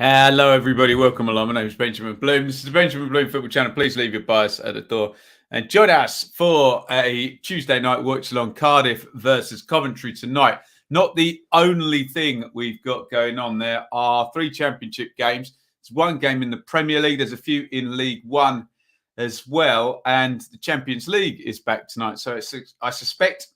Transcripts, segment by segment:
Hello, everybody. Welcome along. My name is Benjamin Bloom. This is the Benjamin Bloom Football Channel. Please leave your bias at the door and join us for a Tuesday night watch along Cardiff versus Coventry tonight. Not the only thing we've got going on. There are 3 championship games. There's 1 game in the Premier League. There's a few in League One as well. And the Champions League is back tonight. So I suspect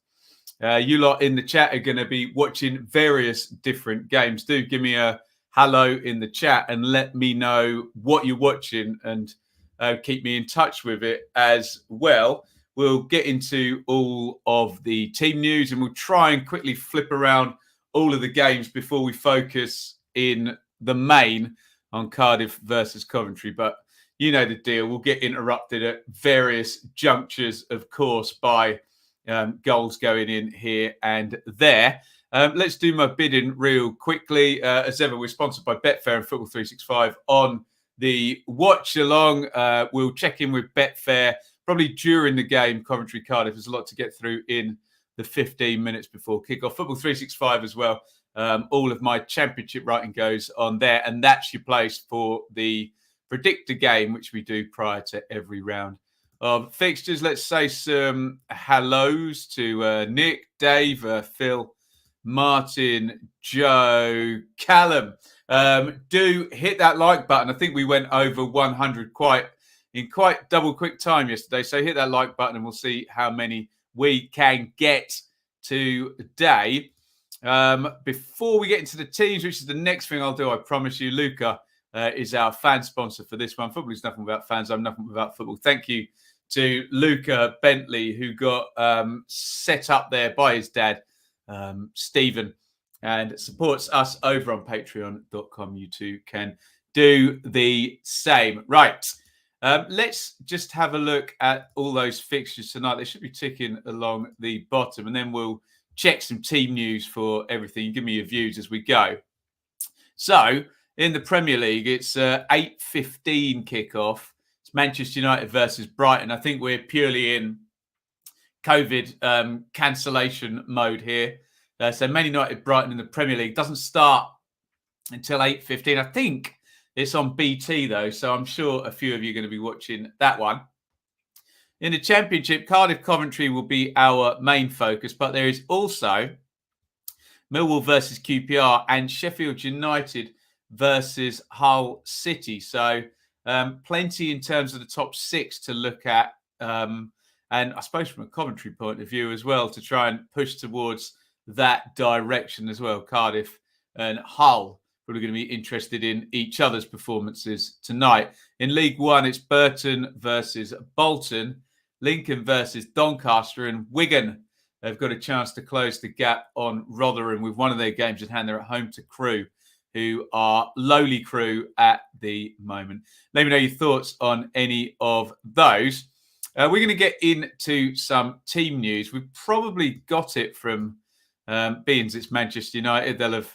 you lot in the chat are going to be watching various different games. Do give me a hello in the chat and let me know what you're watching and keep me in touch with it as well. We'll get into all of the team news and we'll try and quickly flip around all of the games before we focus in the main on Cardiff versus Coventry. But you know the deal. We'll get interrupted at various junctures, of course, by goals going in here and there. Let's do my bidding real quickly. As ever, we're sponsored by Betfair and Football 365 on the watch along. We'll check in with Betfair probably during the game, Coventry Cardiff. There's a lot to get through in the 15 minutes before kickoff. Football 365 as well. All of my championship writing goes on there. And that's your place for the predictor game, which we do prior to every round of fixtures. Let's say some hellos to Nick, Dave, Phil, Martin, Joe, Callum. Do hit that like button. I think we went over 100 in quite double quick time yesterday. So hit that like button and we'll see how many we can get today. Before we get into the teams, which is the next thing I'll do, I promise you, Luca is our fan sponsor for this one. Football is nothing without fans. I'm nothing without football. Thank you to Luca Bentley, who got set up there by his dad, Stephen, and supports us over on patreon.com. You too can do the same. Right. Let's just have a look at all those fixtures tonight. They should be ticking along the bottom, and then we'll check some team news for everything. Give me your views as we go. So in the Premier League, it's 8:15 kickoff. It's Manchester United versus Brighton. I think we're purely in COVID cancellation mode here. So Man United Brighton in the Premier League doesn't start until 8:15. I think it's on BT though, so I'm sure a few of you are going to be watching that one. In the Championship, Cardiff Coventry will be our main focus, but there is also Millwall versus QPR and Sheffield United versus Hull City. So plenty in terms of the top 6 to look at. And I suppose from a Coventry point of view as well, to try and push towards that direction as well. Cardiff and Hull probably going to be interested in each other's performances tonight. In League One, it's Burton versus Bolton, Lincoln versus Doncaster, and Wigan have got a chance to close the gap on Rotherham with one of their games at hand. They're at home to Crewe, who are lowly Crewe at the moment. Let me know your thoughts on any of those. We're going to get into some team news. We've probably got it from being it's Manchester United. They'll have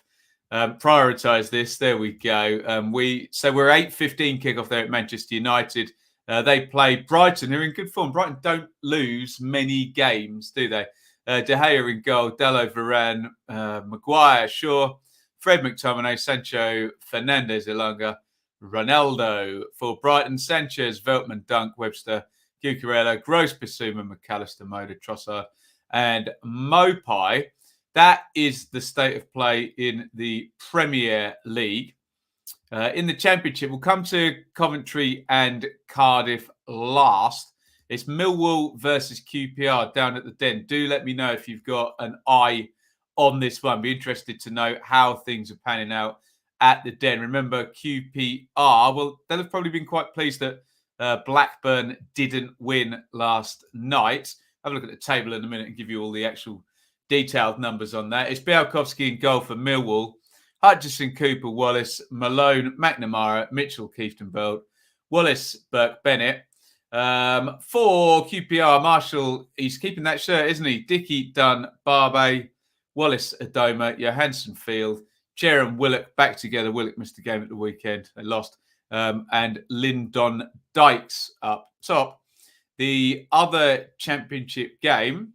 prioritised this. There we go. We're 8:15 kickoff there at Manchester United. They play Brighton, who are in good form. Brighton don't lose many games, do they? De Gea in goal, Dallo, Varane, Maguire, Shaw, Fred McTominay, Sancho, Fernandes, Elanga, Ronaldo for Brighton, Sanchez, Veltman, Dunk, Webster, Cucurella, Gross, Bissouma, McAllister, Moda, Trossard, and Mopai. That is the state of play in the Premier League. In the Championship, we'll come to Coventry and Cardiff last. It's Millwall versus QPR down at the Den. Do let me know if you've got an eye on this one. Be interested to know how things are panning out at the Den. Remember, QPR, well, they'll have probably been quite pleased that Blackburn didn't win last night. Have a look at the table in a minute and give you all the actual detailed numbers on that. It's Białkowski in goal for Millwall. Hutchison, Cooper, Wallace, Malone, McNamara, Mitchell, Kieftenbeld, Wallace, Burke, Bennett. For QPR, Marshall, he's keeping that shirt, isn't he? Dickey, Dunn, Barbe, Wallace, Adoma, Johansson, Field, Cher and Willock back together. Willock missed the game at the weekend. They lost. And Lyndon Dykes up top. The other Championship game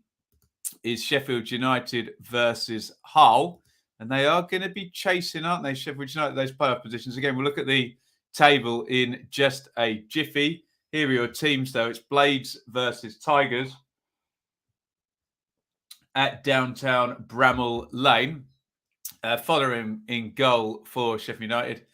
is Sheffield United versus Hull. And they are going to be chasing, aren't they, Sheffield United, those playoff positions. Again, we'll look at the table in just a jiffy. Here are your teams, though. It's Blades versus Tigers at downtown Bramall Lane. Following in goal for Sheffield United.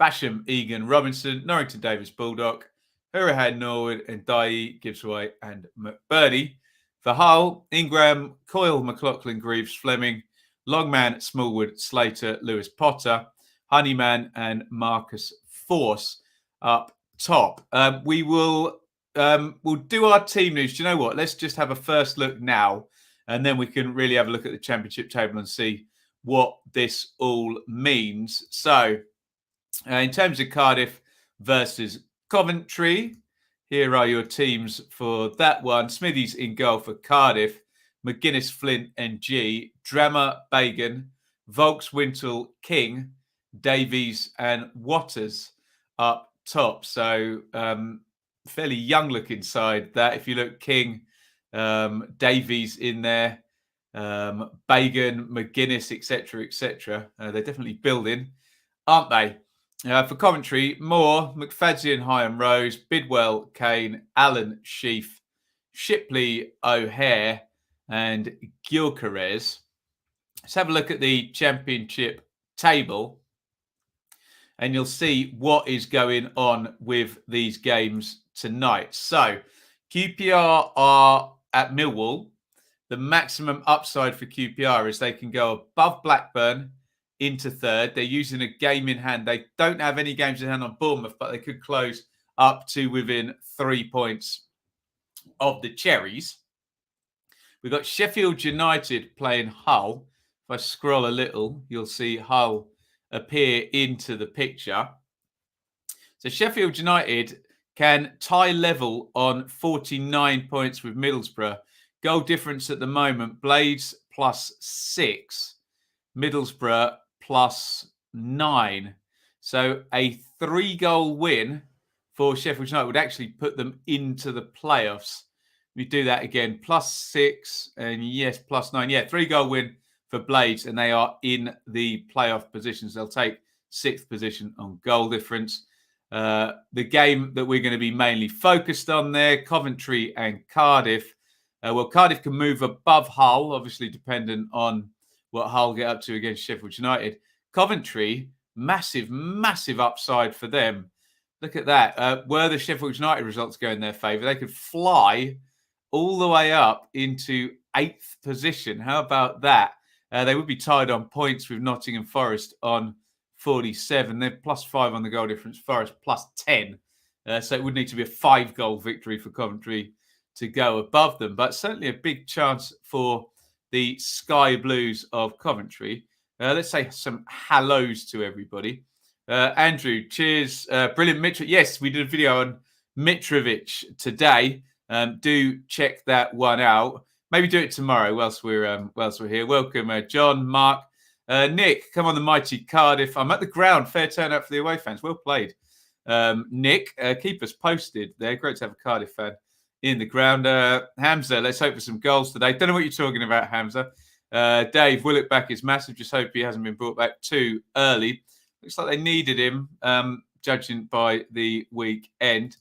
Basham, Egan, Robinson, Norrington, Davis, Baldock, Hurahan, Norwood, and Dye, Gibbsway, and McBurney. For Hull, Ingram, Coyle, McLaughlin, Greaves, Fleming, Longman, Smallwood, Slater, Lewis Potter, Honeyman, and Marcus Force up top. We'll do our team news. Do you know what? Let's just have a first look now, and then we can really have a look at the championship table and see what this all means. So, in terms of Cardiff versus Coventry, here are your teams for that one. Smithies in goal for Cardiff, McGuinness, Flint, and G, Drammer, Bagan, Volks, Wintle, King, Davies, and Watters up top. So, fairly young-looking side that. If you look, King, Davies in there, Bagan, McGuinness, etc. They're definitely building, aren't they? For Coventry, Moore, McFadzean, Hyam, Rose, Bidwell, Kane, Allen, Sheaf, Shipley, O'Hare, and Gyökeres. Let's have a look at the championship table, and you'll see what is going on with these games tonight. So, QPR are at Millwall. The maximum upside for QPR is they can go above Blackburn into third. They're using a game in hand. They don't have any games in hand on Bournemouth, but they could close up to within 3 points of the Cherries. We've got Sheffield United playing Hull. If I scroll a little, you'll see Hull appear into the picture. So Sheffield United can tie level on 49 points with Middlesbrough. Goal difference at the moment, Blades +6, Middlesbrough +9. So a 3-goal win for Sheffield United would actually put them into the playoffs. We do that again, +6 and yes, +9. Yeah, 3-goal win for Blades, and they are in the playoff positions. They'll take 6th position on goal difference. The game that we're going to be mainly focused on there, Coventry and Cardiff. Well, Cardiff can move above Hull, obviously dependent on what Hull get up to against Sheffield United. Coventry, massive upside for them. Look at that. Were the Sheffield United results go in their favour, they could fly all the way up into 8th position. How about that? They would be tied on points with Nottingham Forest on 47. They're +5 on the goal difference. Forest +10. So it would need to be a 5-goal victory for Coventry to go above them. But certainly a big chance for the Sky Blues of Coventry. Let's say some hellos to everybody. Andrew, cheers. Brilliant, Mitrovic. Yes, we did a video on Mitrovic today. Do check that one out. Maybe do it tomorrow whilst we're here. Welcome, John, Mark, Nick. Come on, the mighty Cardiff. I'm at the ground. Fair turnout for the away fans. Well played, Nick. Keep us posted there. Great to have a Cardiff fan in the ground. Hamza, let's hope for some goals today. Don't know what you're talking about, Hamza. Dave, Willock back is massive. Just hope he hasn't been brought back too early. Looks like they needed him, judging by the weekend.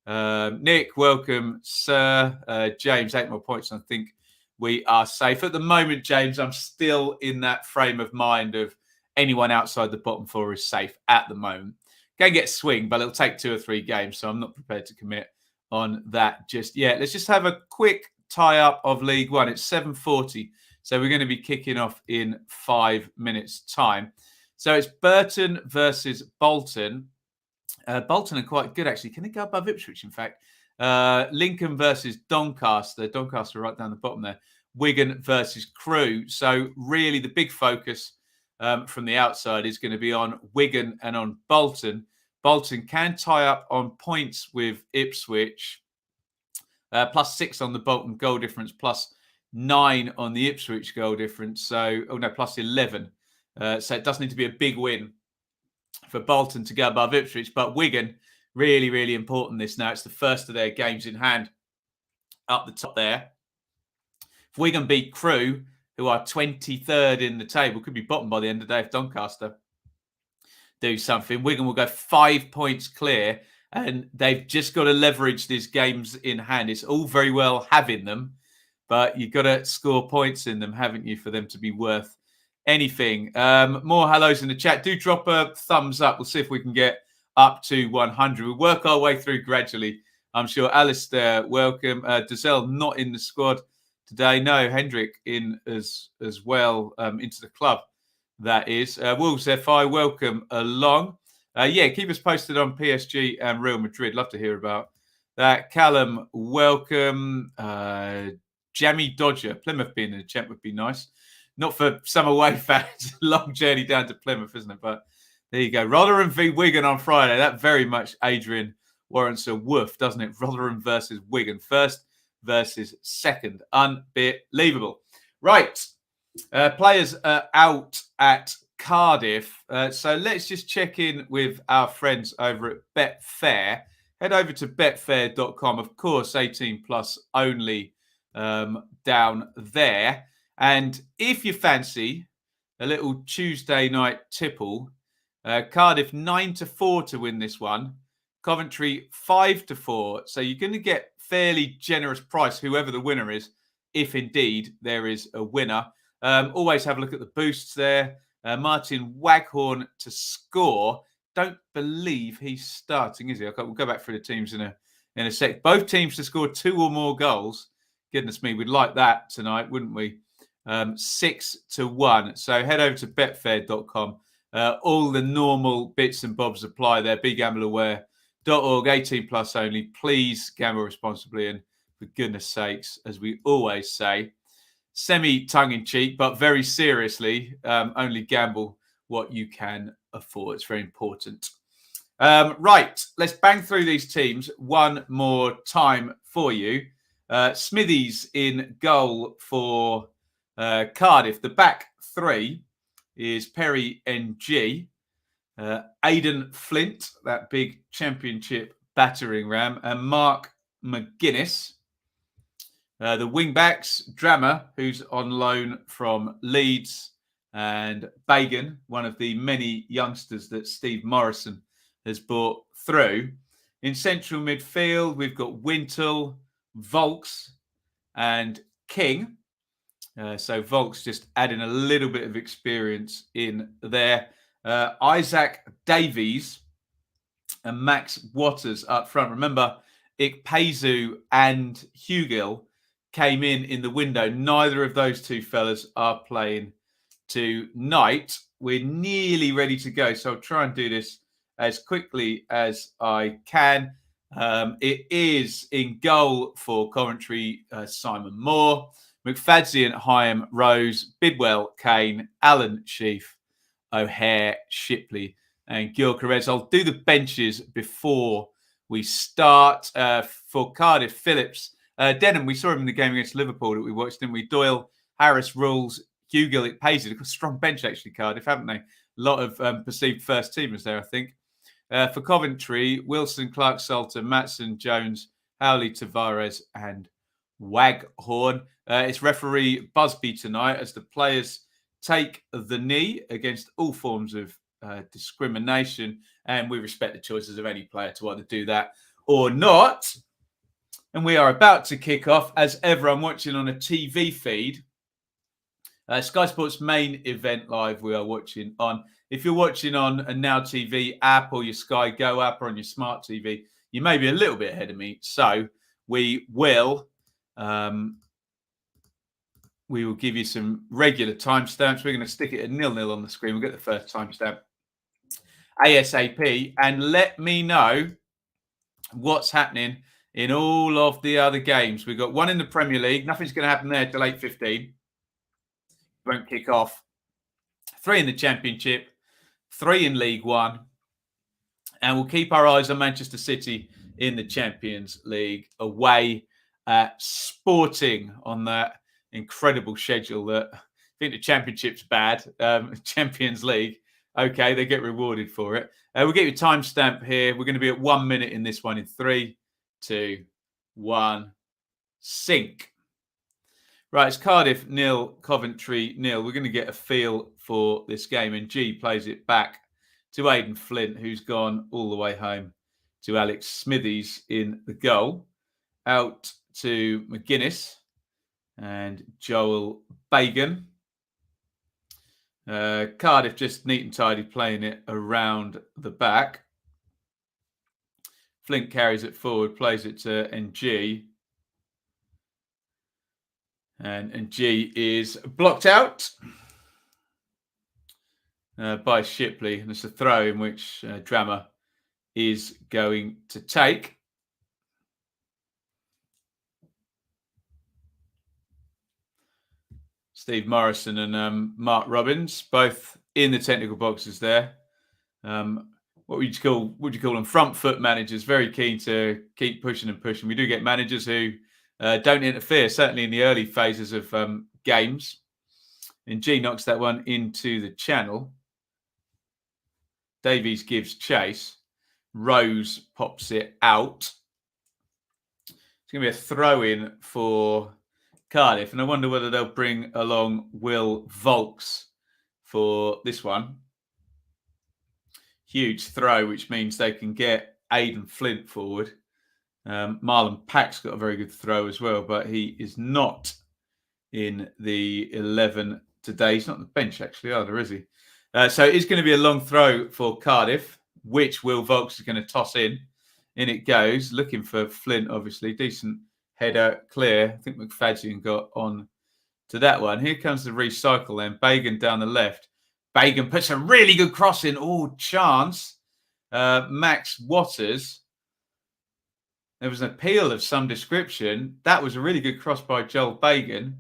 Nick, welcome, sir. James, 8 more points. I think we are safe. At the moment, James, I'm still in that frame of mind of anyone outside the bottom 4 is safe at the moment. Can get swing, but it'll take 2 or 3 games, so I'm not prepared to commit on that just yet. Let's just have a quick tie-up of League One. It's 7:40, so we're going to be kicking off in 5 minutes' time. So it's Burton versus Bolton. Bolton are quite good, actually. Can they go above Ipswich, in fact? Lincoln versus Doncaster. Doncaster right down the bottom there. Wigan versus Crewe. So really the big focus from the outside is going to be on Wigan and on Bolton. Bolton can tie up on points with Ipswich. +6 on the Bolton goal difference, +9 on the Ipswich goal difference. So, +11. So it does need to be a big win for Bolton to go above Ipswich. But Wigan, really, really important this now. It's the first of their games in hand up the top there. If Wigan beat Crewe, who are 23rd in the table, could be bottom by the end of the day if Doncaster do something. Wigan will go 5 points clear, and they've just got to leverage these games in hand. It's all very well having them, but you've got to score points in them, haven't you, for them to be worth anything. More hellos in the chat. Do drop a thumbs up. We'll see if we can get up to 100. We'll work our way through gradually. I'm sure. Alistair, welcome. Dazelle not in the squad today. No, Hendrik in as well into the club. That is. Wolves FI, welcome along. Keep us posted on PSG and Real Madrid. Love to hear about that. Callum, welcome. Jammy Dodger, Plymouth being in the champ would be nice. Not for some away fans. Long journey down to Plymouth, isn't it? But there you go. Rotherham v Wigan on Friday. That very much, Adrian, warrants a woof, doesn't it? Rotherham versus Wigan. First versus second. Unbelievable. Right. Players are out at Cardiff. So let's just check in with our friends over at Betfair. Head over to betfair.com. Of course, 18 plus only down there. And if you fancy a little Tuesday night tipple, Cardiff 9-4 to win this one. Coventry 5-4. So you're going to get fairly generous price, whoever the winner is, if indeed there is a winner. Always have a look at the boosts there. Martin Waghorn to score. Don't believe he's starting, is he? We'll go back through the teams in a sec. Both teams to score 2 or more goals. Goodness me, we'd like that tonight, wouldn't we? 6-1. So head over to betfair.com. All the normal bits and bobs apply there. BeGambleAware.org. 18 plus only. Please gamble responsibly. And for goodness sakes, as we always say, semi-tongue-in-cheek, but very seriously, only gamble what you can afford. It's very important. Right, let's bang through these teams one more time for you. Smithies in goal for Cardiff. The back three is Perry NG, Aidan Flint, that big championship battering ram, and Mark McGuinness. The wing-backs, Drama, who's on loan from Leeds, and Bagan, one of the many youngsters that Steve Morrison has brought through. In central midfield, we've got Wintle, Volks, and King. So Volks just adding a little bit of experience in there. Isaac Davies and Max Waters up front. Remember, Ikpeazu and Hugill came in the window. Neither of those two fellas are playing tonight. We're nearly ready to go, so I'll try and do this as quickly as I can. It is in goal for Coventry, Simon Moore, McFadzean, Hyam, Rose, Bidwell, Kane, Allen, Sheaf, O'Hare, Shipley, and Gyökeres. I'll do the benches before we start. For Cardiff, Phillips, Denham, we saw him in the game against Liverpool that we watched, didn't we? Doyle, Harris, Rules, Hugill, Ikpeazu. They've got a strong bench, actually, Cardiff, haven't they? A lot of perceived first teamers there, I think. For Coventry, Wilson, Clark, Salter, Matson, Jones, Howley, Tavares, and Waghorn. It's referee Busby tonight as the players take the knee against all forms of discrimination, and we respect the choices of any player to either do that or not. And we are about to kick off. As ever, I'm watching on a TV feed. Sky Sports main event live we are watching on. If you're watching on a Now TV app or your Sky Go app or on your smart TV, you may be a little bit ahead of me. So we will give you some regular timestamps. We're going to stick it at 0-0 on the screen. We'll get the first timestamp ASAP, and let me know what's happening in all of the other games. We've got one in the Premier League. Nothing's going to happen there till 8:15. Won't kick off. 3 in the Championship, 3 in League One, and we'll keep our eyes on Manchester City in the Champions League away at Sporting on that incredible schedule. That I think the Championship's bad. Champions League, okay, they get rewarded for it. We'll get you a timestamp here. We're going to be at 1 minute in this one in 3, 2, 1, sync. Right, it's Cardiff 0, Coventry 0. We're going to get a feel for this game. And G plays it back to Aidan Flint, who's gone all the way home to Alex Smithies in the goal. Out to McGuinness and Joel Bagan. Cardiff just neat and tidy playing it around the back. Flint carries it forward, plays it to NG. And G is blocked out by Shipley. And it's a throw in which Drammer is going to take. Steve Morrison and Mark Robbins, both in the technical boxes there. What would you call them? Front foot managers, very keen to keep pushing and pushing. We do get managers who don't interfere, certainly in the early phases of games. And G knocks that one into the channel. Davies gives chase. Rose pops it out. It's going to be a throw-in for Cardiff. And I wonder whether they'll bring along Will Volks for this one. Huge throw, which means they can get Aidan Flint forward. Marlon Pack's got a very good throw as well, but he is not in the 11 today. He's not on the bench, actually, either, is he? So it's going to be a long throw for Cardiff, which Will Volks is going to toss in. In it goes, looking for Flint, obviously. Decent header, clear. I think McFadzean got on to that one. Here comes the recycle then. Bagan down the left. Bagan puts a really good cross in. Oh, chance. Max Waters. There was an appeal of some description. That was a really good cross by Joel Bagan.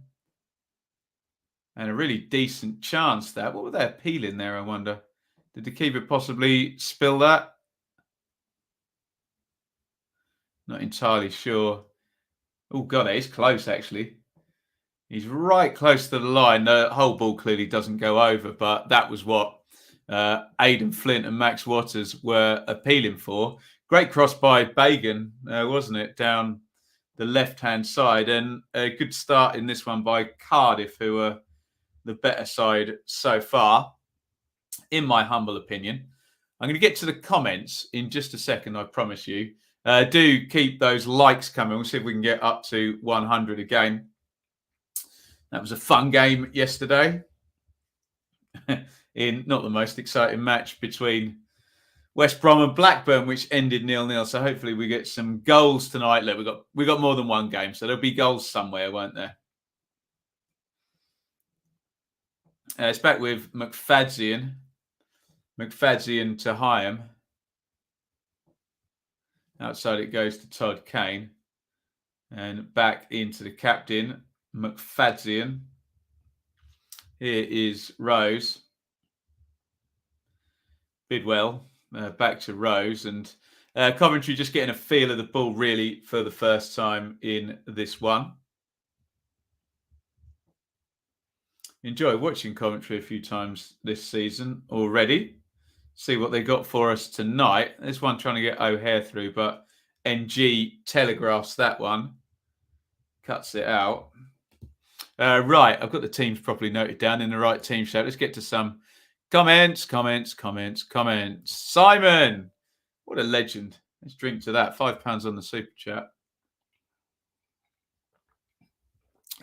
And a really decent chance, that. What were they appealing there, I wonder? Did the keeper possibly spill that? Not entirely sure. Oh, God, it is close, actually. He's right close to the line. The whole ball clearly doesn't go over, but that was what Aidan Flint and Max Waters were appealing for. Great cross by Bagan, wasn't it, down the left-hand side. And a good start in this one by Cardiff, who are the better side so far, in my humble opinion. I'm going to get to the comments in just a second, I promise you. Do keep those likes coming. We'll see if we can get up to 100 again. That was a fun game yesterday in not the most exciting match between West Brom and Blackburn, which ended 0-0. So hopefully we get some goals tonight. Look, we got more than one game, so there'll be goals somewhere, won't there? It's back with McFadzean. McFadzean to Hyam. Outside it goes to Todd Kane. And back into the captain, McFadzean. Here is Rose. Bidwell back to Rose. And Coventry just getting a feel of the ball really for the first time in this one. Enjoyed watching Coventry a few times this season already. See what they got for us tonight. This one trying to get O'Hare through, but NG telegraphs that one. Cuts it out. Right, I've got the teams properly noted down in the right team shape. Let's get to some comments. Simon, what a legend. Let's drink to that. £5 on the super chat.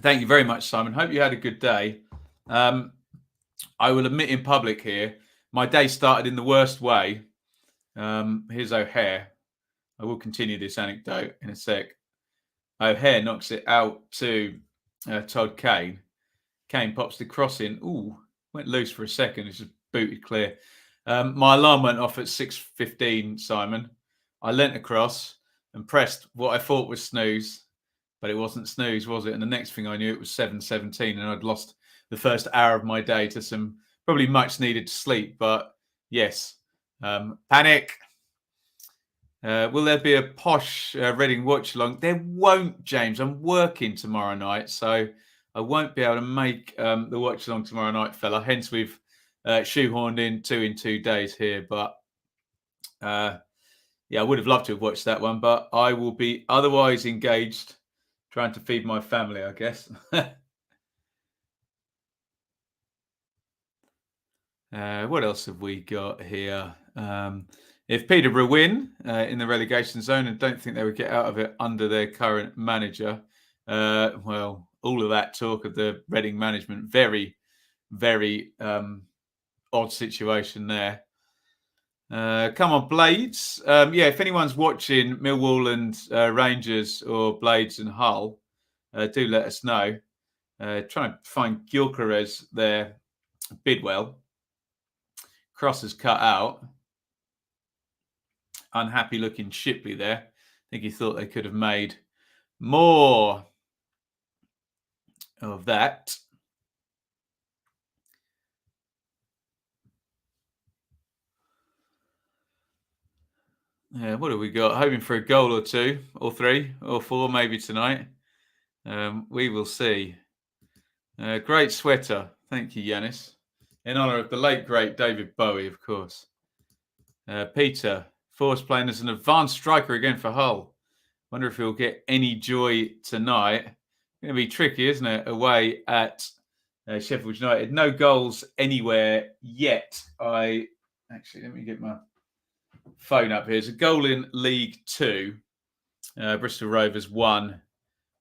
Thank you very much, Simon. Hope you had a good day. I will admit in public here, my day started in the worst way. Here's O'Hare. I will continue this anecdote in a sec. O'Hare knocks it out to Todd Kane. Kane pops the cross in. Ooh, went loose for a second. It's just booted clear. My alarm went off at 6:15, Simon. I leant across and pressed what I thought was snooze, but it wasn't snooze, was it? And the next thing I knew, it was 7:17, and I'd lost the first hour of my day to some probably much needed sleep. But yes, panic. Will there be a posh Reading watch along? There won't, James. I'm working tomorrow night, so I won't be able to make the watch along tomorrow night, fella. Hence, we've shoehorned in 2 days here. But yeah, I would have loved to have watched that one, but I will be otherwise engaged trying to feed my family, I guess. What else have we got here? If Peterborough win in the relegation zone, and don't think they would get out of it under their current manager, well, all of that talk of the Reading management, very, very odd situation there. Come on, Blades. If anyone's watching Millwall and Rangers or Blades and Hull, do let us know. Trying to find Gyökeres there. Bidwell. Cross is cut out. Unhappy looking Shipley there. I think he thought they could have made more of that. Yeah, what have we got? Hoping for a goal or two, or three, or four, maybe tonight. We will see. Great sweater. Thank you, Yanis. In honour of the late, great David Bowie, of course. Peter, Force playing as an advanced striker again for Hull. Wonder if he'll get any joy tonight. Going to be tricky, isn't it? Away at Sheffield United. No goals anywhere yet. Actually, let me get my phone up here. There's a goal in League 2. Bristol Rovers 1,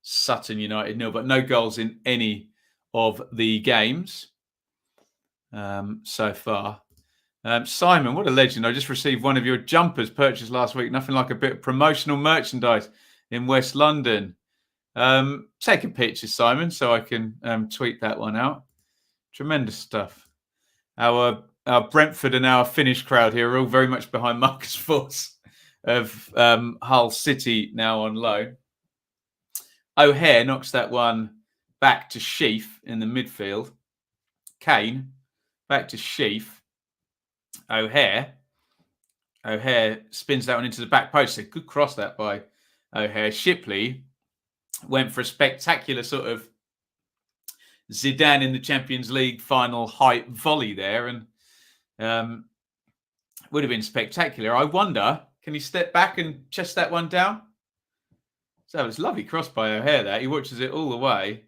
Sutton United 0, but no goals in any of the games so far. Simon, what a legend. I just received one of your jumpers purchased last week. Nothing like a bit of promotional merchandise in West London. Take a picture, Simon, so I can tweet that one out. Tremendous stuff. Our Brentford and our Finnish crowd here are all very much behind Marcus Force of Hull City now on loan. O'Hare knocks that one back to Sheaf in the midfield. Kane back to Sheaf. O'Hare spins that one into the back post. A good cross that by O'Hare. Shipley went for a spectacular sort of Zidane in the Champions League final height volley there, and would have been spectacular. I wonder, can he step back and chest that one down? So it's a lovely cross by O'Hare there. He watches it all the way.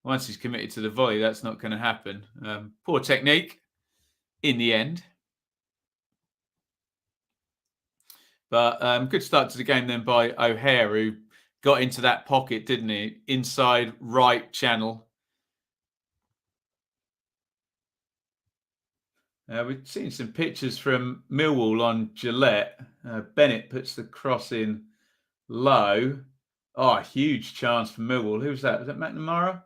Once he's committed to the volley, that's not going to happen. Poor technique in the end. But good start to the game then by O'Hare, who got into that pocket, didn't he? Inside right channel. We've seen some pictures from Millwall on Gillette. Bennett puts the cross in low. Oh, a huge chance for Millwall. Who's that? Was that McNamara?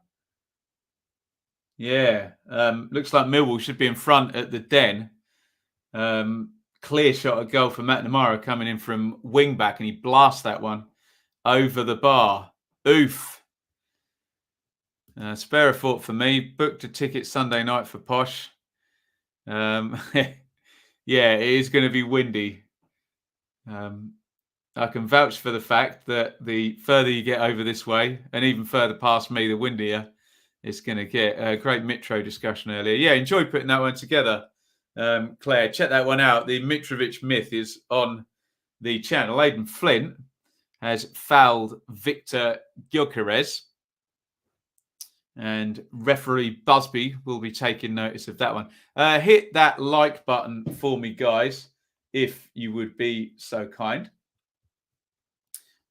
Yeah. Looks like Millwall should be in front at the Den. Clear shot of goal for McNamara coming in from wing back, and he blasts that one over the bar. Oof. Spare a thought for me. Booked a ticket Sunday night for Posh. Yeah, it is going to be windy. I can vouch for the fact that the further you get over this way, and even further past me, the windier it's going to get. A great Mitro discussion earlier. Yeah, enjoy putting that one together, Claire. Check that one out. The Mitrovic myth is on the channel. Aidan Flint has fouled Victor Gyökeres, and referee Busby will be taking notice of that one. Hit that like button for me, guys, if you would be so kind.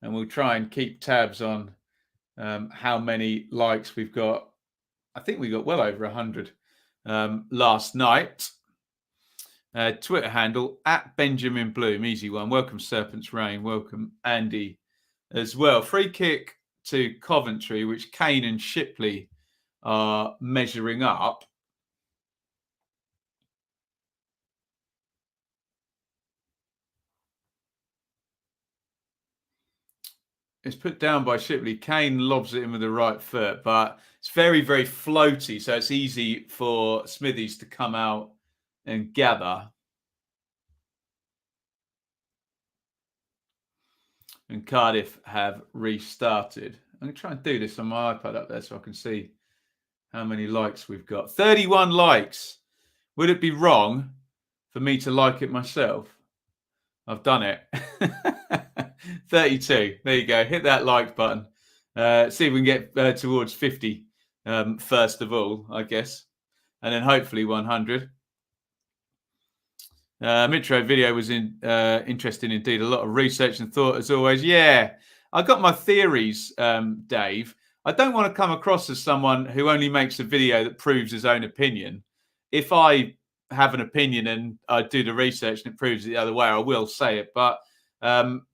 And we'll try and keep tabs on how many likes we've got. I think we got well over 100 last night. Twitter handle @Benjamin Bloom. Easy one. Welcome, Serpent's Reign. Welcome, Andy, as well. Free kick to Coventry, which Kane and Shipley are measuring up. It's put down by Shipley. Kane lobs it in with the right foot, but it's very, very floaty, so it's easy for Smithies to come out and gather. And Cardiff have restarted. I'm going to try and do this on my iPad up there so I can see how many likes we've got. 31 likes. Would it be wrong for me to like it myself? I've done it. 32. There you go. Hit that like button. See if we can get towards 50 first of all, I guess. And then hopefully 100. Mitro video was interesting indeed. A lot of research and thought, as always. Yeah, I got my theories, Dave. I don't want to come across as someone who only makes a video that proves his own opinion. If I have an opinion and I do the research and it proves it the other way, I will say it. But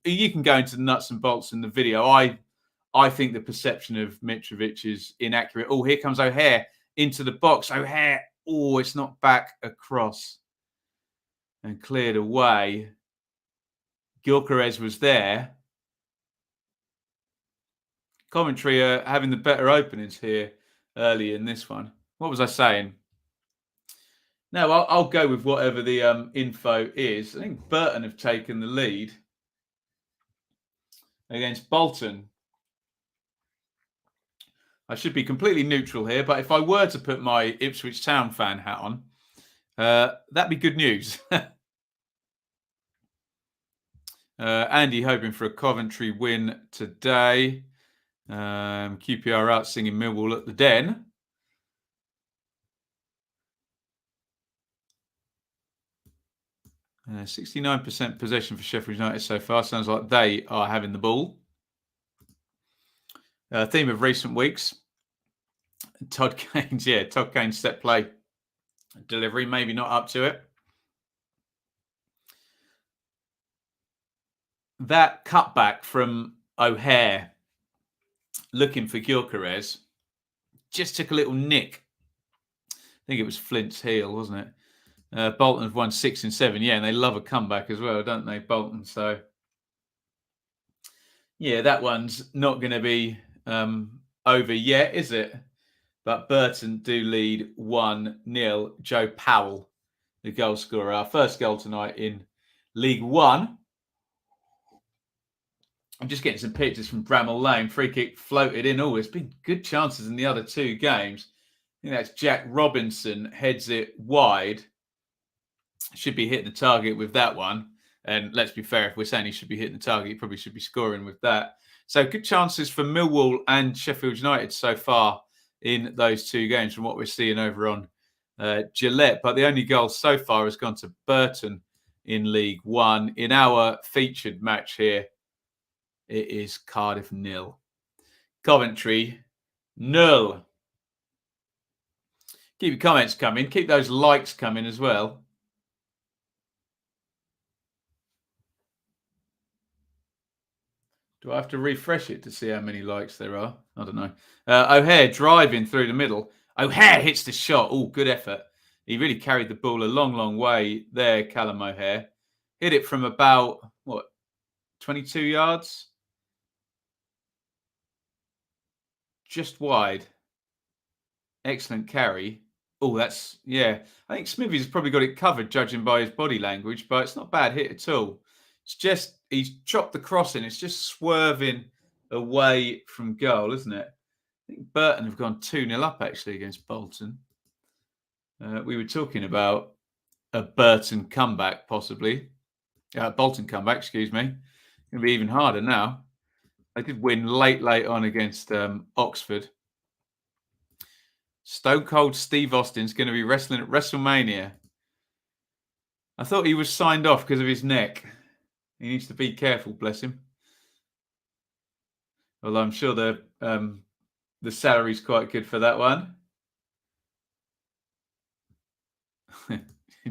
you can go into the nuts and bolts in the video. I think the perception of Mitrovic is inaccurate. Oh, here comes O'Hare into the box. O'Hare, oh, it's not back across and cleared away. Gyökeres was there. Coventry are having the better openings here early in this one. What was I saying? No, I'll go with whatever the info is. I think Burton have taken the lead against Bolton. I should be completely neutral here, but if I were to put my Ipswich Town fan hat on, that'd be good news. Andy hoping for a Coventry win today. QPR out singing Millwall at the Den. Uh, 69% possession for Sheffield United so far. Sounds like they are having the ball. Theme of recent weeks. Todd Kane's, Todd Kane's set play delivery, maybe not up to it. That cutback from O'Hare looking for Gyökeres just took a little nick. I think it was Flint's heel, wasn't it? Bolton have won 6 and 7, and they love a comeback as well, don't they, Bolton? So, that one's not going to be over yet, is it? But Burton do lead 1-0. Joe Powell, the goal scorer. Our first goal tonight in League One. I'm just getting some pictures from Bramall Lane. Free kick floated in. Oh, it's been good chances in the other two games. I think that's Jack Robinson heads it wide. Should be hitting the target with that one. And let's be fair, if we're saying he should be hitting the target, he probably should be scoring with that. So good chances for Millwall and Sheffield United so far in those two games from what we're seeing over on Gillette. But the only goal so far has gone to Burton in League One. In our featured match here, it is Cardiff 0. Coventry 0. Keep your comments coming. Keep those likes coming as well. Do I have to refresh it to see how many likes there are? I don't know. O'Hare driving through the middle. O'Hare hits the shot. Oh, good effort. He really carried the ball a long, long way there, Callum O'Hare. Hit it from about, 22 yards? Just wide. Excellent carry. Oh, that's, I think Smithy's probably got it covered, judging by his body language, but it's not a bad hit at all. It's just, he's chopped the cross in. It's just swerving away from goal, isn't it? I think Burton have gone 2-0 up, actually, against Bolton. We were talking about a Burton comeback, possibly. Bolton comeback, excuse me. Going to be even harder now. They did win late on against Oxford. Stone Cold Steve Austin's going to be wrestling at WrestleMania. I thought he was signed off because of his neck. He needs to be careful, bless him. Although I'm sure the salary's quite good for that one.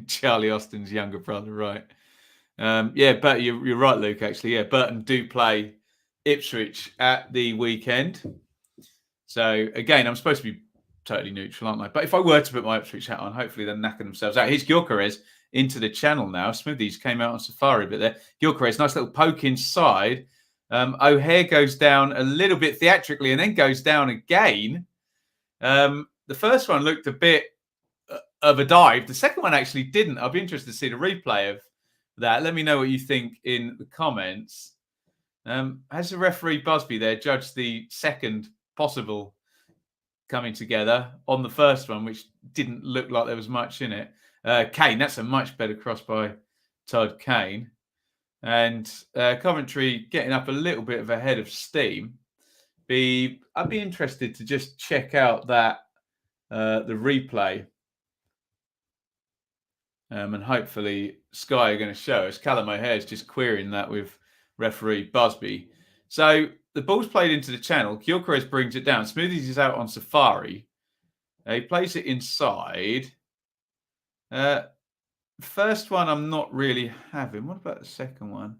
Charlie Austin's younger brother, right? But you're right, Luke, actually. Yeah, Burton do play Ipswich at the weekend. So, again, I'm supposed to be totally neutral, aren't I? But if I were to put my Ipswich hat on, hopefully they're knacking themselves out. Here's Gyökeres into the channel now. Smoothies came out on safari a bit there. Gyökeres, nice little poke inside. O'Hare goes down a little bit theatrically and then goes down again. The first one looked a bit of a dive. The second one actually didn't. I'll be interested to see the replay of that. Let me know what you think in the comments. Has the referee Busby there judged the second possible coming together on the first one, which didn't look like there was much in it? Kane, that's a much better cross by Todd Kane. And Coventry getting up a little bit of a head of steam. I'd be interested to just check out that the replay and hopefully Sky are going to show us. Callum O'Hare's just querying that with referee Busby. So the ball's played into the channel. Gyökeres brings it down. Smoothies is out on Safari. He plays it inside. First one I'm not really having. What about the second one?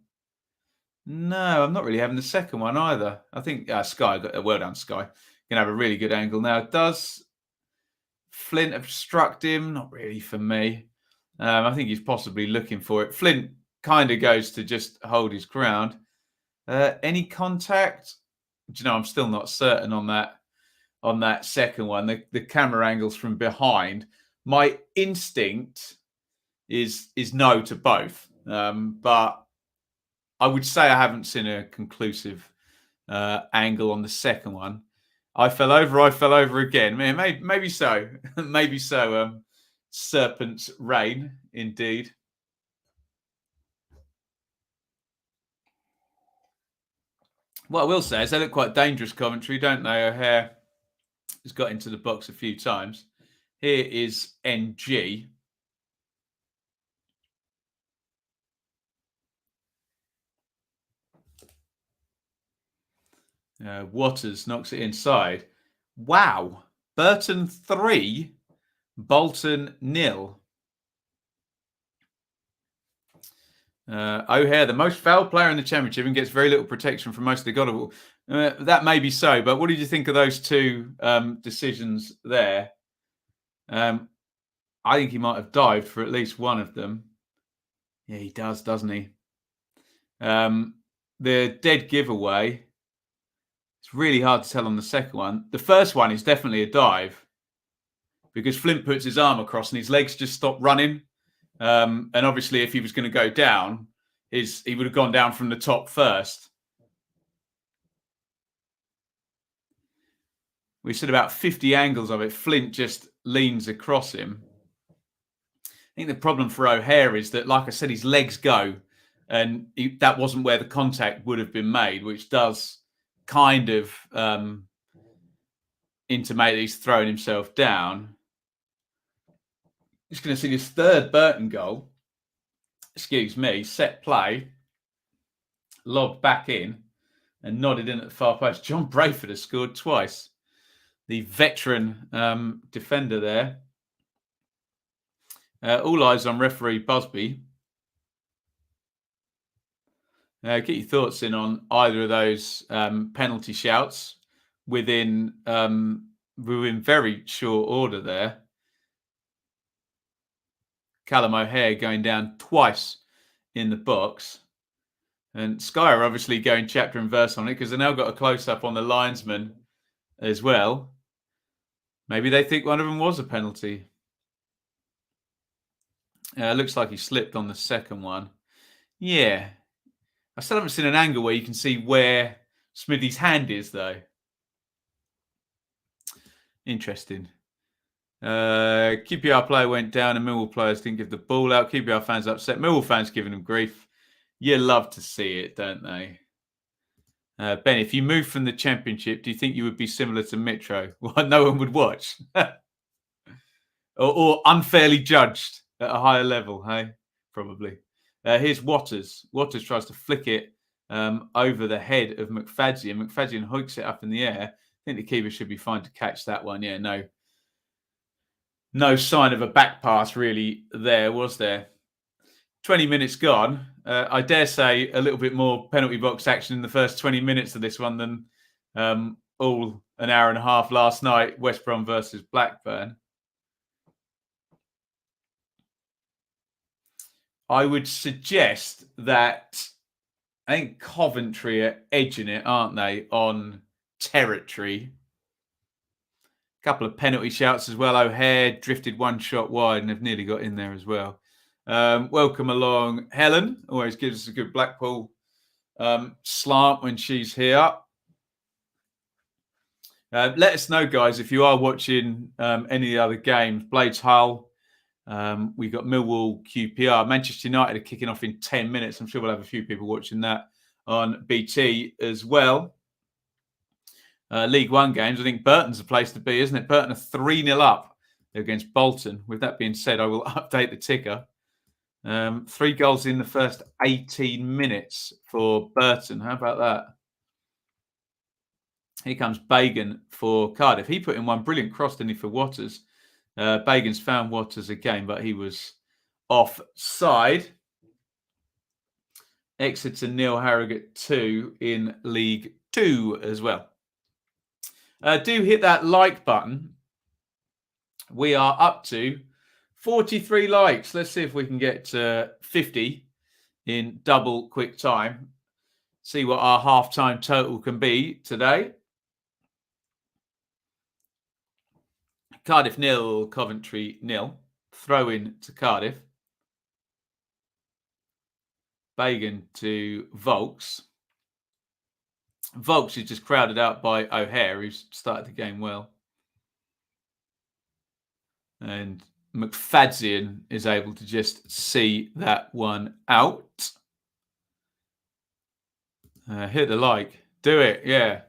No, I'm not really having the second one either. I think Sky got well done. Sky can have a really good angle now. Does Flint obstruct him? Not really for me. I think he's possibly looking for it. Flint kind of goes to just hold his ground. Any contact? Do you know? I'm still not certain on that second one. The camera angles from behind. My instinct is no to both, but I would say I haven't seen a conclusive angle on the second one. I fell over again. Man, maybe so. Maybe so. Serpent's reign, indeed. What I will say is they look quite dangerous, Coventry, don't they? O'Hare has got into the box a few times. Here is NG. Waters knocks it inside. Wow. Burton 3, Bolton 0. O'Hare, the most foul player in the championship, and gets very little protection from most of the God. That may be so, but what did you think of those two decisions there? I think he might have dived for at least one of them. Yeah, he does, doesn't he? The dead giveaway. It's really hard to tell on the second one. The first one is definitely a dive because Flint puts his arm across and his legs just stop running. And obviously, if he was going to go down, he would have gone down from the top first. We said about 50 angles of it. Flint just leans across him. I think the problem for O'Hare is that, like I said, his legs go, and that wasn't where the contact would have been made, which does kind of intimate that he's throwing himself down. Just going to see his third Burton goal. Excuse me. Set play. Lobbed back in and nodded in at the far post. John Brayford has scored twice. The veteran defender there. All eyes on referee Busby. Get your thoughts in on either of those penalty shouts within very short order there. Callum O'Hare going down twice in the box. And Sky are obviously going chapter and verse on it because they've now got a close-up on the linesman as well. Maybe they think one of them was a penalty. Looks like he slipped on the second one. Yeah. I still haven't seen an angle where you can see where Smithy's hand is, though. Interesting. QPR player went down and Millwall players didn't give the ball out. QPR fans upset. Millwall fans giving them grief. You love to see it, don't they? Ben, if you moved from the Championship, do you think you would be similar to Mitro? Well, no one would watch. or unfairly judged at a higher level, hey? Probably. Here's Waters. Waters tries to flick it over the head of McFadzean. McFadzean hooks it up in the air. I think the keeper should be fine to catch that one. Yeah, no sign of a back pass really there, was there? 20 minutes gone. I dare say a little bit more penalty box action in the first 20 minutes of this one than all an hour and a half last night, West Brom versus Blackburn. I would suggest that I think Coventry are edging it, aren't they, on territory. A couple of penalty shouts as well. O'Hare drifted one shot wide and have nearly got in there as well. Welcome along, Helen. Always gives us a good Blackpool slant when she's here. Let us know, guys, if you are watching any of the other games. Blades Hull. We got Millwall, QPR. Manchester United are kicking off in 10 minutes. I'm sure we'll have a few people watching that on BT as well. League One games. I think Burton's the place to be, isn't it? Burton are 3-0 up against Bolton. With that being said, I will update the ticker. 3 goals in the first 18 minutes for Burton. How about that? Here comes Bagan for Cardiff. He put in one brilliant cross, didn't he, for Waters? Bagan's found Waters again, but he was offside. Exeter 0, Harrogate 2 in League 2 as well. Do hit that like button. We are up to 43 likes. Let's see if we can get to 50 in double quick time. See what our half-time total can be today. Cardiff 0, Coventry 0. Throw in to Cardiff. Bagan to Volks. Volks is just crowded out by O'Hare, who's started the game well. And McFadzean is able to just see that one out. Hit the like. Do it, yeah.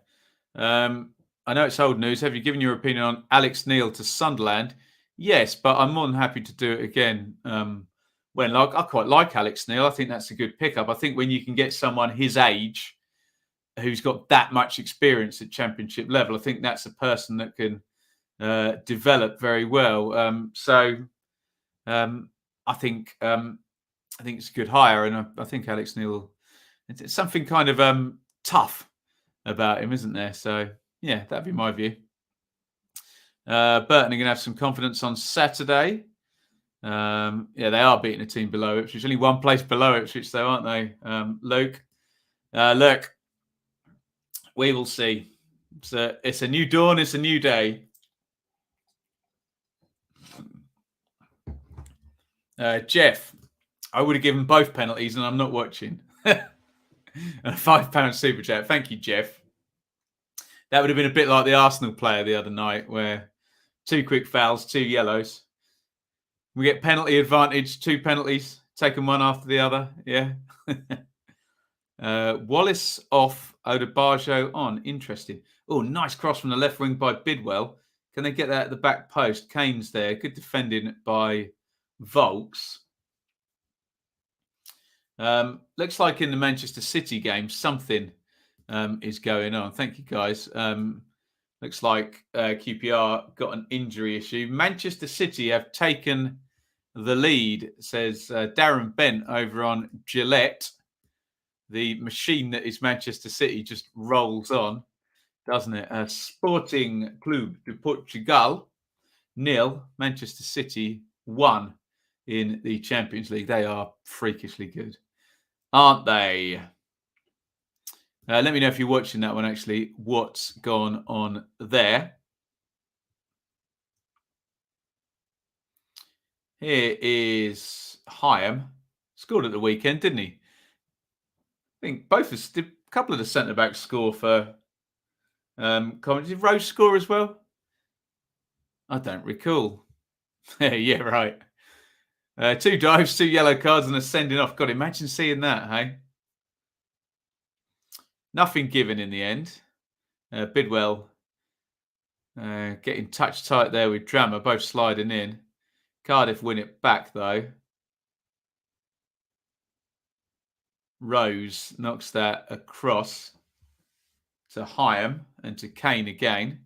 I know it's old news. Have you given your opinion on Alex Neil to Sunderland? Yes, but I'm more than happy to do it again. I quite like Alex Neil. I think that's a good pickup. I think when you can get someone his age who's got that much experience at championship level, I think that's a person that can develop very well. I think it's a good hire, and I think Alex Neil. It's something kind of tough about him, isn't there? So yeah, that'd be my view. Burton are going to have some confidence on Saturday. Yeah, they are beating a team below Ipswich. Only one place below Ipswich, though, aren't they, Luke? Look, we will see. It's a new dawn. It's a new day. Jeff, I would have given both penalties, and I'm not watching. A £5 super chat. Thank you, Jeff. That would have been a bit like the Arsenal player the other night, where 2 quick fouls, 2 yellows. We get penalty advantage, 2 penalties, taken one after the other. Yeah. Wallace off, Odebajo on. Interesting. Oh, nice cross from the left wing by Bidwell. Can they get that at the back post? Kane's there. Good defending by Volks. Looks like in the Manchester City game, something is going on. Thank you, guys. Looks like QPR got an injury issue. Manchester City have taken the lead, says Darren Bent over on Gillette. The machine that is Manchester City just rolls on, doesn't it? Sporting Clube de Portugal 0, Manchester City 1 in the Champions League. They are freakishly good, aren't they? Let me know if you're watching that one, actually, what's gone on there. Here is Hyam. Scored at the weekend, didn't he? I think both of us did. A couple of the centre-backs score for Coventry. Did Rose score as well? I don't recall. Yeah, right. 2 dives, 2 yellow cards, and a sending off. God, imagine seeing that, hey? Nothing given in the end. Bidwell getting touch tight there with Drama, both sliding in. Cardiff win it back, though. Rose knocks that across to Hyam and to Kane again.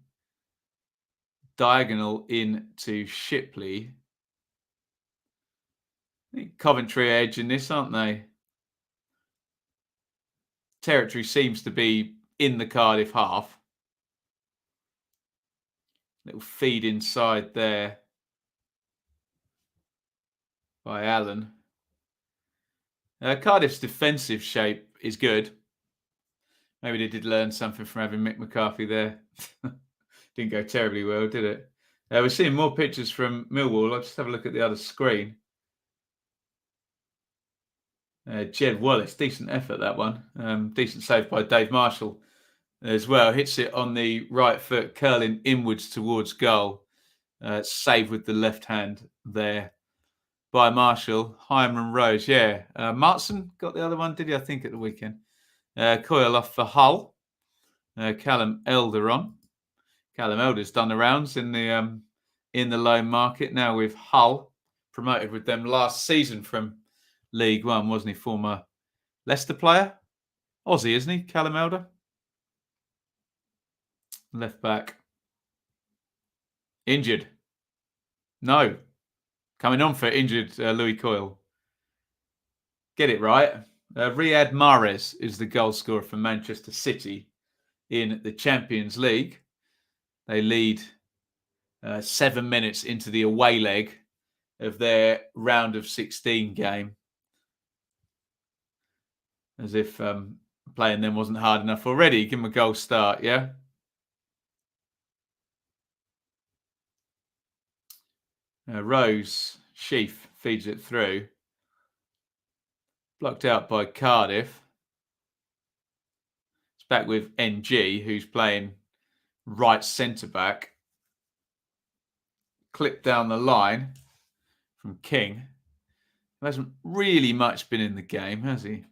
Diagonal in to Shipley. I think Coventry edge in this, aren't they? Territory seems to be in the Cardiff half. Little feed inside there by Allen. Cardiff's defensive shape is good. Maybe they did learn something from having Mick McCarthy there. Didn't go terribly well, did it? We're seeing more pictures from Millwall. I'll just have a look at the other screen. Jed Wallace, decent effort, that one. Decent save by Dave Marshall as well. Hits it on the right foot, curling inwards towards goal. Save with the left hand there by Marshall. Hyman Rose, yeah. Martson got the other one, did he? I think at the weekend. Coyle off for Hull. Callum Elder on. Callum Elder's done the rounds in the loan market. Now with Hull, promoted with them last season from League One, wasn't he? Former Leicester player. Aussie, isn't he? Callum Elder. Left back. Injured. No. Coming on for injured Louis Coyle. Get it right. Riyad Mahrez is the goal scorer for Manchester City in the Champions League. They lead 7 minutes into the away leg of their round of 16 game. As if playing them wasn't hard enough already. Give them a goal start, yeah? Rose, Sheaf feeds it through. Blocked out by Cardiff. It's back with NG, who's playing right centre-back. Clipped down the line from King. Who hasn't really much been in the game, has he?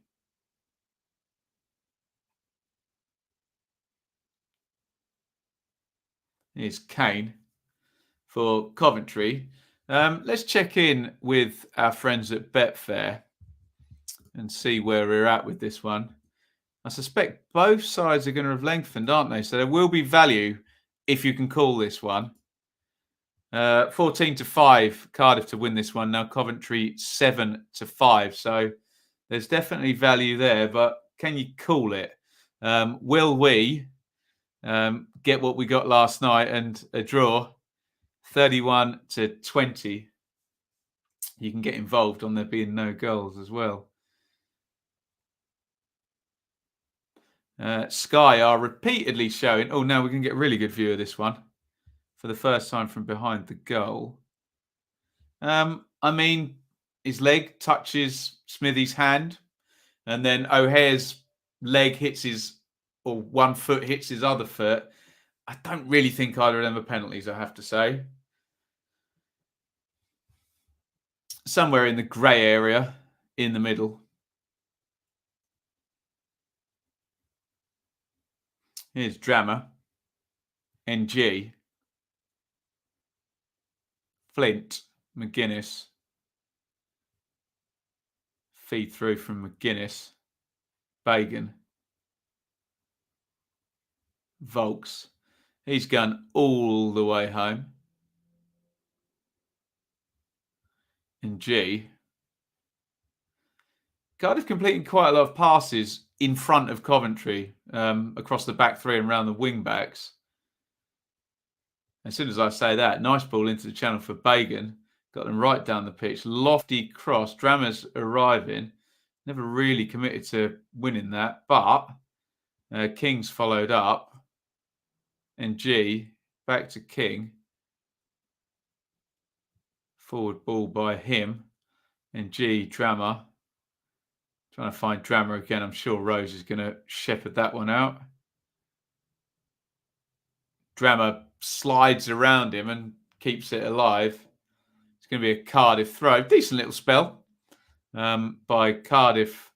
Here's Kane for Coventry. Let's check in with our friends at Betfair and see where we're at with this one. I suspect both sides are going to have lengthened, aren't they? So there will be value if you can call this one. 14-5, Cardiff to win this one. Now Coventry 7-5. So there's definitely value there, but can you call it? Will we get what we got last night and a draw? 31-20. You can get involved on there being no goals as well. Sky are repeatedly showing. Oh, now we can get a really good view of this one for the first time from behind the goal. I mean, his leg touches Smithy's hand, and then O'Hare's leg hits his, or one foot hits his other foot. I don't really think either of them are penalties, I have to say. Somewhere in the grey area in the middle. Here's Drama. NG. Flint. McGuinness. Feed through from McGuinness. Bagan. Volks. He's gone all the way home. NG. Cardiff completing quite a lot of passes in front of Coventry, across the back three and around the wing backs. As soon as I say that, nice ball into the channel for Bagan. Got them right down the pitch. Lofty cross. Drama's arriving. Never really committed to winning that, but King's followed up. And G back to King. Forward ball by him. And G, Drama. Trying to find Drama again. I'm sure Rose is going to shepherd that one out. Drama slides around him and keeps it alive. It's going to be a Cardiff throw. Decent little spell by Cardiff.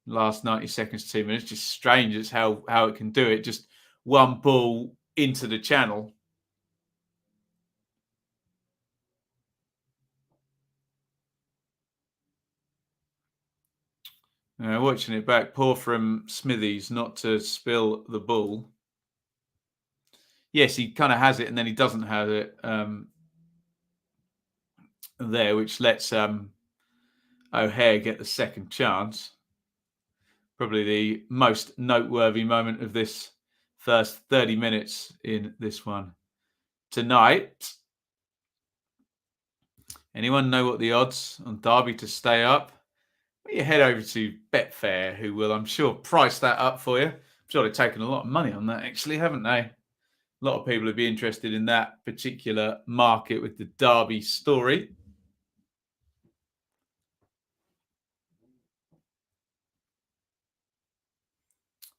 Last 90 seconds, 2 minutes. Just strange as how it can do it. Just one ball into the channel. Watching it back, poor from Smithies not to spill the ball. Yes, he kind of has it and then he doesn't have it there, which lets O'Hare get the second chance. Probably the most noteworthy moment of this first 30 minutes in this one tonight. Anyone know what the odds on Darby to stay up? Well, you head over to Betfair, who will, I'm sure, price that up for you. I'm sure they've taken a lot of money on that, actually, haven't they? A lot of people would be interested in that particular market with the Darby story.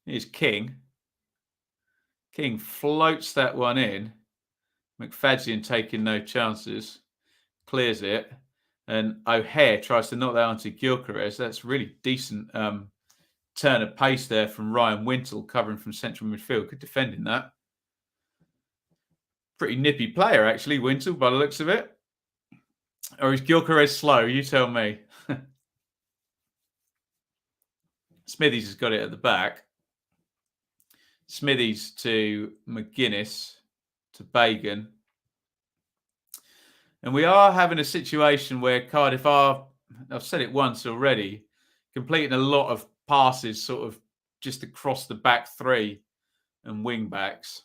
Here's King. King floats that one in. McFadzean taking no chances. Clears it. And O'Hare tries to knock that onto Gyökeres. That's really decent turn of pace there from Ryan Wintle, covering from central midfield. Good defending that. Pretty nippy player, actually, Wintle, by the looks of it. Or is Gyökeres slow? You tell me. Smithies has got it at the back. Smithies to McGuinness to Bagan. And we are having a situation where Cardiff are, I've said it once already, completing a lot of passes sort of just across the back three and wing backs.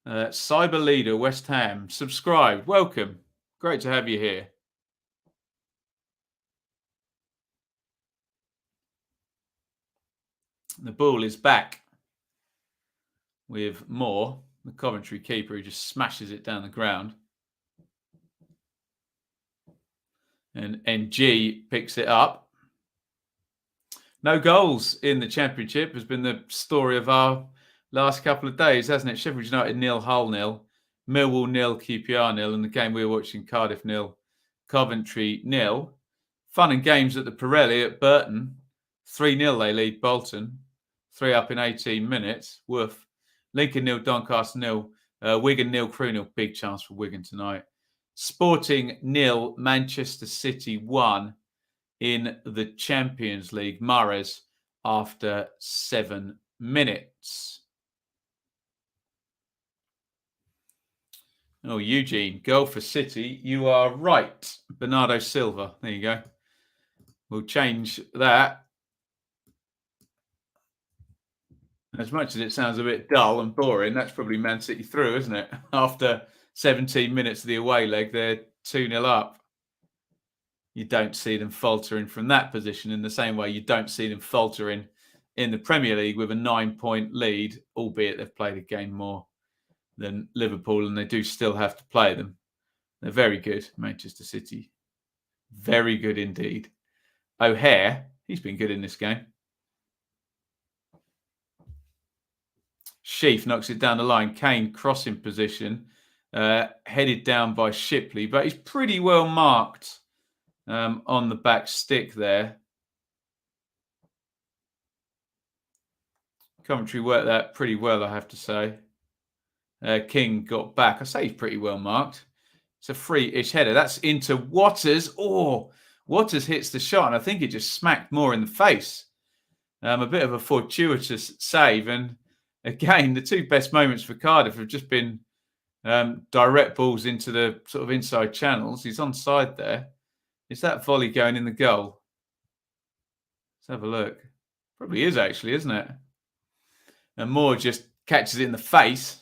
Cyber Leader, West Ham, subscribed. Welcome. Great to have you here. The ball is back with Moore, the Coventry keeper, who just smashes it down the ground. And NG picks it up. No goals in the Championship has been the story of our last couple of days, hasn't it? Sheffield United 0, Hull 0, Millwall 0, QPR 0, and the game we were watching, Cardiff 0, Coventry 0. Fun and games at the Pirelli at Burton. 3-0 they lead Bolton. 3 up in 18 minutes. Woof. Lincoln 0, Doncaster 0, Wigan 0, Crewe 0. Big chance for Wigan tonight. Sporting 0, Manchester City 1 in the Champions League. Mahrez after 7 minutes. Oh, Eugene, goal for City. You are right. Bernardo Silva. There you go. We'll change that. As much as it sounds a bit dull and boring, that's probably Man City through, isn't it? After 17 minutes of the away leg, they're 2-0 up. You don't see them faltering from that position in the same way you don't see them faltering in the Premier League with a 9-point lead, albeit they've played a game more than Liverpool, and they do still have to play them. They're very good, Manchester City. Very good indeed. O'Hare, he's been good in this game. Sheaf knocks it down the line. Kane crossing position, headed down by Shipley, but he's pretty well marked on the back stick there. Coventry worked that pretty well, I have to say. King got back. I say he's pretty well marked. It's a free-ish header. That's into Waters. Oh, Waters hits the shot, and I think it just smacked Moore in the face. A bit of a fortuitous save. And again, the two best moments for Cardiff have just been direct balls into the sort of inside channels. He's onside there. Is that volley going in the goal? Let's have a look. Probably is actually, isn't it? And Moore just catches it in the face.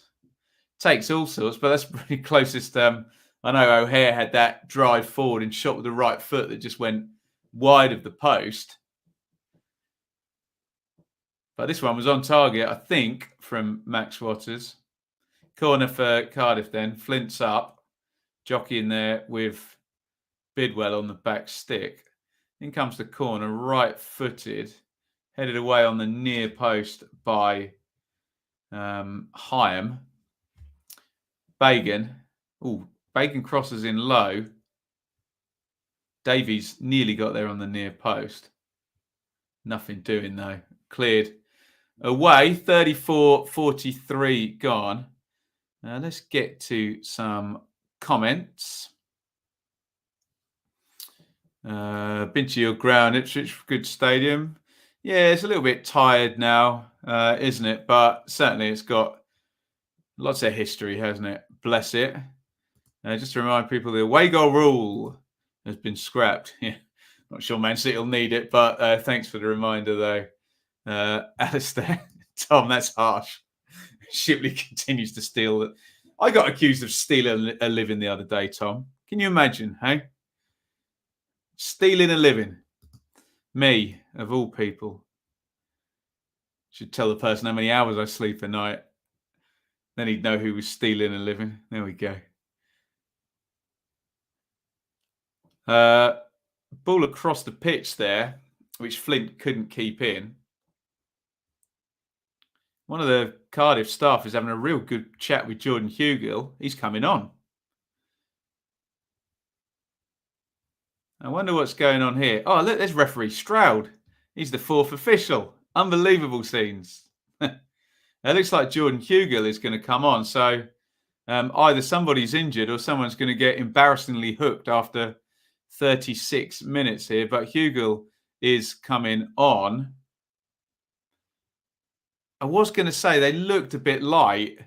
Takes all sorts, but that's pretty closest. I know O'Hare had that drive forward and shot with the right foot that just went wide of the post. But this one was on target, I think, from Max Waters. Corner for Cardiff then. Flint's up. Jockey in there with Bidwell on the back stick. In comes the corner, right-footed. Headed away on the near post by Hyam. Bagan. Oh, Bagan crosses in low. Davies nearly got there on the near post. Nothing doing though. Cleared away. 34-43 gone. Now let's get to some comments. Been to your ground, Ipswich, good stadium. Yeah, it's a little bit tired now, isn't it? But certainly it's got lots of history, hasn't it? Bless it. Just to remind people, the away goal rule has been scrapped. Yeah, not sure Man City will need it, but thanks for the reminder, though. Alistair, Tom, that's harsh. Shipley continues to steal. I got accused of stealing a living the other day, Tom. Can you imagine, hey? Stealing a living. Me, of all people. Should tell the person how many hours I sleep a night. Then he'd know who was stealing a living. There we go. Ball across the pitch there, which Flint couldn't keep in. One of the Cardiff staff is having a real good chat with Jordan Hugill. He's coming on. I wonder what's going on here. Oh, look, there's referee Stroud. He's the fourth official. Unbelievable scenes. It looks like Jordan Hugill is going to come on. So either somebody's injured or someone's going to get embarrassingly hooked after 36 minutes here. But Hugill is coming on. I was going to say they looked a bit light.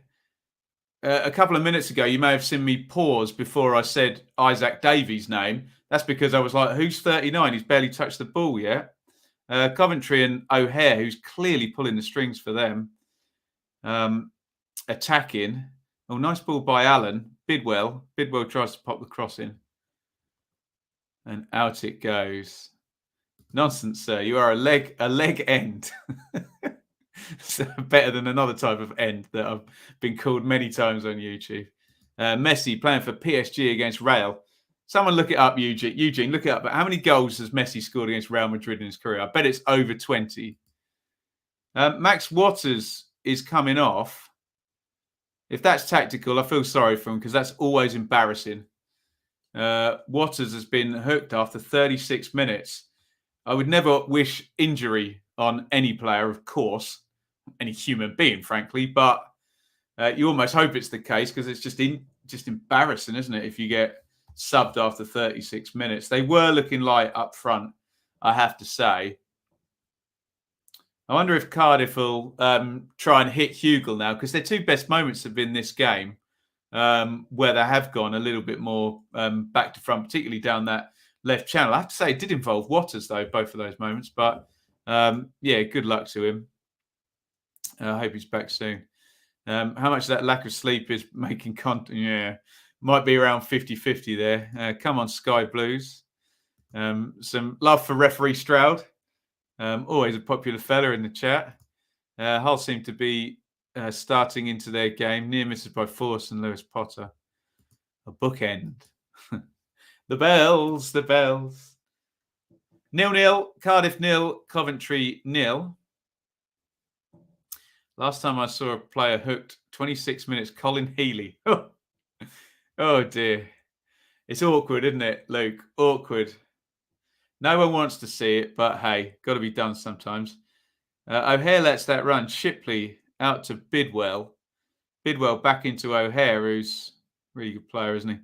A couple of minutes ago, you may have seen me pause before I said Isaac Davies' name. That's because I was like, who's 39? He's barely touched the ball yet. Coventry and O'Hare, who's clearly pulling the strings for them. Attacking. Oh, nice ball by Allen. Bidwell. Bidwell tries to pop the cross in. And out it goes. Nonsense, sir. You are a leg end. So better than another type of end that I've been called many times on YouTube. Messi playing for PSG against Real. Someone look it up, Eugene. Eugene, look it up. But how many goals has Messi scored against Real Madrid in his career? I bet it's over 20. Max Waters is coming off. If that's tactical, I feel sorry for him because that's always embarrassing. Waters has been hooked after 36 minutes. I would never wish injury on any player, of course, any human being, frankly, but you almost hope it's the case because it's just embarrassing, isn't it, if you get subbed after 36 minutes. They were looking light up front, I have to say. I wonder if Cardiff will try and hit Hugel now because their two best moments have been this game where they have gone a little bit more back to front, particularly down that left channel. I have to say it did involve Waters, though, both of those moments. But, yeah, good luck to him. I hope he's back soon. How much of that lack of sleep is making content? Yeah, might be around 50-50 there. Come on, Sky Blues. Some love for referee Stroud. Always a popular fella in the chat. Hull seem to be starting into their game. Near misses by Force and Lewis Potter. A bookend. The bells, the bells. 0-0, Cardiff 0, Coventry 0. Last time I saw a player hooked, 26 minutes, Colin Healy. Oh dear. It's awkward, isn't it, Luke? Awkward. No one wants to see it, but hey, got to be done sometimes. O'Hare lets that run. Shipley out to Bidwell. Bidwell back into O'Hare, who's a really good player, isn't he?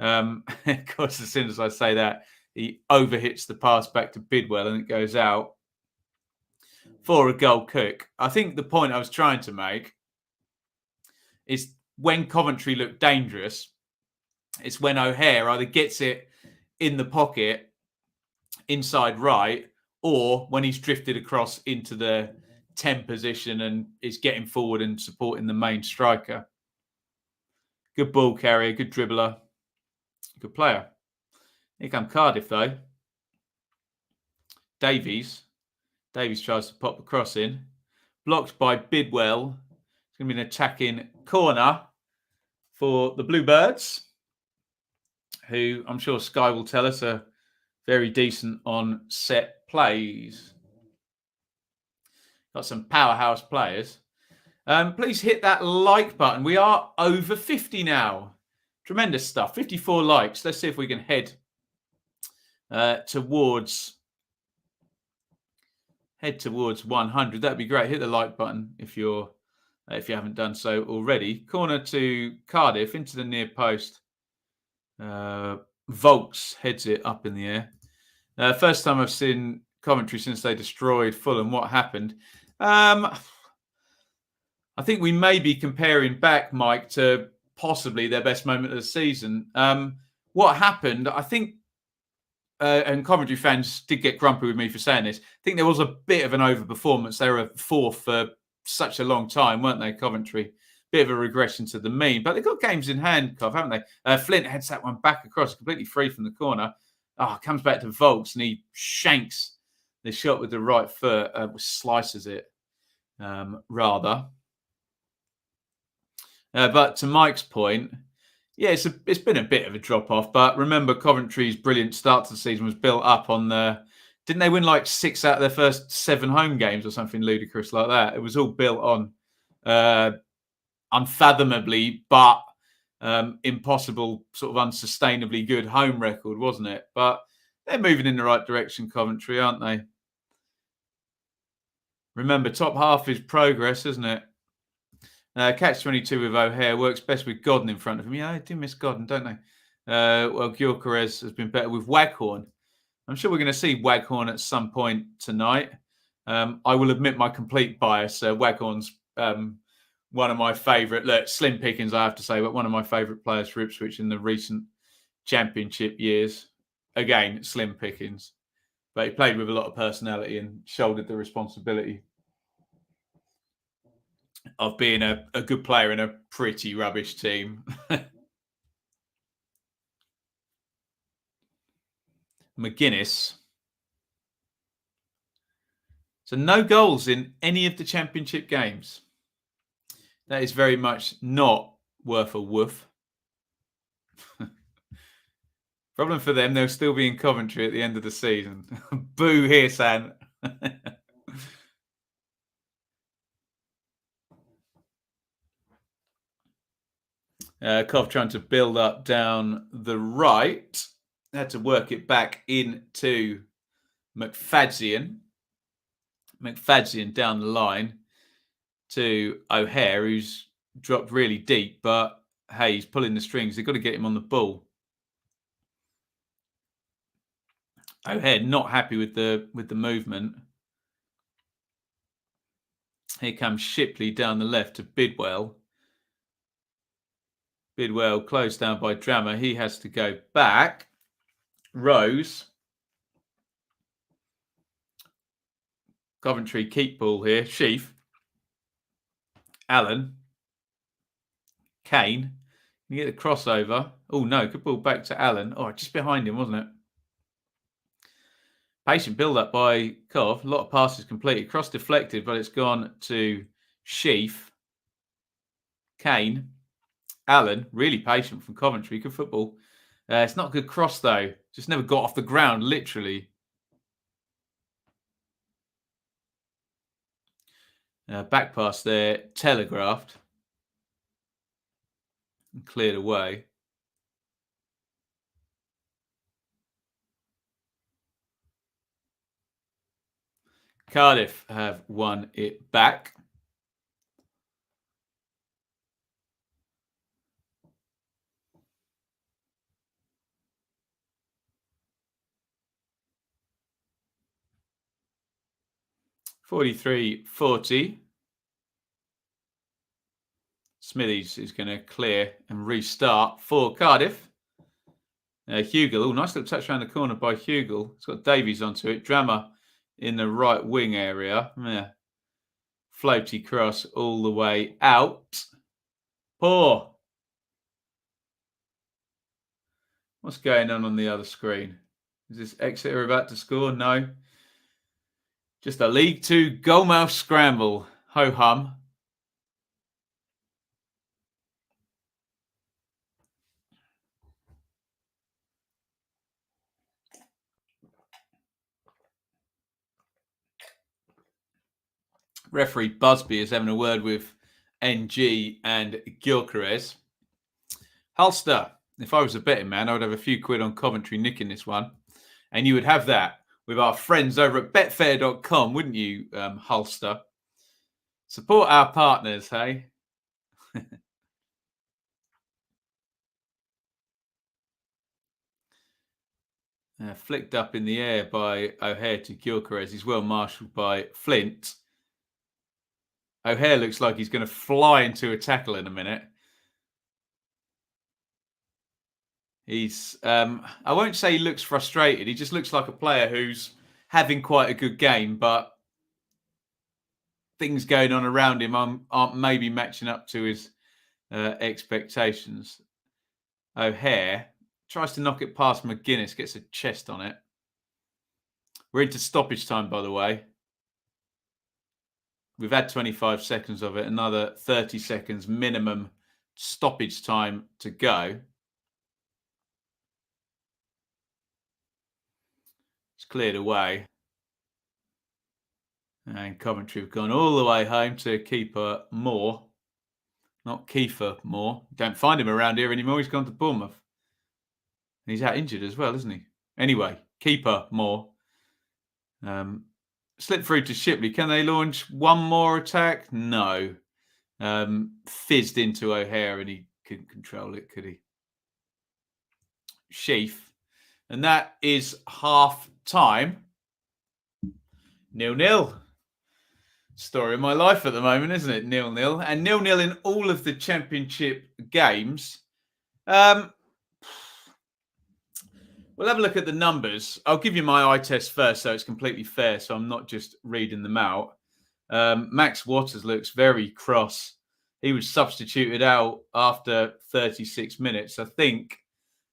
Of course, as soon as I say that, he overhits the pass back to Bidwell and it goes out for a goal kick. I think the point I was trying to make is when Coventry look dangerous, it's when O'Hare either gets it in the pocket inside right or when he's drifted across into the 10 position and is getting forward and supporting the main striker. Good ball carrier, good dribbler. Good player. Here come Cardiff, though. Davies. Davies tries to pop the cross in. Blocked by Bidwell. It's going to be an attacking corner for the Bluebirds, who I'm sure Sky will tell us are very decent on set plays. Got some powerhouse players. Please hit that like button. We are over 50 now. Tremendous stuff. 54 likes. Let's see if we can head towards 100. That'd be great. Hit the like button if you haven't done so already. Corner to Cardiff into the near post. Volks heads it up in the air. First time I've seen Coventry since they destroyed Fulham. What happened? I think we may be comparing back, Mike, to possibly their best moment of the season. What happened, I think, and Coventry fans did get grumpy with me for saying this, I think there was a bit of an overperformance. They were fourth for such a long time, weren't they, Coventry? Bit of a regression to the mean. But they've got games in hand, Cov, haven't they? Flint heads that one back across, completely free from the corner. Comes back to Volks, and he shanks the shot with the right foot, slices it, rather. But to Mike's point, yeah, it's been a bit of a drop-off. But remember, Coventry's brilliant start to the season was built up on didn't they win like 6 out of their first 7 home games or something ludicrous like that? It was all built on unfathomably, but impossible, sort of unsustainably good home record, wasn't it? But they're moving in the right direction, Coventry, aren't they? Remember, top half is progress, isn't it? Catch-22 with O'Hare works best with Godden in front of him. Yeah, I do miss Godden, don't they? Well, Gyökeres has been better with Waghorn. I'm sure we're going to see Waghorn at some point tonight. I will admit my complete bias. Waghorn's one of my favourite, look, slim pickings, I have to say, but one of my favourite players for Ipswich in the recent championship years. Again, slim pickings. But he played with a lot of personality and shouldered the responsibility of being a good player in a pretty rubbish team. McGuinness. So no goals in any of the championship games. That is very much not worth a woof. Problem for them, they'll still be in Coventry at the end of the season. Boo here, San. Cov trying to build up down the right. Had to work it back into Mattheson. Mattheson down the line to O'Hare, who's dropped really deep, but hey, he's pulling the strings. They've got to get him on the ball. O'Hare not happy with the movement. Here comes Shipley down the left to Bidwell. Bidwell closed down by Drammer. He has to go back. Rose. Coventry keep ball here. Sheaf. Allen. Kane. Can you get the crossover? Oh, no. Good ball back to Allen. Oh, just behind him, wasn't it? Patient build-up by Cov. A lot of passes completed. Cross deflected, but it's gone to Sheaf. Kane. Allen. Really patient from Coventry. Good football. It's not a good cross, though. Just never got off the ground, literally. Back pass there. Telegraphed. And cleared away. Cardiff have won it back. (43-40). Smithies is going to clear and restart for Cardiff. Hugel. Oh, nice little touch around the corner by Hugel. It's got Davies onto it. Drammer in the right wing area. Yeah. Floaty cross all the way out. Poor. What's going on the other screen? Is this Exeter about to score? No. Just a League Two goalmouth scramble. Ho-hum. Referee Busby is having a word with NG and Gyökeres. Hulster. If I was a betting man, I would have a few quid on Coventry nicking this one. And you would have that with our friends over at betfair.com, wouldn't you, Hulster? Support our partners, hey? Flicked up in the air by O'Hare to Gyökeres. He's well marshalled by Flint. O'Hare looks like he's going to fly into a tackle in a minute. He's, I won't say he looks frustrated. He just looks like a player who's having quite a good game, but things going on around him aren't maybe matching up to his expectations. O'Hare tries to knock it past McGuinness, gets a chest on it. We're into stoppage time, by the way. We've had 25 seconds of it, another 30 seconds minimum stoppage time to go. It's cleared away. And Coventry have gone all the way home to keeper Moore. Not Kiefer Moore. Don't find him around here anymore. He's gone to Bournemouth. He's out injured as well, isn't he? Anyway, keeper Moore. Slip through to Shipley. Can they launch one more attack? No. Fizzed into O'Hare and he couldn't control it, could he? Sheaf. And that is half time, 0-0. Story of my life at the moment, isn't it? 0-0. And 0-0 in all of the championship games. We'll have a look at the numbers. I'll give you my eye test first, so it's completely fair, so I'm not just reading them out. Max Waters looks very cross. He was substituted out after 36 minutes. I think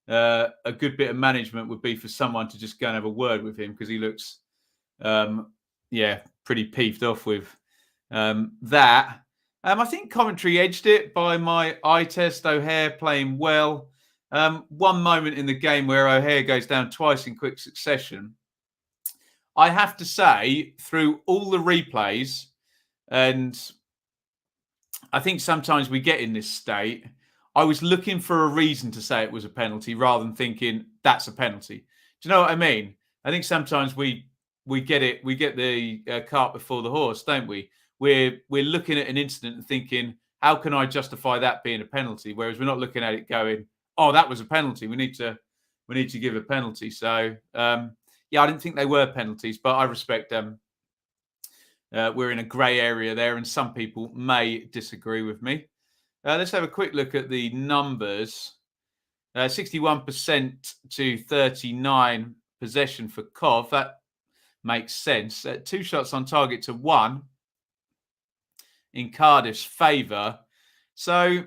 a good bit of management would be for someone to just go and have a word with him, because he looks, pretty peeved off with that. I think Coventry edged it by my eye test. O'Hare playing well. One moment in the game where O'Hare goes down twice in quick succession. I have to say, through all the replays, and I think sometimes we get in this state, I was looking for a reason to say it was a penalty rather than thinking that's a penalty. Do you know what I mean? I think sometimes we get it. We get the cart before the horse, don't we? We're looking at an incident and thinking, how can I justify that being a penalty? Whereas we're not looking at it going, oh, that was a penalty. We need to give a penalty. So I didn't think they were penalties, but I respect them. We're in a grey area there, and some people may disagree with me. Let's have a quick look at the numbers. 61% to 39 possession for Cov. That makes sense. 2 shots on target to 1 in Cardiff's favour. So,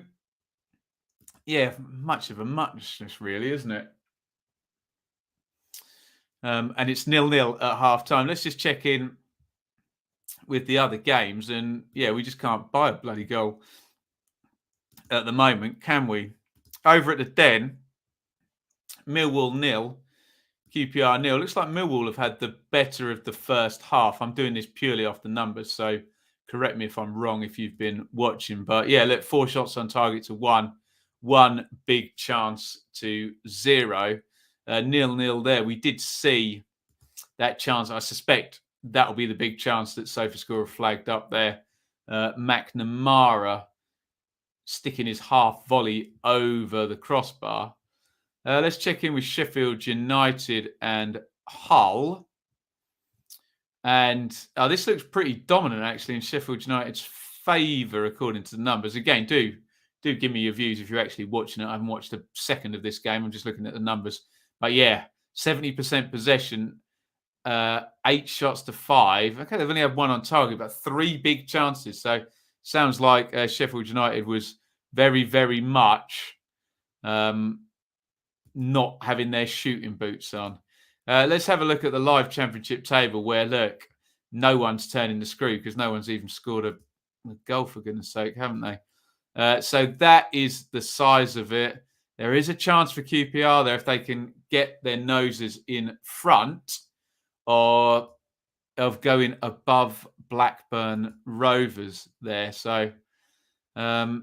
much of a muchness, really, isn't it? And it's 0-0 at half-time. Let's just check in with the other games. And, we just can't buy a bloody goal at the moment, can we? Over at the Den, Millwall 0, QPR 0. Looks like Millwall have had the better of the first half. I'm doing this purely off the numbers, so correct me if I'm wrong if you've been watching. But, look, 4 shots on target to 1. 1 big chance to 0. 0-0 there. We did see that chance. I suspect that'll be the big chance that SofaScore flagged up there. McNamara sticking his half volley over the crossbar. Let's check in with Sheffield United and Hull. And this looks pretty dominant, actually, in Sheffield United's favour, according to the numbers. Again, do give me your views if you're actually watching it. I haven't watched a second of this game. I'm just looking at the numbers. But 70% possession, 8 shots to 5. Okay, they've only had 1 on target, but 3 big chances. So sounds like Sheffield United was very, very much not having their shooting boots on. Let's have a look at the live championship table where, look, no one's turning the screw because no one's even scored a goal, for goodness sake, haven't they? So that is the size of it. There is a chance for QPR there if they can get their noses in front or of going above Blackburn Rovers there. So, all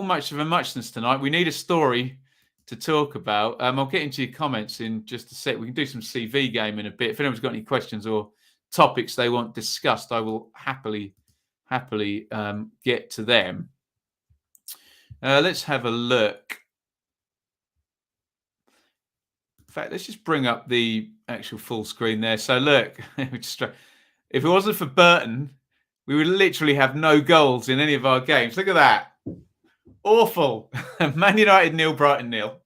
much of a muchness tonight. We need a story to talk about. I'll get into your comments in just a sec. We can do some CV game in a bit. If anyone's got any questions or topics they want discussed, I will happily get to them. Let's have a look. In fact, let's just bring up the actual full screen there. So look, if it wasn't for Burton, we would literally have no goals in any of our games. Look at that. Awful. Man United 0, Brighton 0.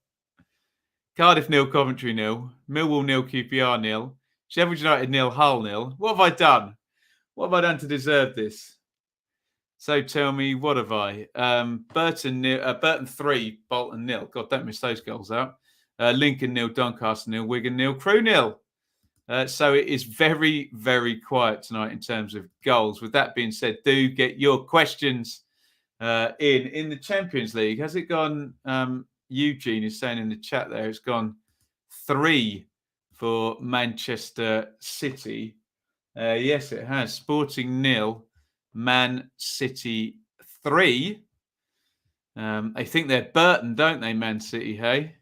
Cardiff 0, Coventry 0. Millwall 0, QPR 0. Sheffield United 0, Hull 0. What have I done? What have I done to deserve this? So tell me, what have I? Burton 3, Bolton 0. God, don't miss those goals out. Lincoln 0, Doncaster 0, Wigan 0, Crewe 0. So it is very, very quiet tonight in terms of goals. With that being said, do get your questions in the Champions League. Has it gone? Eugene is saying in the chat there, it's gone 3 for Manchester City. Yes, it has. Sporting 0. Man City 3. They think they're Burton, don't they, Man City, hey?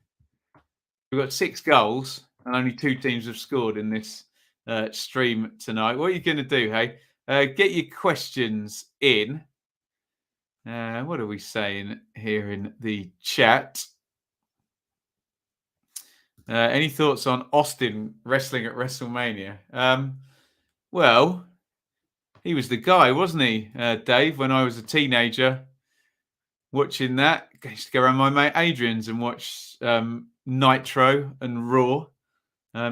We've got 6 goals and only 2 teams have scored in this stream tonight. What are you going to do, hey? Get your questions in. What are we saying here in the chat? Any thoughts on Austin wrestling at WrestleMania? Well, he was the guy, wasn't he, Dave, when I was a teenager watching that. I used to go around my mate Adrian's and watch Nitro and Raw.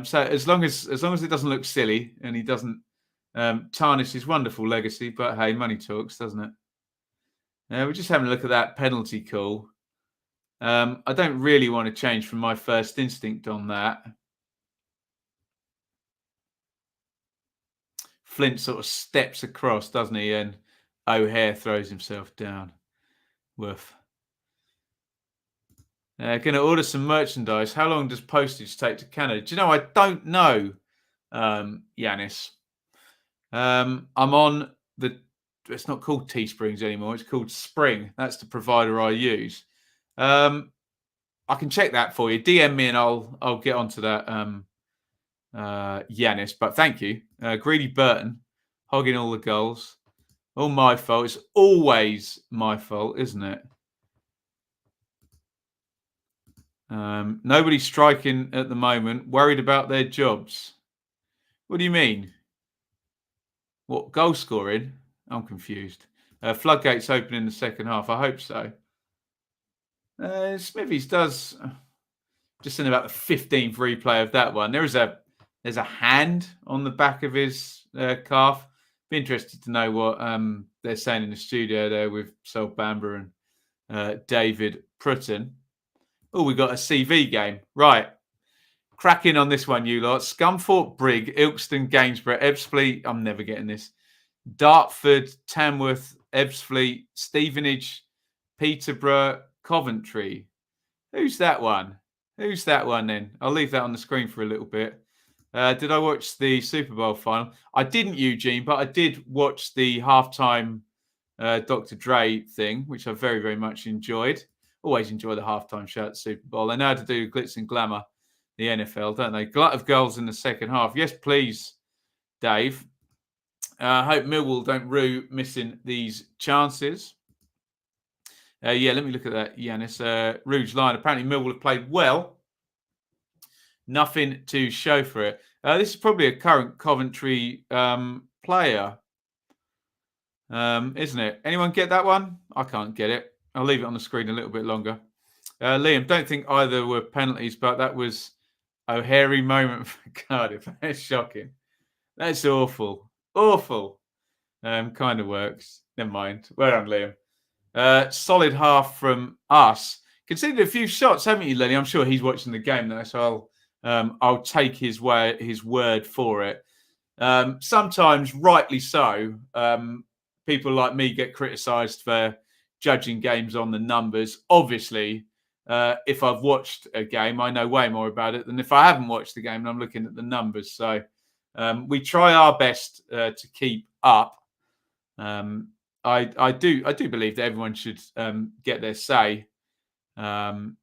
So as long as it doesn't look silly and he doesn't tarnish his wonderful legacy, but hey, money talks, doesn't it? We're just having a look at that penalty call. I don't really want to change from my first instinct on that. Flint sort of steps across, doesn't he? And O'Hare throws himself down. Woof. Going to order some merchandise. How long does postage take to Canada? Do you know? I don't know, Yanis. I'm on the. It's not called Teesprings anymore. It's called Spring. That's the provider I use. I can check that for you. DM me and I'll get onto that, Yanis. But thank you, Greedy Burton, hogging all the goals. All my fault. It's always my fault, isn't it? Nobody's striking at the moment. Worried about their jobs. What do you mean? What, goal scoring? I'm confused. Floodgates open in the second half. I hope so. Smithies does just in about the 15th replay of that one. There's a hand on the back of his calf. Be interested to know what they're saying in the studio there with Sol Bamber and David Prutton. Oh, we got a CV game. Right. Cracking on this one, you lot. Scunthorpe, Brigg, Ilkeston, Gainsborough, Ebbsfleet. I'm never getting this. Dartford, Tamworth, Ebbsfleet, Stevenage, Peterborough, Coventry. Who's that one? Who's that one then? I'll leave that on the screen for a little bit. Did I watch the Super Bowl final? I didn't, Eugene, but I did watch the halftime Dr. Dre thing, which I very, very much enjoyed. Always enjoy the halftime show at the Super Bowl. They know how to do glitz and glamour, the NFL, don't they? Glut of goals in the second half. Yes, please, Dave. I hope Millwall don't rue missing these chances. Yeah, let me look at that, Yanis. Rouge line. Apparently, Millwall have played well. Nothing to show for it. This is probably a current Coventry player, isn't it? Anyone get that one? I can't get it. I'll leave it on the screen a little bit longer. Liam, don't think either were penalties, but that was a hairy moment for Cardiff. That's shocking. That's awful. Awful. Kind of works. Never mind. Well done, Liam. Solid half from us. Conceded a few shots, haven't you, Lenny? I'm sure he's watching the game though, so I'll take his word for it. Sometimes, rightly so, people like me get criticised for judging games on the numbers. Obviously, if I've watched a game, I know way more about it than if I haven't watched the game and I'm looking at the numbers. So we try our best to keep up. I do believe that everyone should get their say in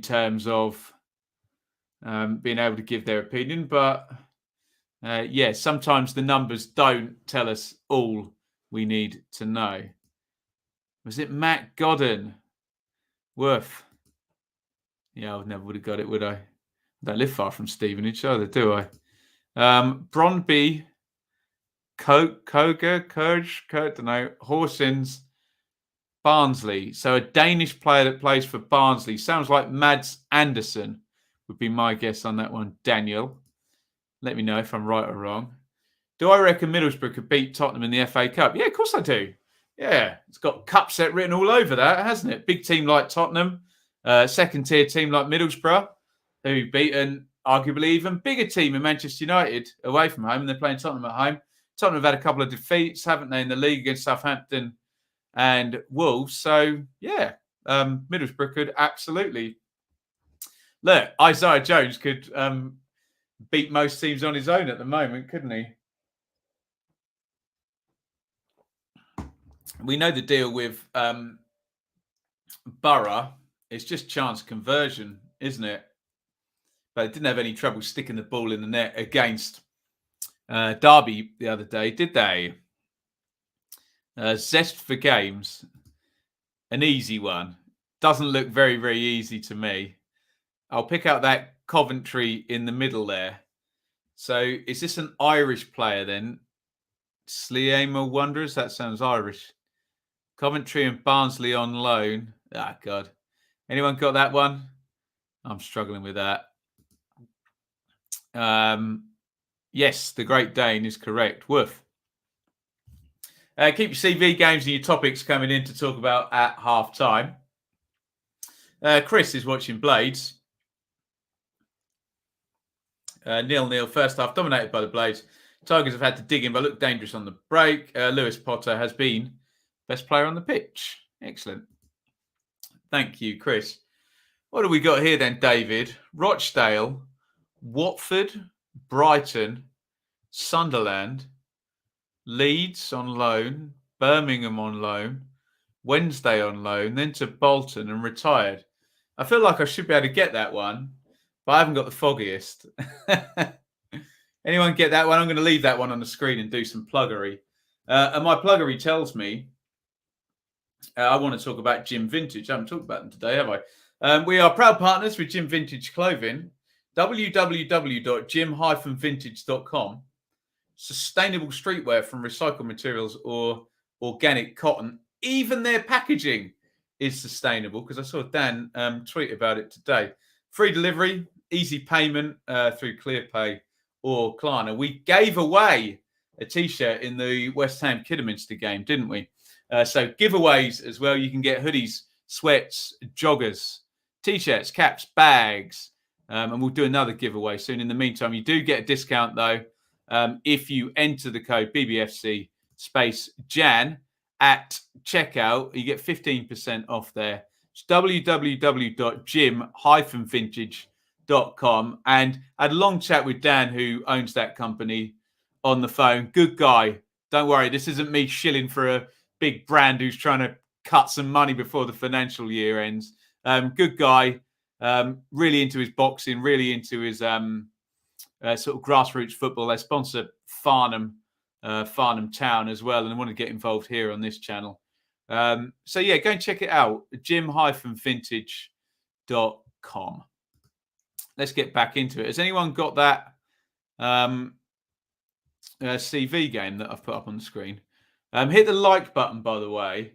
terms of being able to give their opinion. But yeah, sometimes the numbers don't tell us all we need to know. Was it Matt Godden? Woof. Yeah, I never would have got it, would I? I don't live far from Stevenage either, do I? Bronby, Koga, don't know, Horsens, Barnsley. So a Danish player that plays for Barnsley. Sounds like Mads Andersen would be my guess on that one, Daniel. Let me know if I'm right or wrong. Do I reckon Middlesbrough could beat Tottenham in the FA Cup? Yeah, of course I do. Yeah, it's got cup set written all over that, hasn't it? Big team like Tottenham, second tier team like Middlesbrough, who've beaten arguably even bigger team in Manchester United away from home, and they're playing Tottenham at home. Tottenham have had a couple of defeats, haven't they, in the league against Southampton and Wolves? So yeah, Middlesbrough could absolutely. Look, Isaiah Jones could beat most teams on his own at the moment, couldn't he? We know the deal with Borough. It's just chance conversion, isn't it? But they didn't have any trouble sticking the ball in the net against Darby the other day, did they? Zest for games. An easy one. Doesn't look very, very easy to me. I'll pick out that Coventry in the middle there. So is this an Irish player then? Sliema Wanderers? That sounds Irish. Coventry and Barnsley on loan. Ah, God. Anyone got that one? I'm struggling with that. Yes, the Great Dane is correct. Woof. Keep your CV games and your topics coming in to talk about at half time. Chris is watching Blades. 0-0 first half, dominated by the Blades. Tigers have had to dig in, but look dangerous on the break. Lewis Potter has been best player on the pitch. Excellent. Thank you, Chris. What do we got here then, David? Rochdale, Watford, Brighton, Sunderland, Leeds on loan, Birmingham on loan, Wednesday on loan, then to Bolton and retired. I feel like I should be able to get that one, but I haven't got the foggiest. Anyone get that one? I'm going to leave that one on the screen and do some pluggery. And my pluggery tells me I want to talk about Gym Vintage. I haven't talked about them today, have I? We are proud partners with Gym Vintage Clothing. www.gym-vintage.com. Sustainable streetwear from recycled materials or organic cotton. Even their packaging is sustainable, because I saw Dan tweet about it today. Free delivery, easy payment through ClearPay or Klarna. We gave away a T-shirt in the West Ham Kidderminster game, didn't we? So giveaways as well. You can get hoodies, sweats, joggers, T-shirts, caps, bags, and we'll do another giveaway soon. In the meantime, you do get a discount, though, if you enter the code BBFC Jan at checkout. You get 15% off there. It's www.gym-vintage.com. And I had a long chat with Dan, who owns that company, on the phone. Good guy. Don't worry, this isn't me shilling for a big brand who's trying to cut some money before the financial year ends. Good guy. Really into his boxing, really into his sort of grassroots football. They sponsor Farnham Town as well, and I want to get involved here on this channel. So yeah, go and check it out, gym-vintage.com. Let's get back into it. Has anyone got that CV game that I've put up on the screen? Hit the like button, by the way.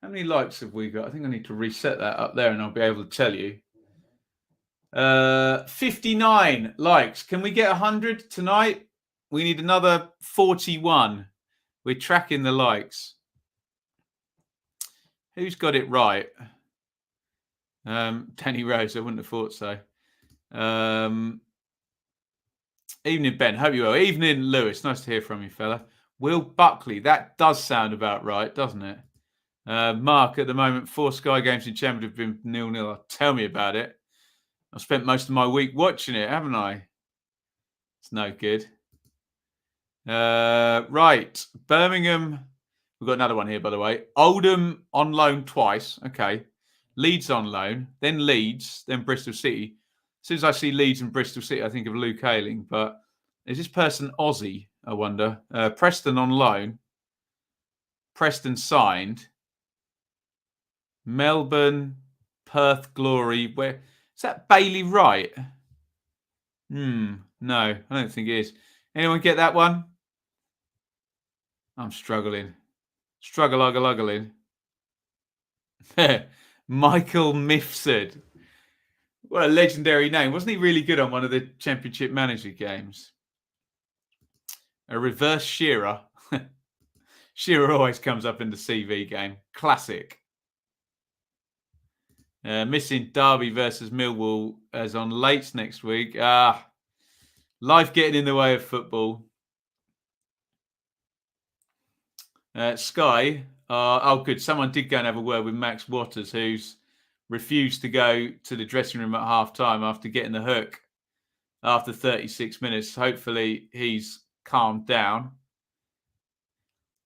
How many likes have we got? I think I need to reset that up there and I'll be able to tell you. 59 likes. Can we get 100 tonight? We need another 41. We're tracking the likes. Who's got it right? Danny Rose. I wouldn't have thought so. Evening, Ben. Hope you well. Evening, Lewis. Nice to hear from you, fella. Will Buckley. That does sound about right, doesn't it? Mark, at the moment, 4 Sky games in Champions have been 0-0. Tell me about it. I've spent most of my week watching it, haven't I? It's no good. Right. Birmingham. We've got another one here, by the way. Oldham on loan twice. Okay. Leeds on loan. Then Leeds. Then Bristol City. As soon as I see Leeds and Bristol City, I think of Luke Ayling. But is this person Aussie, I wonder? Preston on loan. Preston signed. Melbourne, Perth Glory. Where is that? Bailey Wright? No, I don't think it is. Anyone get that one? I'm struggling. Struggling. Michael Mifsud. What a legendary name. Wasn't he really good on one of the Championship Manager games? A reverse Shearer. Shearer always comes up in the CV game. Classic. Missing Darby versus Millwall as on late next week. Life getting in the way of football. Sky. Good. Someone did go and have a word with Max Waters, who's refused to go to the dressing room at half-time after getting the hook after 36 minutes. Hopefully he's calmed down.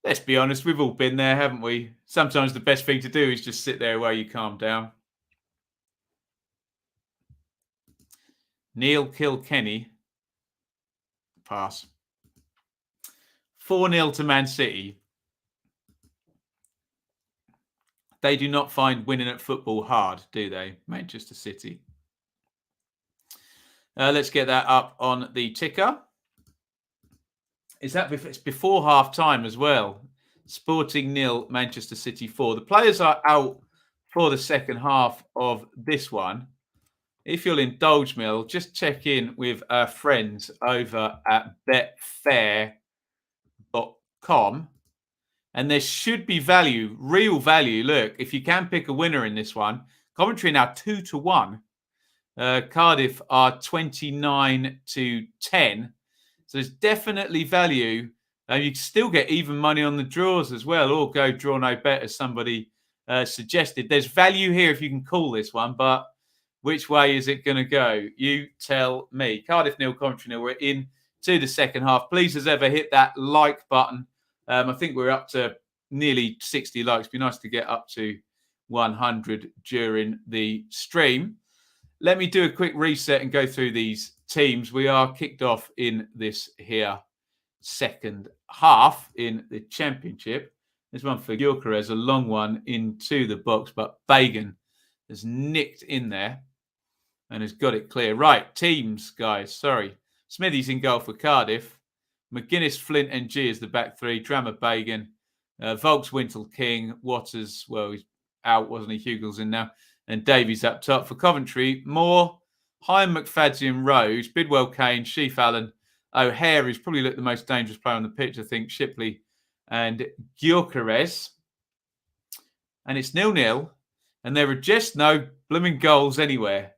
Let's be honest, we've all been there, haven't we? Sometimes the best thing to do is just sit there while you calm down. Neil Kilkenny. Pass. 4-0 to Man City. They do not find winning at football hard, do they? Manchester City. Let's get that up on the ticker. Is that it's before half time as well? Sporting 0, Manchester City 4. The players are out for the second half of this one. If you'll indulge me, I'll just check in with our friends over at betfair.com. And there should be value, real value. Look, if you can pick a winner in this one, Coventry now 2-1. Cardiff are 29-10. So there's definitely value. You can still get even money on the draws as well, or go draw no bet, as somebody suggested. There's value here if you can call this one, but which way is it going to go? You tell me. Cardiff 0, Coventry 0. We're in to the second half. Please, as ever, hit that like button. I think we're up to nearly 60 likes. It'd be nice to get up to 100 during the stream. Let me do a quick reset and go through these teams. We are kicked off in this here second half in the Championship. There's one for Gyökeres, a long one into the box, but Bagan has nicked in there and has got it clear. Right, teams, guys. Sorry. Smithy's in goal for Cardiff. McGuinness, Flint, and G is the back three. Drama, Bagan. Volks, Wintle, King. Waters, well, he's out, wasn't he? Hugel's in now. And Davies up top for Coventry. Moore, Hine, McFadzean, Rose, Bidwell, Kane, Sheaf, Allen, O'Hare, who's probably looked the most dangerous player on the pitch, I think, Shipley and Gyökeres. And it's 0-0. And there are just no blooming goals anywhere.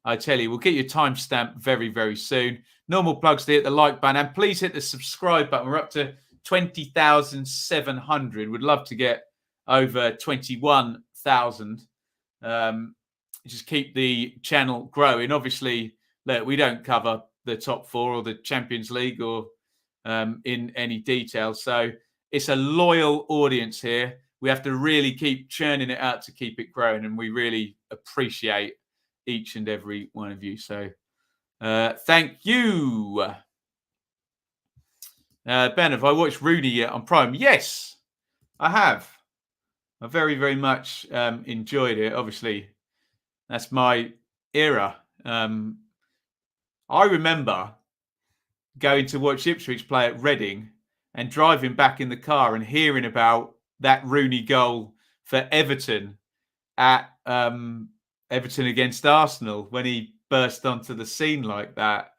I tell you, we'll get your timestamp very, very soon. Normal plugs to hit the like button. And please hit the subscribe button. We're up to 20,700. We'd love to get over 21,000. Just keep the channel growing. Obviously, look, we don't cover the top four or the Champions League or in any detail. So it's a loyal audience here. We have to really keep churning it out to keep it growing. And we really appreciate each and every one of you. So thank you. Ben, have I watched Rooney yet on Prime? Yes, I have. I very, very much enjoyed it. Obviously, that's my era. I remember going to watch Ipswich play at Reading and driving back in the car and hearing about that Rooney goal for Everton at Everton against Arsenal when he burst onto the scene like that.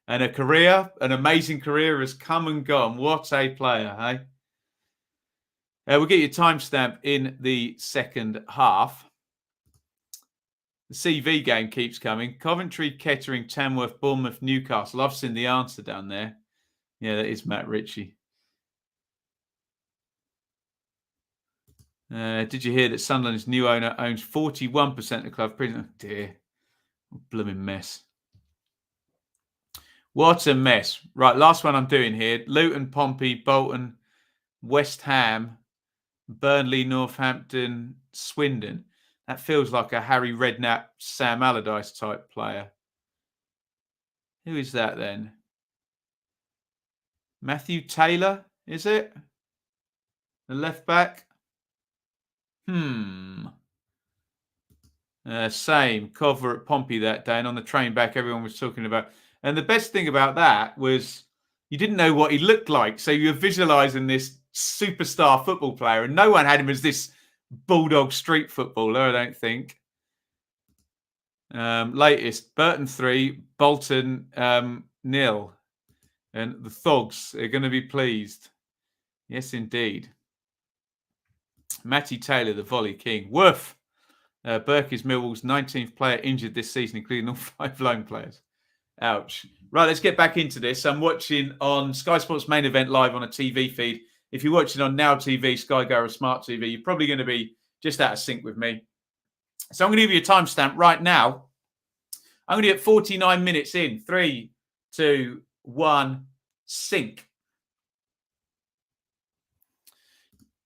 And a career, an amazing career, has come and gone. What a player, hey? We'll get your timestamp in the second half. The CV game keeps coming. Coventry, Kettering, Tamworth, Bournemouth, Newcastle. I've seen the answer down there. Yeah, that is Matt Ritchie. Did you hear that Sunderland's new owner owns 41% of the club? Oh dear. Blooming mess. What a mess. Right, last one I'm doing here. Luton, Pompey, Bolton, West Ham, Burnley, Northampton, Swindon. That feels like a Harry Redknapp, Sam Allardyce type player. Who is that then? Matthew Taylor, is it? The left back? Same. Cover at Pompey that day, and on the train back, everyone was talking about. And the best thing about that was you didn't know what he looked like. So you were visualising this superstar football player, and no one had him as this bulldog street footballer, I don't think. Latest, Burton 3, Bolton 0. And the Thogs are going to be pleased. Yes, indeed. Matty Taylor, the volley king. Woof. Burke is Millwall's 19th player injured this season, including all 5 loan players. Ouch. Right, let's get back into this. I'm watching on Sky Sports Main Event live on a TV feed. If you're watching on Now TV, Sky Go, or Smart TV, you're probably going to be just out of sync with me. So I'm going to give you a timestamp right now. I'm going to get 49 minutes in. 3, 2, 1, sync.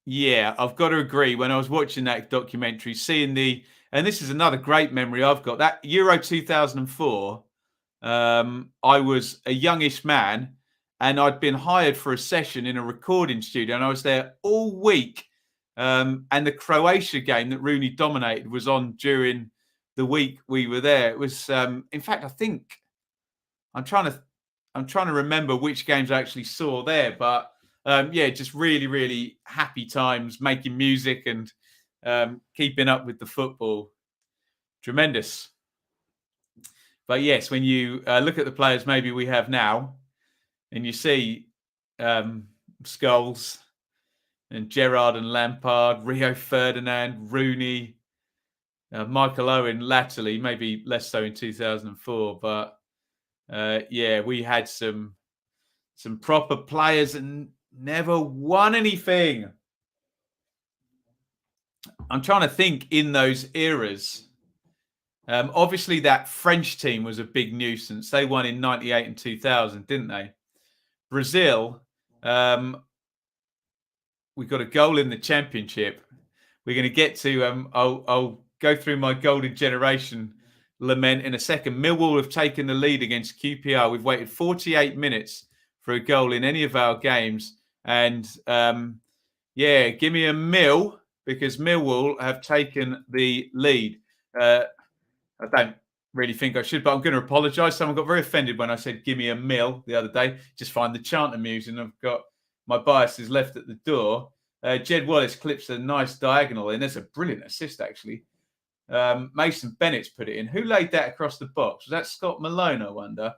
Yeah, I've got to agree. When I was watching that documentary, seeing and this is another great memory I've got, that Euro 2004, I was a youngish man and I'd been hired for a session in a recording studio and I was there all week. And the Croatia game that Rooney dominated was on during the week we were there. It was, in fact, I think I'm trying to remember which games I actually saw there, but yeah, just really, really happy times making music and keeping up with the football. Tremendous. But yes, when you look at the players maybe we have now, and you see Scholes and Gerrard and Lampard, Rio Ferdinand, Rooney, Michael Owen latterly, maybe less so in 2004, but yeah, we had some proper players and never won anything. I'm trying to think in those eras. Obviously, that French team was a big nuisance. They won in 98 and 2000, didn't they? Brazil, we got a goal in the championship. We're going to get to, I'll go through my golden generation lament in a second. Millwall have taken the lead against QPR. We've waited 48 minutes for a goal in any of our games. And yeah, give me a Mill, because Millwall have taken the lead. I don't really think I should, but I'm going to apologise. Someone got very offended when I said give me a Mill the other day. Just find the chant amusing. I've got my biases left at the door. Jed Wallace clips a nice diagonal in. That's a brilliant assist, actually. Mason Bennett's put it in. Who laid that across the box? Was that Scott Malone, I wonder?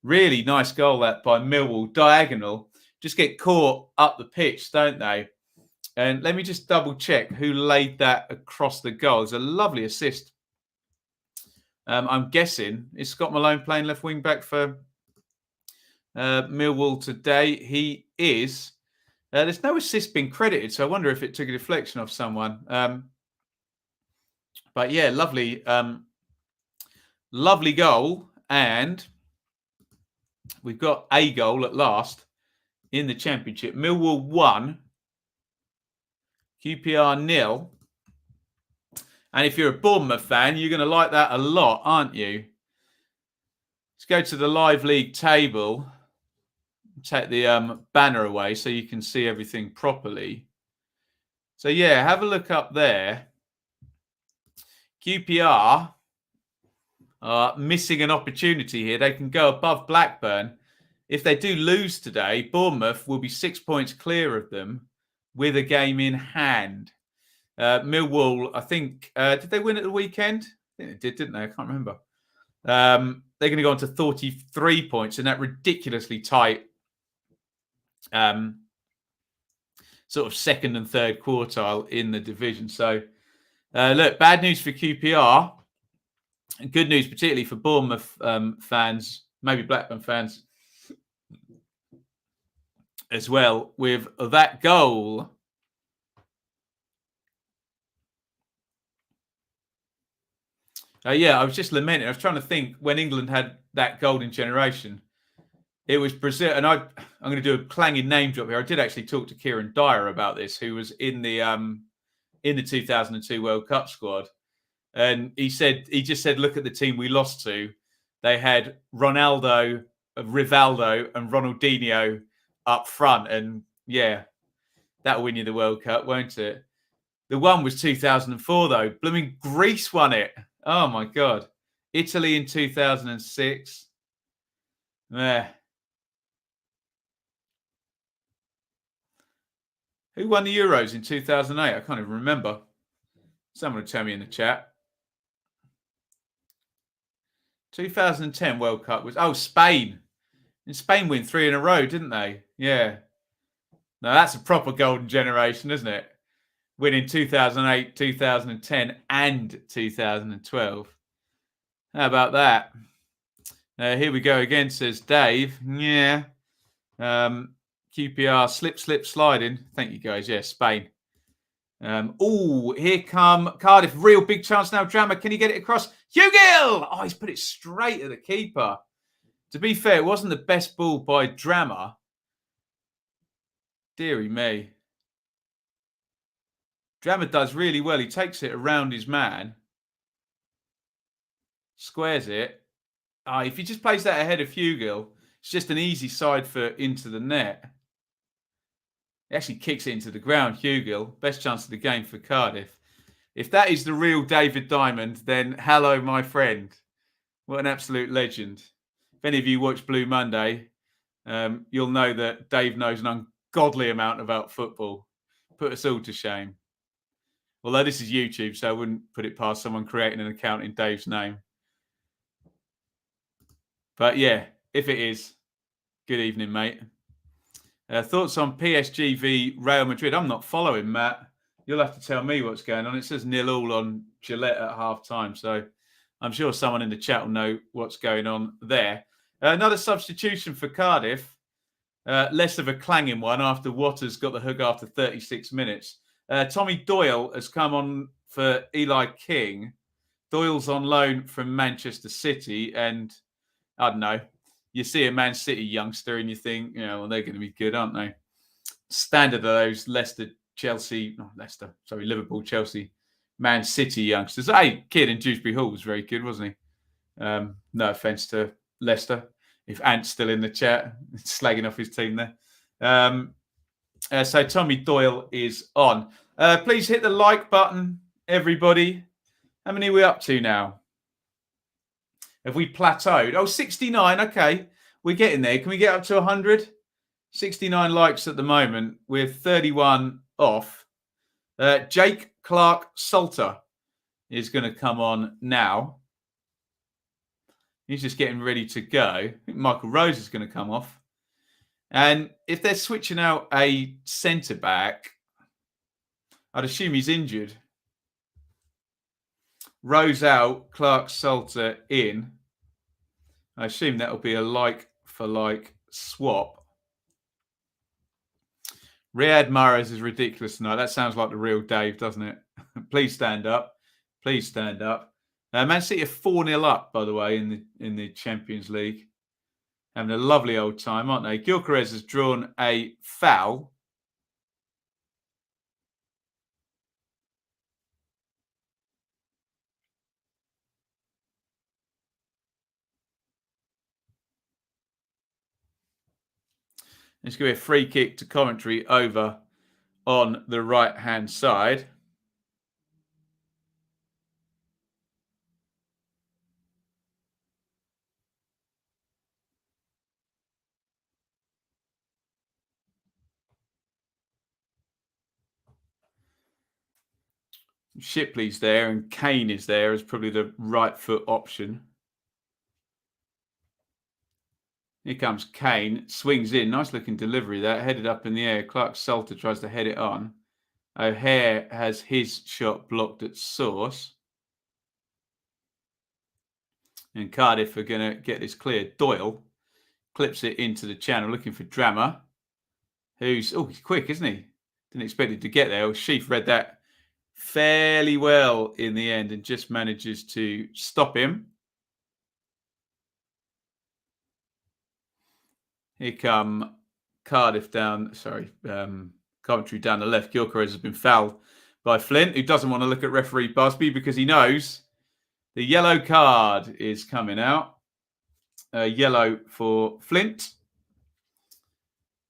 Really nice goal that by Millwall. Diagonal. Just get caught up the pitch, don't they? And let me just double check who laid that across the goal. It's a lovely assist. I'm guessing, is Scott Malone playing left wing back for Millwall today? He is. There's no assist being credited, so I wonder if it took a deflection off someone. But yeah, lovely, lovely goal. And we've got a goal at last in the championship. Millwall 1, QPR 0. And if you're a Bournemouth fan, you're going to like that a lot, aren't you? Let's go to the live league table. Take the banner away so you can see everything properly. So yeah, have a look up there. QPR are missing an opportunity here. They can go above Blackburn. If they do lose today, Bournemouth will be 6 points clear of them with a game in hand. Millwall, I think, did they win at the weekend? I think they did, didn't they? I can't remember. They're going to go on to 33 points in that ridiculously tight sort of second and third quartile in the division. So, look, bad news for QPR. And good news, particularly for Bournemouth fans, maybe Blackburn fans as well, with that goal. Yeah, I was just lamenting. I was trying to think when England had that golden generation. It was Brazil, and I'm going to do a clanging name drop here. I did actually talk to Kieran Dyer about this, who was in the 2002 World Cup squad, and he just said, look at the team we lost to. They had Ronaldo, Rivaldo, and Ronaldinho up front, and yeah, that'll win you the World Cup, won't it? The one was 2004 though. Blooming Greece won it. Oh my God. Italy in 2006. Yeah. Who won the Euros in 2008? I can't even remember. Someone will tell me in the chat. 2010 World Cup was... Oh, Spain. And Spain win 3 in a row, didn't they? Yeah. No, that's a proper golden generation, isn't it? Winning 2008, 2010 and 2012. How about that? Here we go again, says Dave. Yeah. QPR slip, sliding. Thank you, guys. Yeah, Spain. Here come Cardiff. Real big chance now. Drama. Can he get it across? Hugill! Oh, he's put it straight at the keeper. To be fair, it wasn't the best ball by Drama. Deary me. Drama does really well. He takes it around his man. Squares it. If he just plays that ahead of Hugill, it's just an easy side foot into the net. He actually kicks it into the ground, Hugill. Best chance of the game for Cardiff. If that is the real David Diamond, then hello, my friend. What an absolute legend. if any of you watch Blue Monday, you'll know that Dave knows an ungodly amount about football. Put us all to shame. Although this is YouTube, so I wouldn't put it past someone creating an account in Dave's name. But yeah, if it is, good evening, mate. Thoughts on PSG v Real Madrid? I'm not following, Matt. You'll have to tell me what's going on. It says 0-0 on Gillette at half-time, so I'm sure someone in the chat will know what's going on there. Another substitution for Cardiff. Less of a clanging one after Waters got the hook after 36 minutes. Tommy Doyle has come on for Eli King. Doyle's on loan from Manchester City, and I don't know. You see a Man City youngster and you think, well, they're going to be good, aren't they? Standard of those Liverpool, Chelsea, Man City youngsters. Hey, kid in Dewsbury Hall was very good, wasn't he? No offence to Leicester. If Ant's still in the chat, slagging off his team there. So Tommy Doyle is on. Please hit the like button, everybody. How many are we up to now? Have we plateaued? Oh, 69. Okay. We're getting there. Can we get up to 100? 69 likes at the moment. We're 31 off. Jake Clark Salter is going to come on now. He's just getting ready to go. I think Michael Rose is going to come off. And if they're switching out a centre-back, I'd assume he's injured. Rose out, Clark Salter in. I assume that'll be a like-for-like swap. Riyad Mahrez is ridiculous tonight. That sounds like the real Dave, doesn't it? Please stand up. Please stand up. Man City are 4-0 up, by the way, in the Champions League. Having a lovely old time, aren't they? Gyökeres has drawn a foul. It's going to be a free kick to Coventry over on the right-hand side. Shipley's there and Kane is there as probably the right foot option. Here comes Kane, swings in, nice looking delivery there, headed up in the air. Clark Salter tries to head it on. O'Hare has his shot blocked at source. And Cardiff are going to get this cleared. Doyle clips it into the channel, looking for Drama, who's, he's quick, isn't he? Didn't expect it to get there. Sheaf read that fairly well in the end and just manages to stop him. Here come Coventry down the left. Gyökeres has been fouled by Flint, who doesn't want to look at referee Busby because he knows the yellow card is coming out. Yellow for Flint.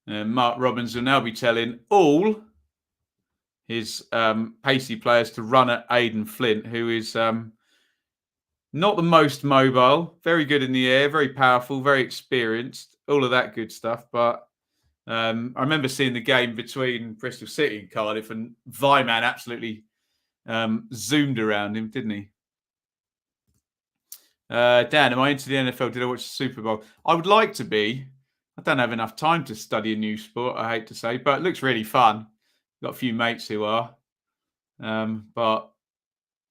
Mark Robbins will now be telling all his pacey players to run at Aidan Flint, who is not the most mobile, very good in the air, very powerful, very experienced, all of that good stuff. But I remember seeing the game between Bristol City and Cardiff, and Vyman absolutely zoomed around him, didn't he? Dan, am I into the NFL? Did I watch the Super Bowl? I would like to be. I don't have enough time to study a new sport, I hate to say, but it looks really fun. Got a few mates who are. But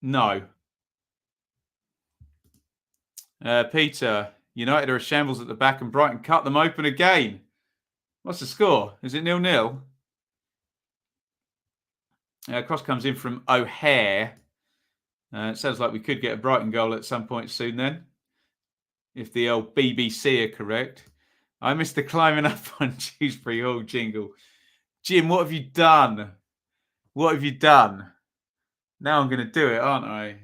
no. Peter, United are a shambles at the back and Brighton cut them open again. What's the score? Is it 0-0? Cross comes in from O'Hare. It sounds like we could get a Brighton goal at some point soon then, if the old BBC are correct. I missed the climbing up on Dewsbury Hall jingle. Jim, what have you done? What have you done? Now I'm going to do it, aren't I?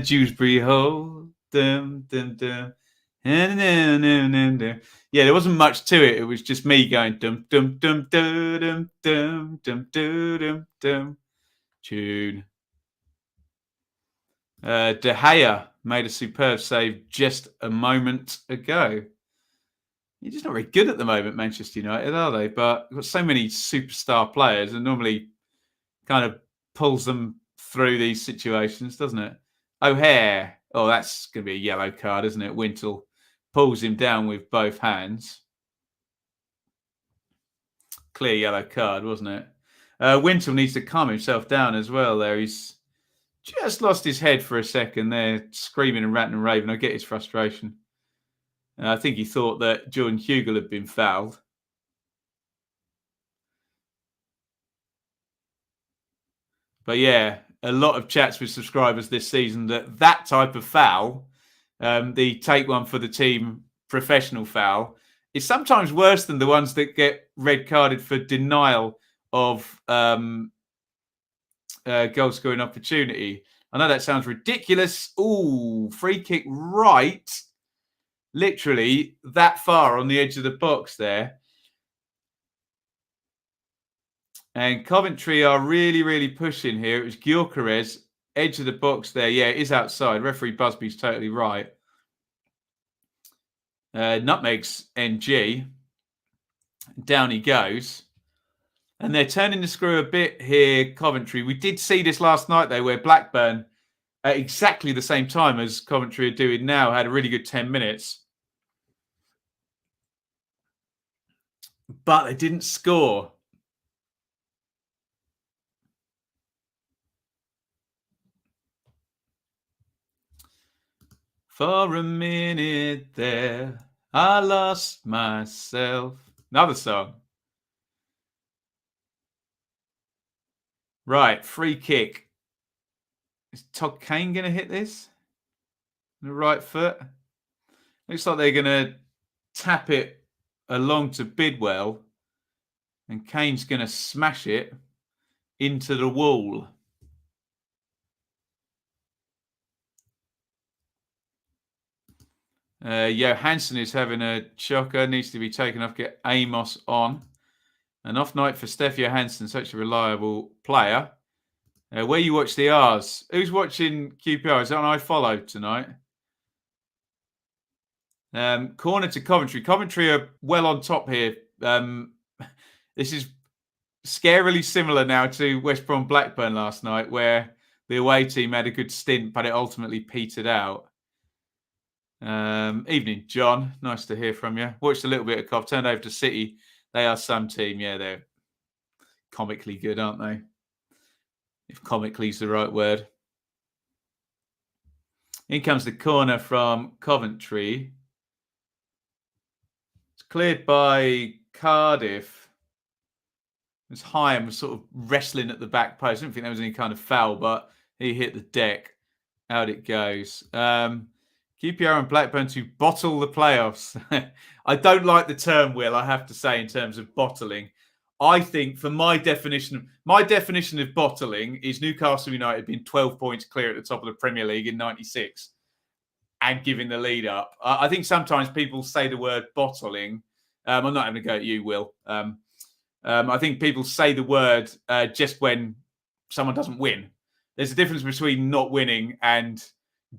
Dewsbury Hall. Yeah, there wasn't much to it. It was just me going dum dum dum dum dum dum dum dum dum. Tune. De Gea made a superb save just a moment ago. You're just not very good at the moment, Manchester United, are they? But we've got so many superstar players, and normally kind of pulls them through these situations, doesn't it? O'Hare. Oh, that's going to be a yellow card, isn't it? Wintle pulls him down with both hands. Clear yellow card, wasn't it? Wintle needs to calm himself down as well there. He's just lost his head for a second there, screaming and ranting and raving. I get his frustration. I think he thought that Jordan Hugill had been fouled. But yeah, a lot of chats with subscribers this season that type of foul, the take one for the team professional foul, is sometimes worse than the ones that get red carded for denial of goal scoring opportunity. I know that sounds ridiculous. Ooh, free kick right. Literally that far on the edge of the box there. And Coventry are really, really pushing here. It was Gyökeres, edge of the box there. Yeah, it is outside. Referee Busby's totally right. Nutmegs NG. Down he goes. And they're turning the screw a bit here, Coventry. We did see this last night, though, where Blackburn, at exactly the same time as Coventry are doing now, had a really good 10 minutes. But they didn't score. For a minute there, I lost myself. Another song. Right, free kick. Is Todd Kane going to hit this? The right foot. Looks like they're going to tap it along to Bidwell. And Kane's going to smash it into the wall. Johansson is having a shocker. Needs to be taken off. Get Amos on. An off night for Steph Johansson, such a reliable player. Where you watch the R's? Who's watching QPR? Is that on iFollow tonight? Corner to Coventry. Coventry are well on top here. This is scarily similar now to West Brom Blackburn last night, where the away team had a good stint, but it ultimately petered out. Evening, John. Nice to hear from you. Watched a little bit of Cov. Turned over to City. They are some team. Yeah, they're comically good, aren't they? If comically is the right word. In comes the corner from Coventry. It's cleared by Cardiff. It's Hyam was sort of wrestling at the back post. I don't think there was any kind of foul, but he hit the deck. Out it goes. QPR and Blackburn to bottle the playoffs. I don't like the term, Will, I have to say, in terms of bottling. I think for my definition of bottling is Newcastle United being 12 points clear at the top of the Premier League in 96 and giving the lead up. I think sometimes people say the word bottling. I'm not having a go at you, Will. I think people say the word just when someone doesn't win. There's a difference between not winning and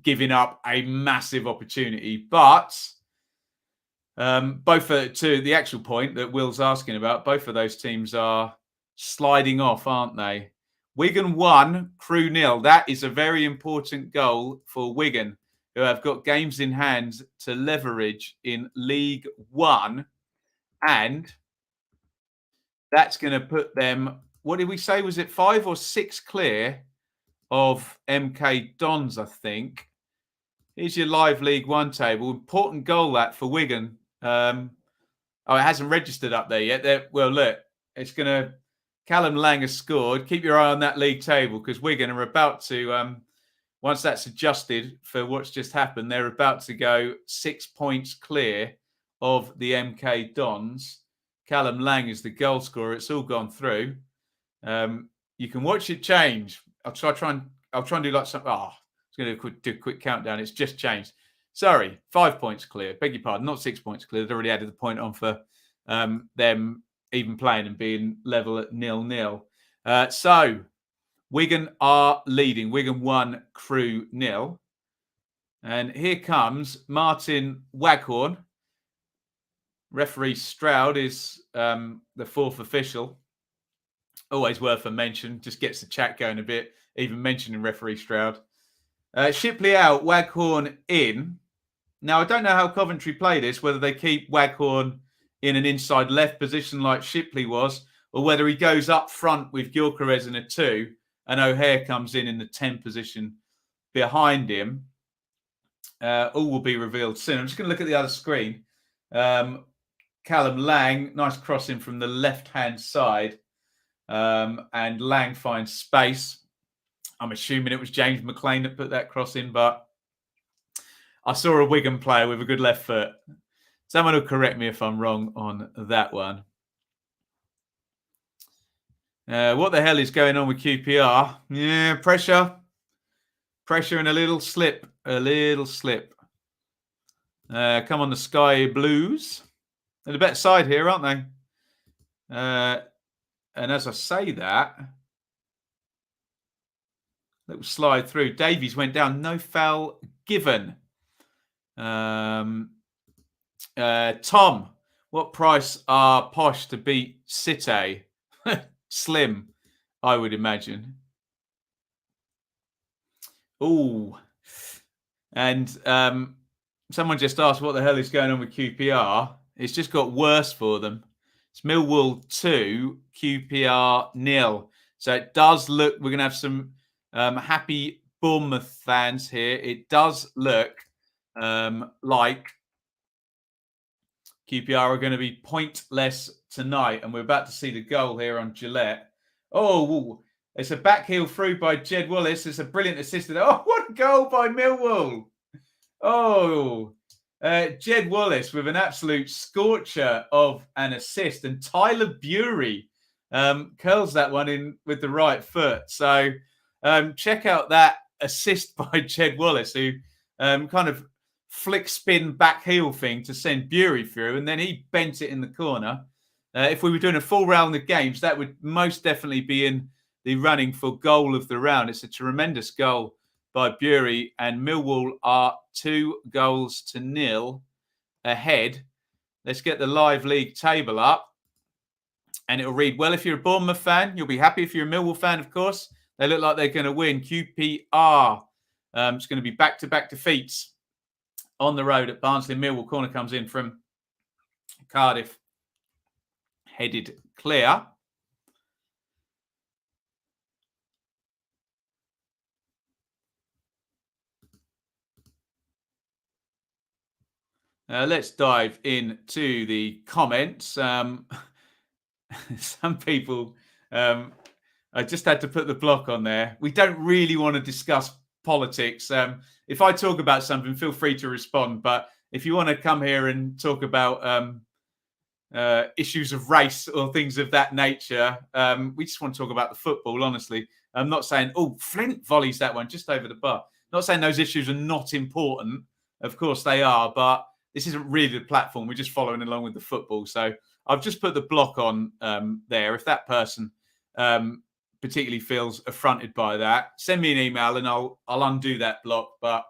giving up a massive opportunity. But both to the actual point that Will's asking about, both of those teams are sliding off, aren't they? Wigan 1, Crewe 0. That is a very important goal for Wigan, who have got games in hand to leverage in League One. And that's going to put them, what did we say? Was it 5 or 6 clear of MK Dons, I think. Here's your live League One table. Important goal that for Wigan. It hasn't registered up there yet. Well, look, it's going to... Callum Lang has scored. Keep your eye on that league table because Wigan are about to... once that's adjusted for what's just happened, they're about to go 6 points clear of the MK Dons. Callum Lang is the goal scorer. It's all gone through. You can watch it change. I'll try and do like some. I was going to do a quick countdown. It's just changed. Sorry, 5 points clear. Beg your pardon, not 6 points clear. They'd already added the point on for them even playing and being level at 0-0. So Wigan are leading. Wigan 1, Crewe 0. And here comes Martin Waghorn. Referee Stroud is the fourth official. Always worth a mention. Just gets the chat going a bit, even mentioning referee Stroud. Shipley out, Waghorn in. Now, I don't know how Coventry play this, whether they keep Waghorn in an inside left position like Shipley was, or whether he goes up front with Gyökeres in a 2 and O'Hare comes in the 10 position behind him. All will be revealed soon. I'm just going to look at the other screen. Callum Lang, nice crossing from the left-hand side. And Lang finds space. I'm assuming it was James McLean that put that cross in, but I saw a Wigan player with a good left foot. Someone will correct me if I'm wrong on that one. What the hell is going on with QPR? Yeah, pressure. Pressure and a little slip. A little slip. Come on, the Sky Blues. They're the better side here, aren't they? And as I say that, little slide through. Davies went down. No foul given. Tom, what price are Posh to beat City? Slim, I would imagine. Ooh. And someone just asked what the hell is going on with QPR. It's just got worse for them. It's Millwall 2, QPR 0. So it does look, we're going to have some happy Bournemouth fans here. It does look like QPR are going to be pointless tonight. And we're about to see the goal here on Gillette. Oh, it's a back heel through by Jed Wallace. It's a brilliant assist. Oh, what a goal by Millwall. Oh, Jed Wallace with an absolute scorcher of an assist. And Tyler Bury curls that one in with the right foot. So check out that assist by Jed Wallace, who kind of flick spin back heel thing to send Bury through. And then he bent it in the corner. If we were doing a full round of games, that would most definitely be in the running for goal of the round. It's a tremendous goal by Bury, and Millwall are 2-0 ahead. Let's get the live league table up, and it'll read, well, if you're a Bournemouth fan, you'll be happy. If you're a Millwall fan, of course, they look like they're going to win. QPR, it's going to be back-to-back defeats on the road at Barnsley. Millwall. Corner comes in from Cardiff, headed clear. Let's dive into the comments. Some people, I just had to put the block on there. We don't really want to discuss politics. If I talk about something, feel free to respond. But if you want to come here and talk about issues of race or things of that nature, we just want to talk about the football, honestly. I'm not saying, oh, Flint volleys that one just over the bar. Not saying those issues are not important. Of course they are, but this isn't really the platform. We're just following along with the football. So I've just put the block on there. If that person particularly feels affronted by that, send me an email and I'll undo that block. But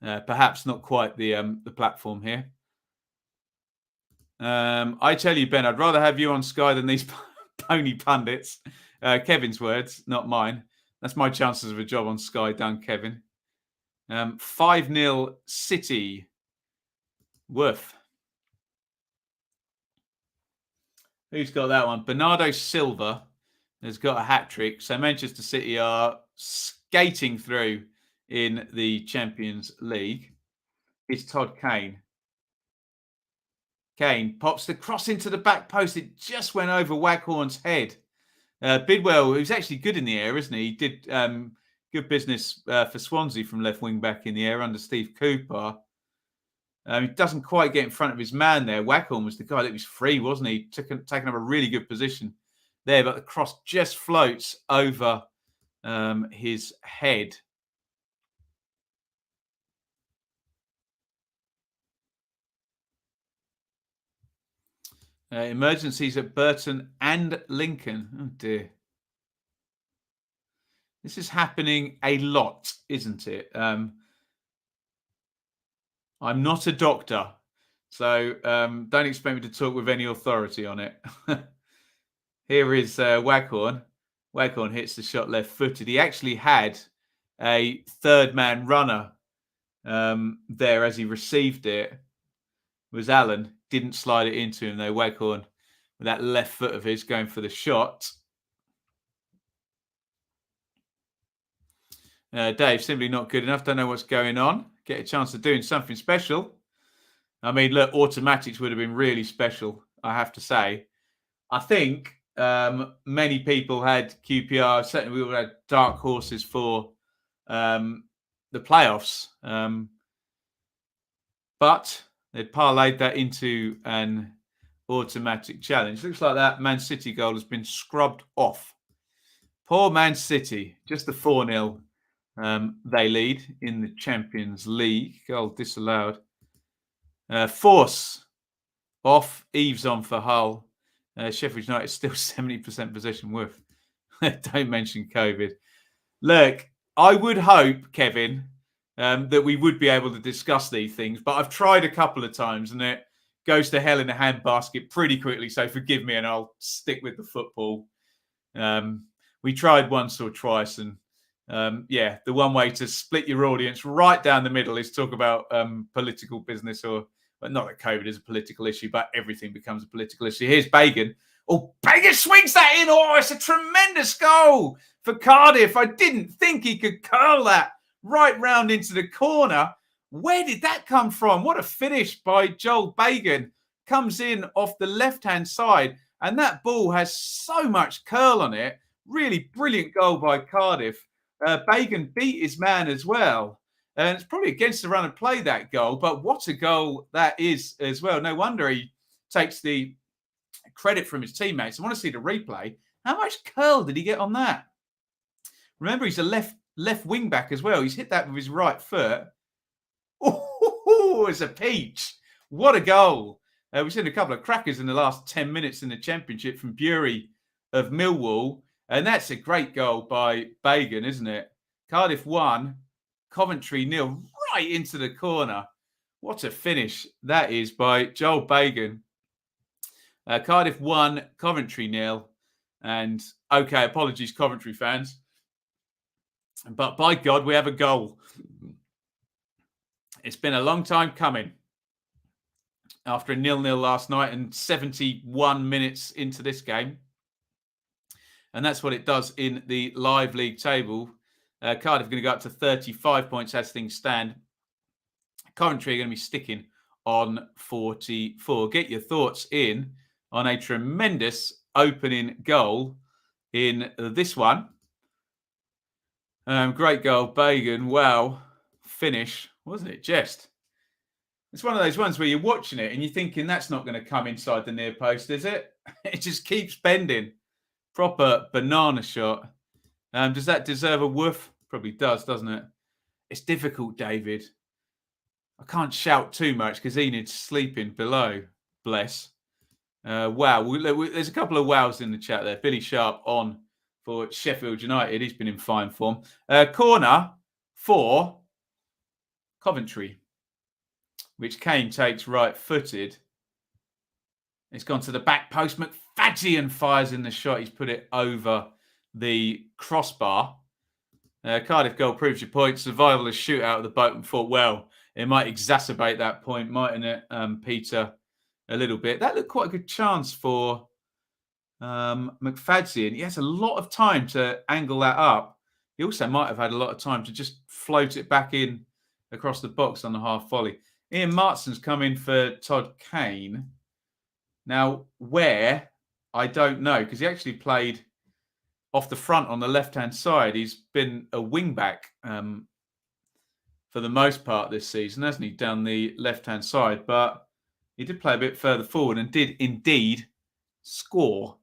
perhaps not quite the platform here. I tell you, Ben, I'd rather have you on Sky than these pony pundits. Kevin's words, not mine. That's my chances of a job on Sky, done, Kevin. 5-0 City. Woof. Who's got that one? Bernardo Silva has got a hat-trick. So Manchester City are skating through in the Champions League. It's Todd Kane. Kane pops the cross into the back post. It just went over Waghorn's head. Bidwell, who's actually good in the air, isn't he? He did good business for Swansea from left wing back in the air under Steve Cooper. He doesn't quite get in front of his man there. Waghorn was the guy that was free, wasn't he? Taking up a really good position there, but the cross just floats over his head. Emergencies at Burton and Lincoln. Oh, dear. This is happening a lot, isn't it? I'm not a doctor, so don't expect me to talk with any authority on it. Here is Waghorn. Waghorn hits the shot left-footed. He actually had a third-man runner there as he received it. Was Allen. Didn't slide it into him, though. Waghorn, with that left foot of his, going for the shot. Dave, simply not good enough. Don't know what's going on. Get a chance of doing something special. I mean, look, automatics would have been really special, I have to say. I think many people had QPR. Certainly, we all had dark horses for the playoffs. But they'd parlayed that into an automatic challenge. Looks like that Man City goal has been scrubbed off. Poor Man City. Just the 4-0 they lead in the Champions League. Goal disallowed. Force off. Eves on for Hull. Sheffield United still 70% possession with. Don't mention COVID. Look, I would hope, Kevin, that we would be able to discuss these things, but I've tried a couple of times and it goes to hell in a handbasket pretty quickly. So forgive me and I'll stick with the football. We tried once or twice and the one way to split your audience right down the middle is talk about political business but not that COVID is a political issue, but everything becomes a political issue. Here's Bagan. Oh, Bagan swings that in. Oh, it's a tremendous goal for Cardiff. I didn't think he could curl that right round into the corner. Where did that come from? What a finish by Joel Bagan. Comes in off the left-hand side, and that ball has so much curl on it. Really brilliant goal by Cardiff. Bagan beat his man as well. And it's probably against the run of play, that goal. But what a goal that is as well. No wonder he takes the credit from his teammates. I want to see the replay. How much curl did he get on that? Remember, he's a left wing back as well. He's hit that with his right foot. Oh, it's a peach. What a goal. We've seen a couple of crackers in the last 10 minutes in the Championship from Bury of Millwall. And that's a great goal by Bagan, isn't it? Cardiff 1, Coventry 0, right into the corner. What a finish that is by Joel Bagan. Cardiff 1, Coventry 0. And, okay, apologies, Coventry fans. But by God, we have a goal. It's been a long time coming. After a 0-0 last night and 71 minutes into this game. And that's what it does in the live league table. Cardiff are going to go up to 35 points as things stand. Coventry are going to be sticking on 44. Get your thoughts in on a tremendous opening goal in this one. Great goal, Bagan. Wow. Finish. Wasn't it just? It's one of those ones where you're watching it and you're thinking that's not going to come inside the near post, is it? It just keeps bending. Proper banana shot. Does that deserve a woof? Probably does, doesn't it? It's difficult, David. I can't shout too much because Enid's sleeping below. Bless. Wow. There's a couple of wows in the chat there. Billy Sharp on for Sheffield United. He's been in fine form. Corner for Coventry, which Kane takes right-footed. It's gone to the back post. McFadzean fires in the shot. He's put it over the crossbar. Cardiff goal proves your point. Survivalist shootout of the Bolton Fort. Well, it might exacerbate that point, mightn't it, Peter, a little bit. That looked quite a good chance for McFadzean. He has a lot of time to angle that up. He also might have had a lot of time to just float it back in across the box on the half volley. Iain Martson's come in for Todd Kane. Now, where? I don't know, because he actually played off the front on the left-hand side. He's been a wing-back for the most part this season, hasn't he, down the left-hand side? But he did play a bit further forward and did indeed score.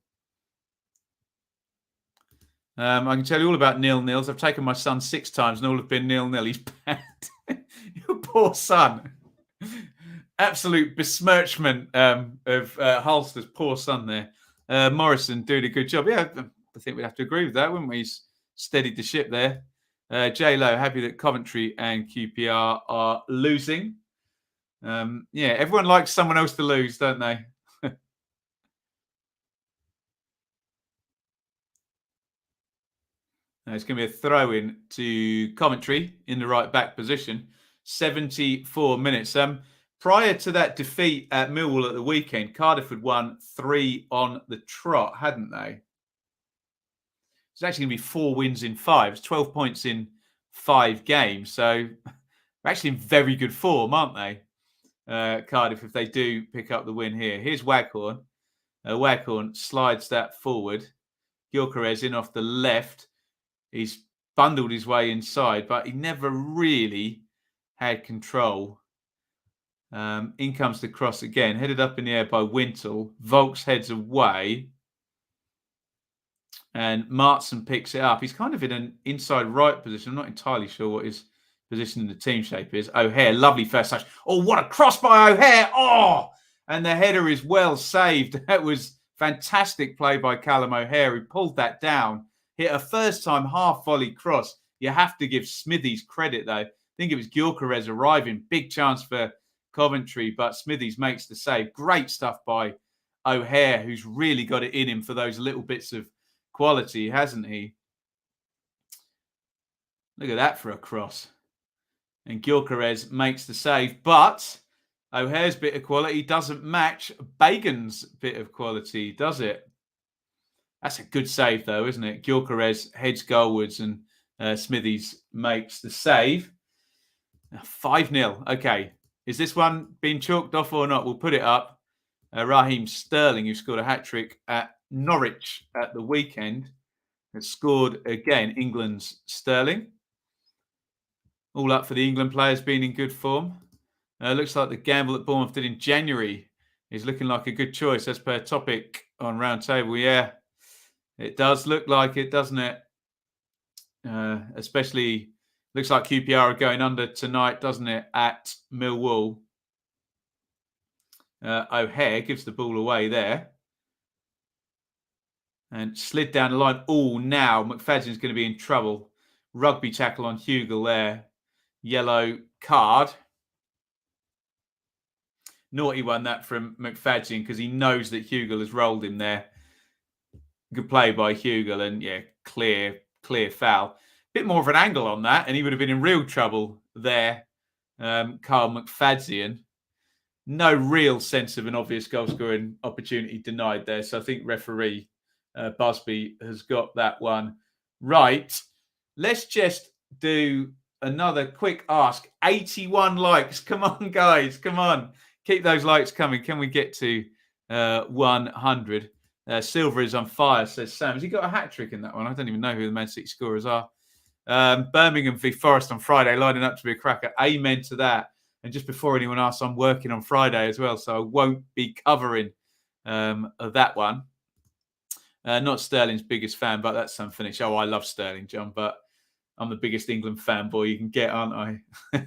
I can tell you all about 0-0s. I've taken my son 6 times and all have been 0-0. He's bad. Your poor son. absolute besmirchment of Hulster's poor son there. Morrison doing a good job. Yeah, I think we'd have to agree with that, wouldn't we? He's steadied the ship there. J-Lo, happy that Coventry and QPR are losing. Yeah, everyone likes someone else to lose, don't they? It's going to be a throw-in to Coventry in the right back position. 74 minutes. Prior to that defeat at Millwall at the weekend, Cardiff had won 3 on the trot, hadn't they? It's actually going to be 4 wins in 5. It's 12 points in 5 games. So they're actually in very good form, aren't they? Cardiff, if they do pick up the win here. Here's Waghorn. Waghorn slides that forward. Gyökeres in off the left. He's bundled his way inside, but he never really had control. In comes the cross again, headed up in the air by Wintle. Volks heads away. And Mattheson picks it up. He's kind of in an inside right position. I'm not entirely sure what his position in the team shape is. O'Hare, lovely first touch. Oh, what a cross by O'Hare. Oh, and the header is well saved. That was fantastic play by Callum O'Hare. He pulled that down. Hit a first-time half-volley cross. You have to give Smithies credit, though. I think it was Gyökeres arriving. Big chance for Coventry, but Smithies makes the save. Great stuff by O'Hare, who's really got it in him for those little bits of quality, hasn't he? Look at that for a cross. And Gyökeres makes the save, but O'Hare's bit of quality doesn't match Bagan's bit of quality, does it? That's a good save, though, isn't it? Gyökeres heads goalwards and Smithies makes the save. 5-0. Okay. Is this one being chalked off or not? We'll put it up. Raheem Stirling, who scored a hat-trick at Norwich at the weekend, has scored again. England's Stirling. All up for the England players being in good form. Looks like the gamble that Bournemouth did in January is looking like a good choice as per topic on Roundtable. Yeah, it does look like it, doesn't it? Especially, looks like QPR are going under tonight, doesn't it, at Millwall. O'Hare gives the ball away there. And slid down the line. Oh, now McFadden's going to be in trouble. Rugby tackle on Hugel there. Yellow card. Naughty one that from McFadden because he knows that Hugel has rolled him there. Good play by Hugel and yeah, clear foul. Bit more of an angle on that and he would have been in real trouble there. Carl McFadden. No real sense of an obvious goal scoring opportunity denied there. So I think referee Busby has got that one right. Let's just do another quick ask. 81 likes. Come on, guys. Come on. Keep those likes coming. Can we get to 100? Silver is on fire, says Sam. Has he got a hat-trick in that one? I don't even know who the Man City scorers are. Birmingham v Forest on Friday, lining up to be a cracker. Amen to that. And just before anyone asks, I'm working on Friday as well, so I won't be covering that one. Not Sterling's biggest fan, but that's some finish. Oh, I love Stirling, John, but I'm the biggest England fanboy you can get, aren't I?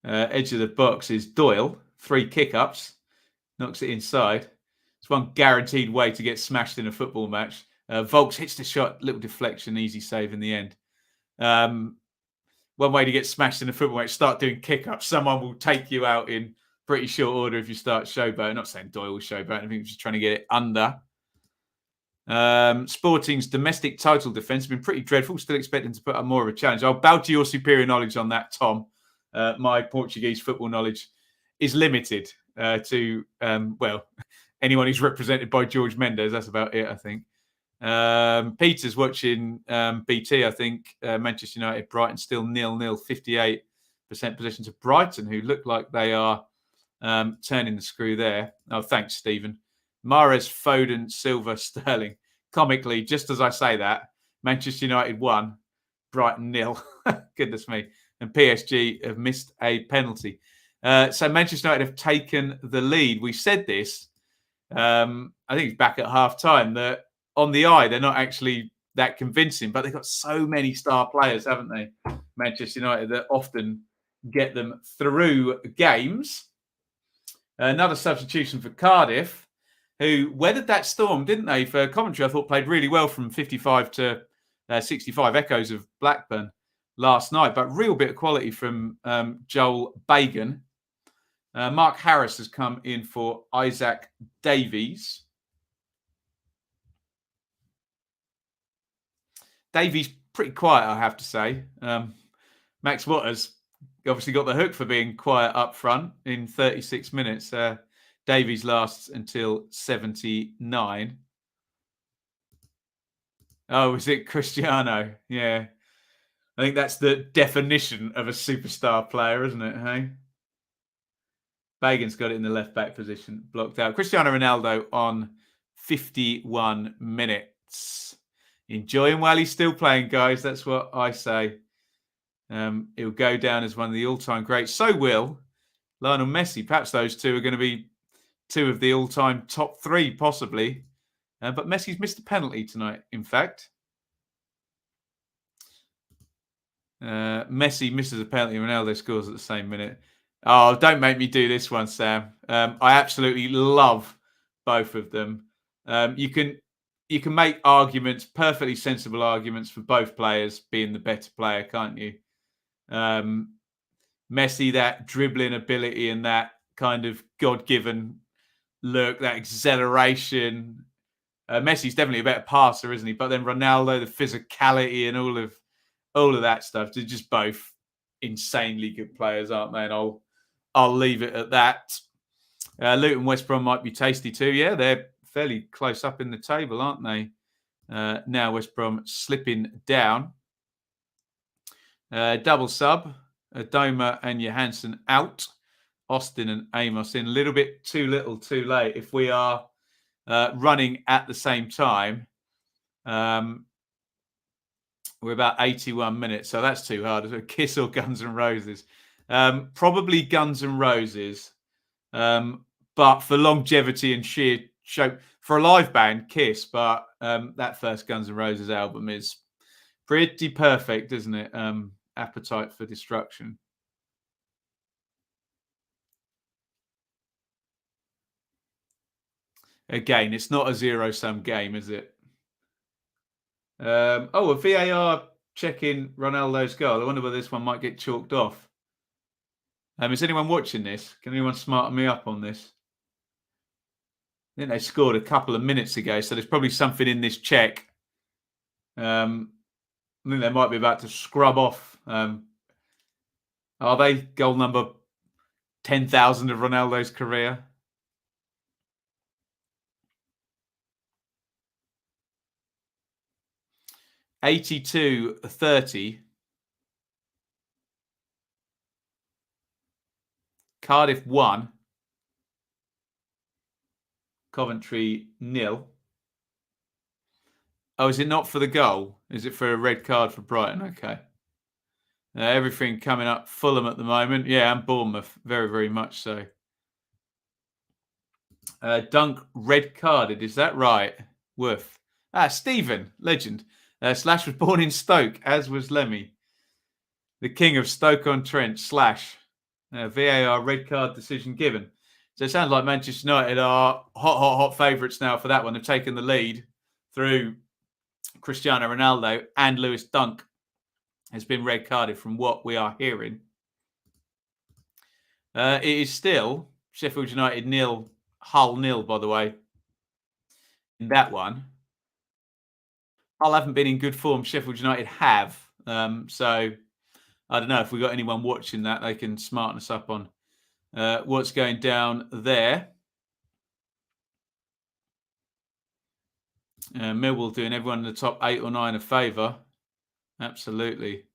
Edge of the box is Doyle. 3 kick-ups. Knocks it inside. It's one guaranteed way to get smashed in a football match. Volks hits the shot. Little deflection. Easy save in the end. One way to get smashed in a football match, start doing kick-ups. Someone will take you out in pretty short order if you start showboating. Not saying Doyle will showboat. I think just trying to get it under. Sporting's domestic title defence has been pretty dreadful. Still expecting to put up more of a challenge. I'll bow to your superior knowledge on that, Tom. My Portuguese football knowledge is limited to, anyone who's represented by George Mendes. That's about it, I think. Peter's watching BT, I think. Manchester United, Brighton still 0-0, 58% possession to Brighton, who look like they are turning the screw there. Oh, thanks, Stephen. Mahrez, Foden, Silva, Sterling. Comically, just as I say that, Manchester United 1, Brighton 0. Goodness me. And PSG have missed a penalty. So Manchester United have taken the lead. We said this, I think it's back at half-time, that on the eye, they're not actually that convincing, but they've got so many star players, haven't they? Manchester United, that often get them through games. Another substitution for Cardiff, who weathered that storm, didn't they? For Coventry, I thought played really well from 55 to 65, echoes of Blackburn last night, but real bit of quality from Joel Bagan. Mark Harris has come in for Isaac Davies. Davies pretty quiet, I have to say. Max Waters obviously got the hook for being quiet up front in 36 minutes. Davies lasts until 79. Oh, is it Cristiano? Yeah. I think that's the definition of a superstar player, isn't it? Hey? Bagan's got it in the left-back position, blocked out. Cristiano Ronaldo on 51 minutes. Enjoying while he's still playing, guys. That's what I say. He'll go down as one of the all-time greats. So will Lionel Messi. Perhaps those two are going to be two of the all-time top three, possibly. But Messi's missed a penalty tonight, in fact. Messi misses a penalty. Ronaldo scores at the same minute. Oh, don't make me do this one, Sam. I absolutely love both of them. You can make arguments, perfectly sensible arguments for both players being the better player, can't you? Messi, that dribbling ability and that kind of God-given look, that acceleration. Messi's definitely a better passer, isn't he? But then Ronaldo, the physicality and all of that stuff. They're just both insanely good players, aren't they? And I'll leave it at that. Luton West Brom might be tasty too. Yeah, they're fairly close up in the table, aren't they? Now West Brom slipping down. Double sub. Adoma and Johansson out. Austin and Amos in. A little bit too little, too late. If we are running at the same time, we're about 81 minutes, so that's too hard. So Kiss or Guns N' Roses? Probably Guns N' Roses. But for longevity and sheer show, for a live band, Kiss. But that first Guns N' Roses album is pretty perfect, isn't it? Appetite for Destruction. Again, it's not a zero-sum game, is it? A VAR checking Ronaldo's goal. I wonder whether this one might get chalked off. Is anyone watching this? Can anyone smarten me up on this? I think they scored a couple of minutes ago, so there's probably something in this check. I think they might be about to scrub off. Are they goal number 10,000 of Ronaldo's career? (82-30). Cardiff 1. Coventry 0. Oh, is it not for the goal? Is it for a red card for Brighton? Okay. Everything coming up Fulham at the moment. Yeah, and Bournemouth. Very, very much so. Dunk red carded. Is that right? Woof. Stephen, legend. Slash was born in Stoke, as was Lemmy. The king of Stoke-on-Trent, Slash. VAR red card decision given. So it sounds like Manchester United are hot favourites now for that one. They've taken the lead through Cristiano Ronaldo, and Lewis Dunk has been red carded from what we are hearing. It is still Sheffield United 0, Hull 0, by the way, in that one. Hull haven't been in good form. Sheffield United have. So I don't know if we've got anyone watching that. They can smarten us up on what's going down there. Millwall doing everyone in the top 8 or 9 a favour. Absolutely.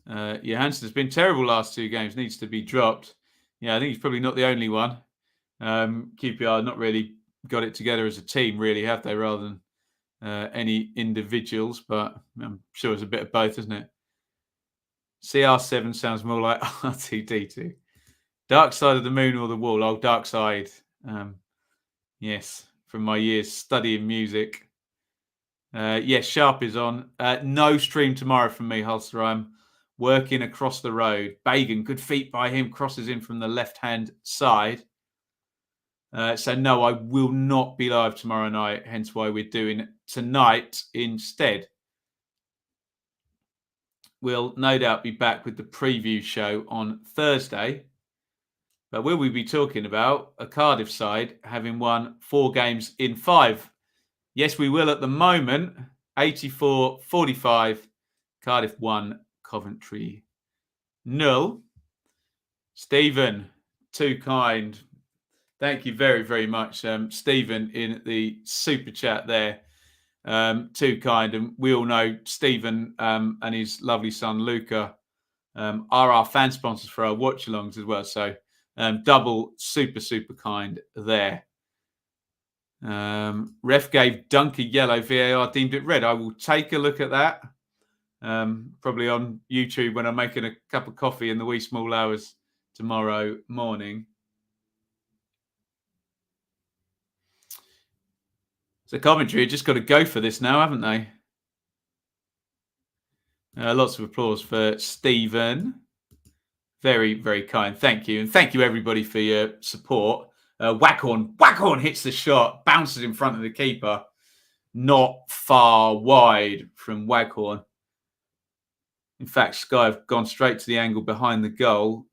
Johansson has been terrible last 2 games. Needs to be dropped. Yeah, I think he's probably not the only one. QPR not really got it together as a team, really, have they, rather than any individuals? But I'm sure it's a bit of both, isn't it? CR7 sounds more like R2D2. Dark Side of the Moon or the Wall? Oh, Dark Side. Yes, from my years studying music. Yes, Sharp is on. No stream tomorrow from me, Holster. I'm working across the road. Bagan, good feet by him, crosses in from the left-hand side. So no, I will not be live tomorrow night, hence why we're doing tonight instead. We'll no doubt be back with the preview show on Thursday. But will we be talking about a Cardiff side having won 4 games in 5? Yes, we will at the moment. 84-45. Cardiff 1, Coventry 0. Stephen, too kind. Thank you very, very much, Stephen, in the super chat there. Too kind. And we all know Stephen and his lovely son, Luca, are our fan sponsors for our watch-alongs as well. So double super, super kind there. Ref gave Dunk a yellow. VAR deemed it red. I will take a look at that. Probably on YouTube when I'm making a cup of coffee in the wee small hours tomorrow morning. So Coventry have just got to go for this now, haven't they? Lots of applause for Stephen. Very, very kind. Thank you. And thank you, everybody, for your support. Whackhorn hits the shot, bounces in front of the keeper. Not far wide from Waghorn. In fact, Sky have gone straight to the angle behind the goal.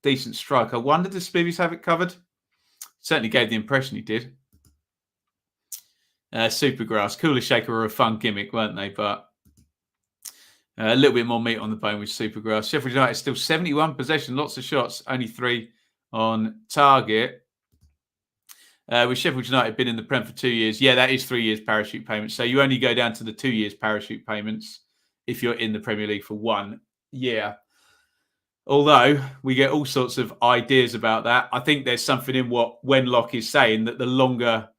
Decent strike. I wonder, does Spivvies have it covered? Certainly gave the impression he did. Supergrass. Cooler Shaker were a fun gimmick, weren't they? But a little bit more meat on the bone with Supergrass. Sheffield United still 71 possession, lots of shots, only 3 on target. With Sheffield United been in the Prem for 2 years. Yeah, that is 3 years parachute payments. So you only go down to the 2 years parachute payments if you're in the Premier League for 1 year. Although we get all sorts of ideas about that. I think there's something in what Wenlock is saying, that the longer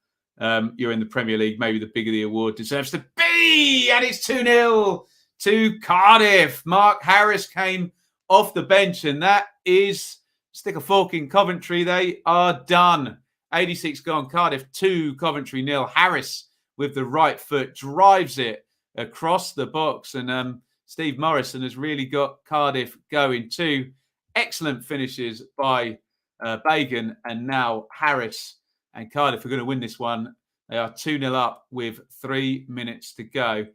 you're in the Premier League, maybe the bigger the award deserves to be. And it's 2-0 to Cardiff. Mark Harris came off the bench, and that is stick a fork in Coventry. They are done. 86 gone. Cardiff 2, Coventry 0. Harris with the right foot drives it across the box, and Steve Morrison has really got Cardiff going. 2 excellent finishes by Bagan, and now Harris, and Cardiff are going to win this one. They are 2-0 up with 3 minutes to go.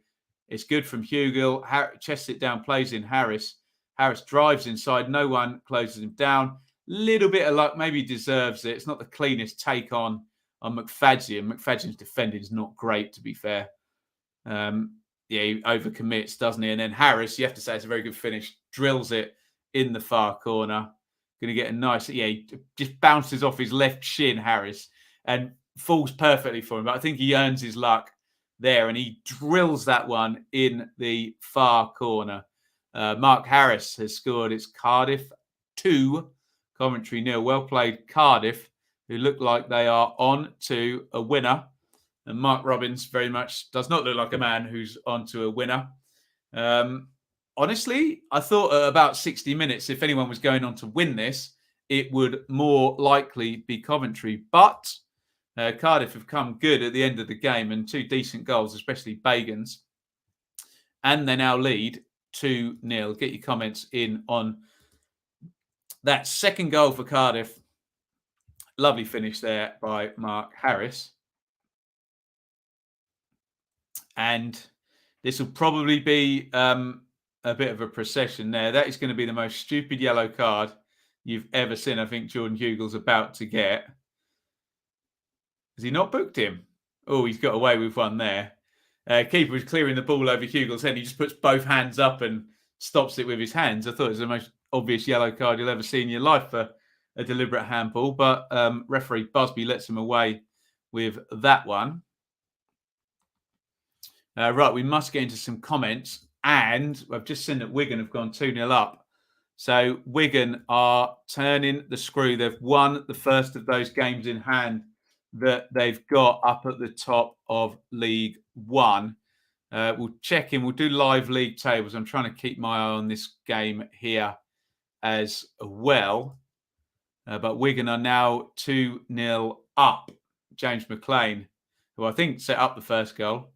It's good from Hugill. Chests it down, plays in Harris. Harris drives inside. No one closes him down. Little bit of luck, maybe deserves it. It's not the cleanest take on McFadzean. McFadzean's defending is not great, to be fair. He overcommits, doesn't he? And then Harris, you have to say it's a very good finish. Drills it in the far corner. Going to get a nice, he just bounces off his left shin, Harris, and falls perfectly for him. But I think he earns his luck there, and he drills that one in the far corner. Mark Harris has scored. It's Cardiff 2, Coventry 0. Well played, Cardiff, who look like they are on to a winner. And Mark Robbins very much does not look like a man who's on to a winner. Honestly, I thought at about 60 minutes, if anyone was going on to win this, it would more likely be Coventry. But Cardiff have come good at the end of the game, and 2 decent goals, especially Bagan's. And they now lead 2-0. Get your comments in on that second goal for Cardiff. Lovely finish there by Mark Harris. And this will probably be a bit of a procession there. That is going to be the most stupid yellow card you've ever seen. I think Jordan Hugill's about to get. Has he not booked him? Oh, he's got away with one there. Keeper was clearing the ball over Hugill's head. He just puts both hands up and stops it with his hands. I thought it was the most obvious yellow card you'll ever see in your life for a deliberate handball. But referee Busby lets him away with that one. Right, we must get into some comments. And I've just seen that Wigan have gone 2-0 up. So Wigan are turning the screw. They've won the first of those games in hand that they've got up at the top of League One. We'll check in. We'll do live league tables. I'm trying to keep my eye on this game here as well. But Wigan are now 2-0 up. James McLean, who I think set up the first goal,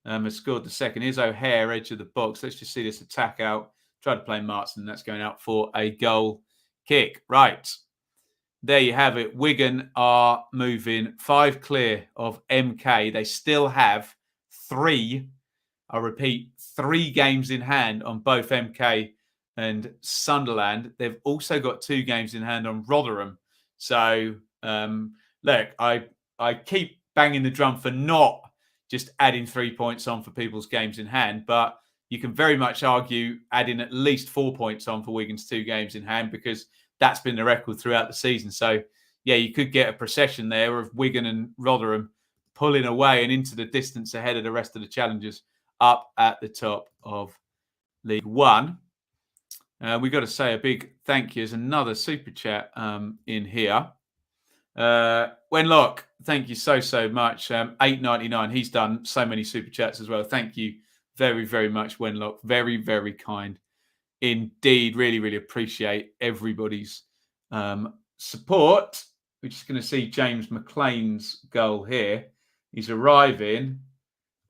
has scored the second. Here's O'Hare, edge of the box. Let's just see this attack out. Tried to play Mattheson. That's going out for a goal kick. Right. There you have it. Wigan are moving 5 clear of MK. They still have 3, I repeat, 3 games in hand on both MK and Sunderland. They've also got 2 games in hand on Rotherham. So, look, I keep banging the drum for not just adding 3 points on for people's games in hand, but you can very much argue adding at least 4 points on for Wigan's 2 games in hand, because that's been the record throughout the season. So, yeah, you could get a procession there of Wigan and Rotherham pulling away and into the distance ahead of the rest of the challengers up at the top of League One. We've got to say a big thank you. There's another super chat in here. Wenlock, thank you so much. $8.99. He's done so many super chats as well. Thank you very, very much, Wenlock. Very, very kind indeed. Really appreciate everybody's support. We're just going to see James McLean's goal here. He's arriving.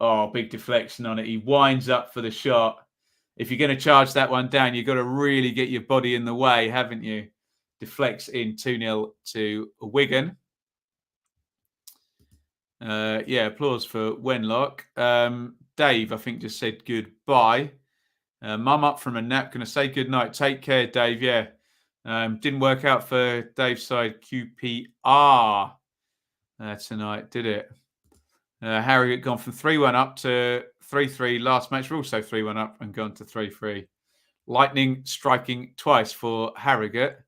Oh, big deflection on it. He winds up for the shot. If you're going to charge that one down, you've got to really get your body in the way, haven't you? Deflects in 2-0 to Wigan. Applause for Wenlock. Dave, I think, just said goodbye. Mum up from a nap, going to say goodnight. Take care, Dave. Yeah. Didn't work out for Dave's side QPR tonight, did it? Harrogate gone from 3-1 up to 3-3 last match. We're also 3-1 up and gone to 3-3. Lightning striking twice for Harrogate.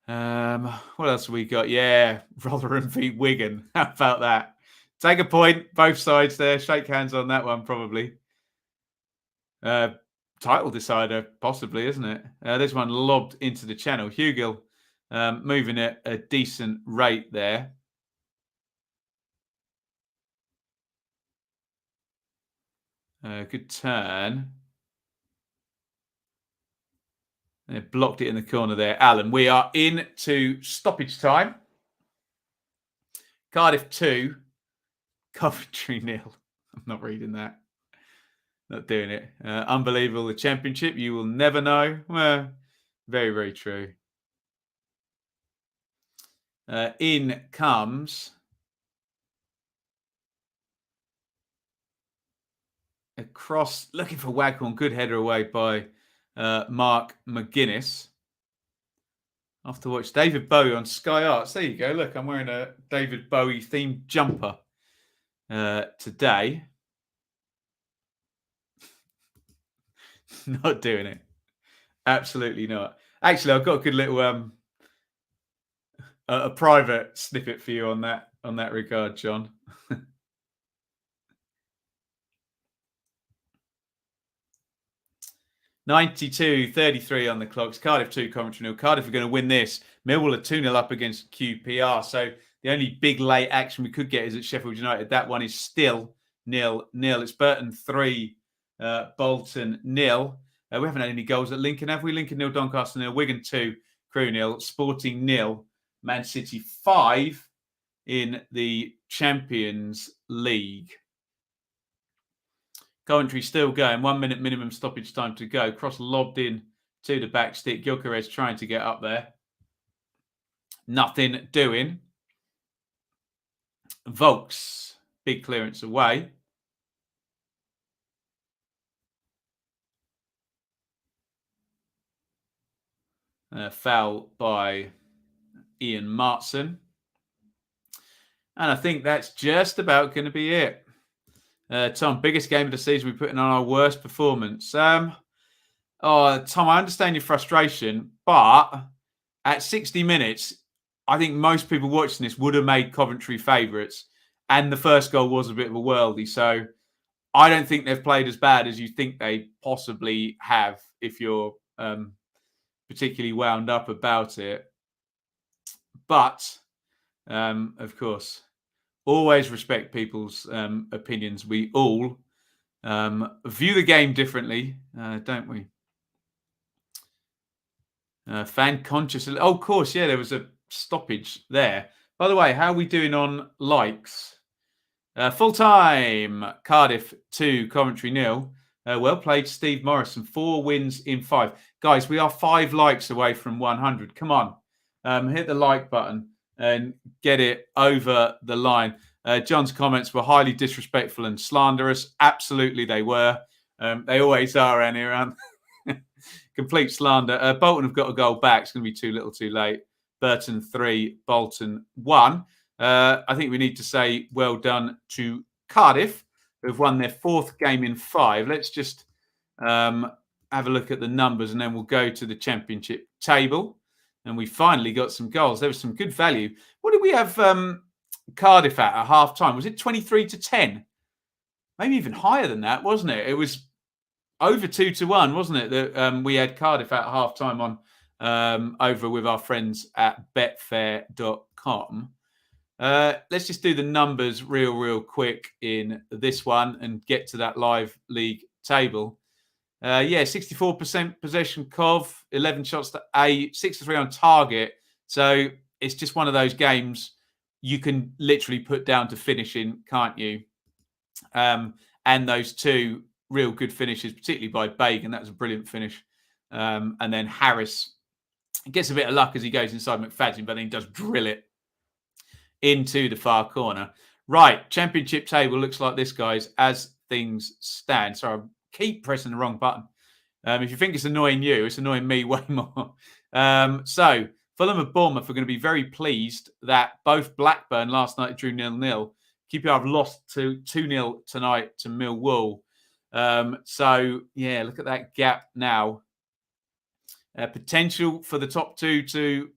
What else have we got? Yeah, Rotherham beat Wigan. How about that? Take a point, both sides there. Shake hands on that one, probably. Title decider, possibly, isn't it? This one lobbed into the channel. Hugill moving at a decent rate there. Good turn. They blocked it in the corner there. Alan, we are into stoppage time. Cardiff 2, Coventry 0. I'm not reading that. Not doing it. Unbelievable. The championship, you will never know. Well, very, very true. In comes across, looking for Waghorn. Good header away by Mark McGuinness. Off to watch David Bowie on Sky Arts. There you go. Look, I'm wearing a David Bowie themed jumper today. Not doing it. Absolutely not. Actually, I've got a good little a private snippet for you on that regard, John. 92-33 on the clocks. Cardiff 2, Coventry 0. Cardiff are going to win this. Millwall are 2-0 up against QPR. So the only big late action we could get is at Sheffield United. That one is still 0-0. It's Burton 3, Bolton 0. We haven't had any goals at Lincoln, have we? Lincoln 0, Doncaster 0, Wigan 2, Crewe 0, Sporting 0, Man City 5 in the Champions League. Coventry still going. 1 minute minimum stoppage time to go. Cross lobbed in to the back stick. Gyökeres trying to get up there. Nothing doing. Volks, big clearance away. Foul by Iain Matson. And I think that's just about going to be it. Tom, biggest game of the season, we put in on our worst performance. Tom, I understand your frustration, but at 60 minutes, I think most people watching this would have made Coventry favourites, and the first goal was a bit of a worldie. So I don't think they've played as bad as you think they possibly have if you're particularly wound up about it. But, of course, always respect people's opinions. We all view the game differently, don't we? Fan conscious. Oh, of course, yeah, there was a stoppage there. By the way, how are we doing on likes? Full time, Cardiff 2, Coventry 0. Well played, Steve Morrison. 4 wins in 5. Guys, we are 5 likes away from 100. Come on. Hit the like button and get it over the line. John's comments were highly disrespectful and slanderous. Absolutely, they were. They always are, Annie. Complete slander. Bolton have got a goal back. It's going to be too little too late. Burton 3, Bolton 1. I think we need to say well done to Cardiff, who've won their 4th game in 5. Let's just have a look at the numbers and then we'll go to the championship table. And we finally got some goals. There was some good value. What did we have Cardiff at half time? Was it 23-10? Maybe even higher than that, wasn't it? It was over 2-1, wasn't it? That we had Cardiff at half time on over with our friends at betfair.com. Let's just do the numbers real quick in this one and get to that live league table. 64% possession, Cov, 11 shots to 8, 6-3 on target. So it's just one of those games you can literally put down to finishing, can't you? And those 2 real good finishes, particularly by Bagan. That was a brilliant finish. And then Harris gets a bit of luck as he goes inside McFadden, but then he does drill it into the far corner. Right, championship table looks like this, guys, as things stand. Sorry, I keep pressing the wrong button. If you think it's annoying you, it's annoying me way more. So Fulham and Bournemouth are going to be very pleased that both Blackburn last night drew 0-0. QPR have lost to 2-0 tonight to Millwall. So, yeah, look at that gap now. Potential for the top 2 to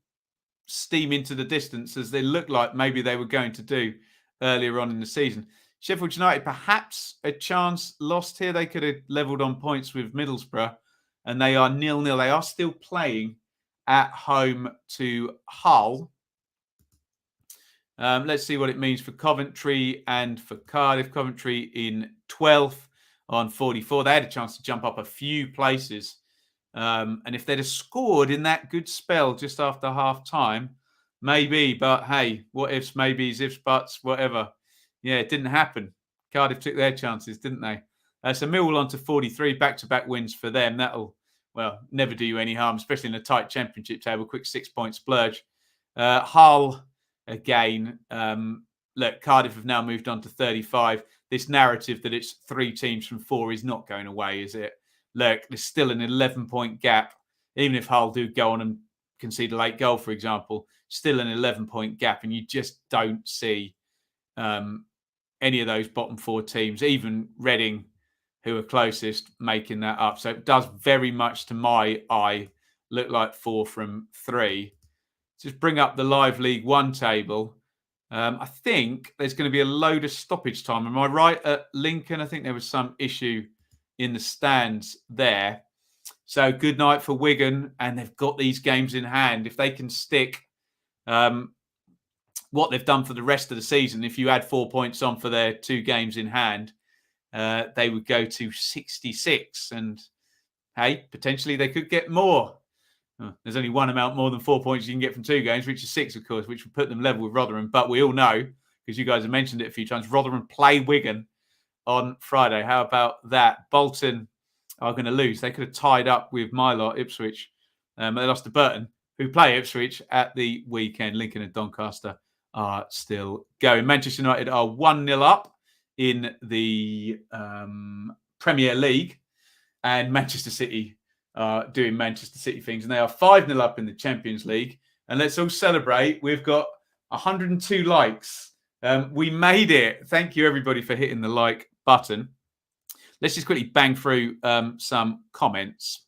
steam into the distance as they look like maybe they were going to do earlier on in the season. Sheffield United, perhaps a chance lost here. They could have levelled on points with Middlesbrough, and they are 0-0. They are still playing at home to Hull. Let's see what it means for Coventry and for Cardiff. Coventry in 12th on 44. They had a chance to jump up a few places. And if they'd have scored in that good spell just after half-time, maybe. But, hey, what ifs, maybes, ifs, buts, whatever. Yeah, it didn't happen. Cardiff took their chances, didn't they? So Millwall on to 43, back-to-back wins for them. That'll, well, never do you any harm, especially in a tight championship table. Quick 6-point splurge. Hull, again. Look, Cardiff have now moved on to 35. This narrative that it's 3 teams from 4 is not going away, is it? Look, there's still an 11-point gap. Even if Hull do go on and concede a late goal, for example, still an 11-point gap. And you just don't see any of those bottom 4 teams, even Reading, who are closest, making that up. So it does very much, to my eye, look like 4 from 3. Just bring up the live League One table. I think there's going to be a load of stoppage time. Am I right at Lincoln? I think there was some issue in the stands there. So good night for Wigan, and they've got these games in hand. If they can stick what they've done for the rest of the season, if you add 4 points on for their 2 games in hand, they would go to 66. And, hey, potentially they could get more. There's only one amount more than 4 points you can get from 2 games, which is 6, of course, which would put them level with Rotherham. But we all know, because you guys have mentioned it a few times, Rotherham play Wigan on Friday. How about that? Bolton are going to lose. They could have tied up with my lot, Ipswich. They lost to Burton, who play Ipswich at the weekend. Lincoln and Doncaster are still going. Manchester United are 1-0 up in the Premier League, and Manchester City are doing Manchester City things, and they are 5-0 up in the Champions League. And let's all celebrate. We've got 102 likes. We made it. Thank you, everybody, for hitting the like button. Let's just quickly bang through some comments.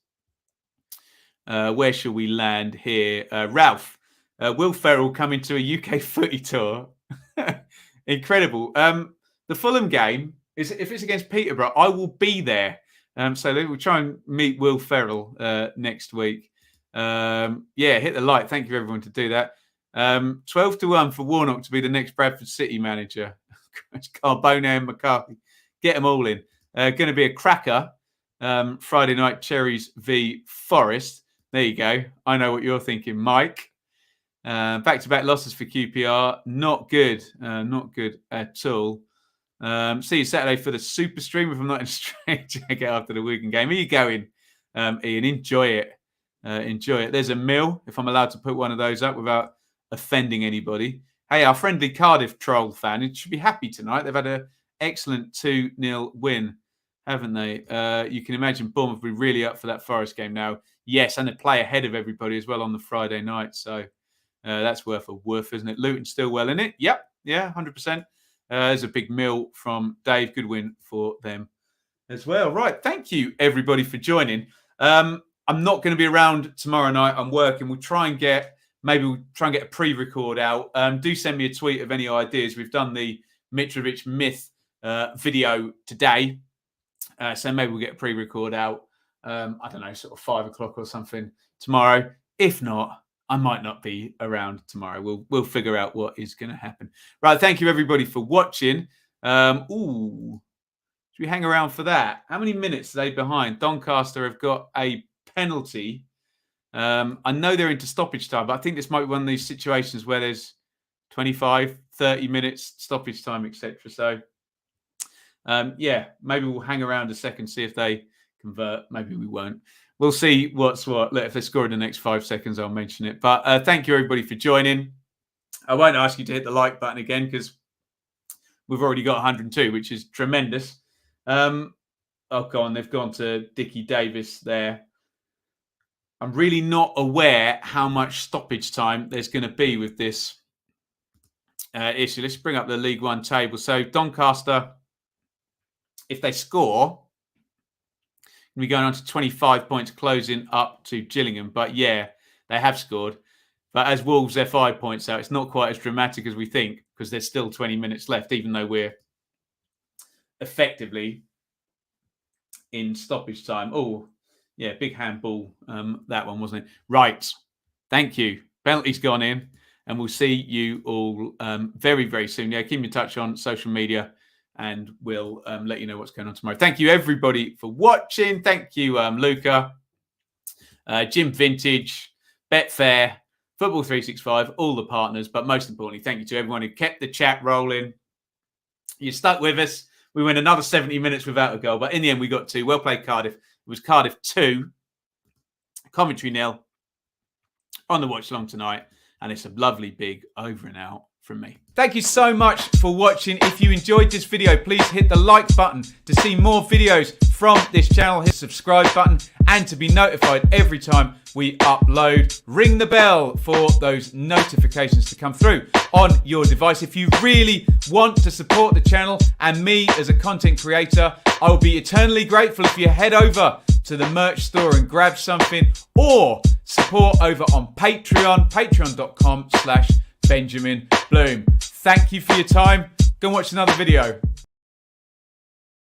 Where shall we land here? Ralph, Will Ferrell coming to a UK footy tour. Incredible. The Fulham game, if it's against Peterborough, I will be there. So we'll try and meet Will Ferrell next week. Yeah, hit the like. Thank you, everyone, to do that. 12-1 for Warnock to be the next Bradford City manager. Carbone and McCarthy. Get them all in. Going to be a cracker. Friday night, Cherries v Forest. There you go. I know what you're thinking, Mike. Back-to-back losses for QPR. Not good. Not good at all. See you Saturday for the super stream. If I'm not in straight jacket after the Wigan game. Are you going, Iain? Enjoy it. Enjoy it. There's a mill, if I'm allowed to put one of those up without offending anybody. Hey, our friendly Cardiff troll fan, it should be happy tonight. They've had an excellent 2-0 win, haven't they? You can imagine Bournemouth will be really up for that Forest game now. Yes, and they play ahead of everybody as well on the Friday night. So that's worth a woof, isn't it? Luton still well in it. Yep. Yeah, 100%. There's a big mill from Dave. Good win for them as well. Right. Thank you, everybody, for joining. I'm not going to be around tomorrow night. I'm working. We'll try and get a pre-record out. Do send me a tweet of any ideas. We've done the Mitrovic myth video today. So maybe we'll get a pre-record out. I don't know, sort of 5 o'clock or something tomorrow. If not, I might not be around tomorrow. We'll figure out what is going to happen. Right. Thank you, everybody, for watching. Should we hang around for that? How many minutes are they behind? Doncaster have got a penalty. I know they're into stoppage time, but I think this might be one of these situations where there's 25, 30 minutes stoppage time, etc. So, yeah, maybe we'll hang around a second, see if they convert. Maybe we won't. We'll see what's what. Look, if they score in the next 5 seconds, I'll mention it. But thank you, everybody, for joining. I won't ask you to hit the like button again because we've already got 102, which is tremendous. Oh, go on. They've gone to Dickie Davis there. I'm really not aware how much stoppage time there's going to be with this issue. Let's bring up the League One table. So Doncaster, if they score, we're going on to 25 points, closing up to Gillingham. But yeah, they have scored. But as Wolves, they're 5 points out. It's not quite as dramatic as we think because there's still 20 minutes left, even though we're effectively in stoppage time. Oh, yeah, big handball, that one, wasn't it? Right. Thank you. Penalty's gone in, and we'll see you all very, very soon. Yeah, keep in touch on social media, and we'll let you know what's going on tomorrow. Thank you, everybody, for watching. Thank you, Luca, Jim Vintage, Betfair, Football 365, all the partners. But most importantly, thank you to everyone who kept the chat rolling. You stuck with us. We went another 70 minutes without a goal, but in the end, we got 2. Well played, Cardiff. It was Cardiff 2, Coventry 0 on the watch along tonight. And it's a lovely big over and out from me. Thank you so much for watching. If you enjoyed this video, please hit the like button to see more videos from this channel. Hit the subscribe button and to be notified every time we upload. Ring the bell for those notifications to come through on your device. If you really want to support the channel and me as a content creator, I will be eternally grateful if you head over to the merch store and grab something, or support over on Patreon, patreon.com/Benjamin Bloom. Thank you for your time. Go and watch another video.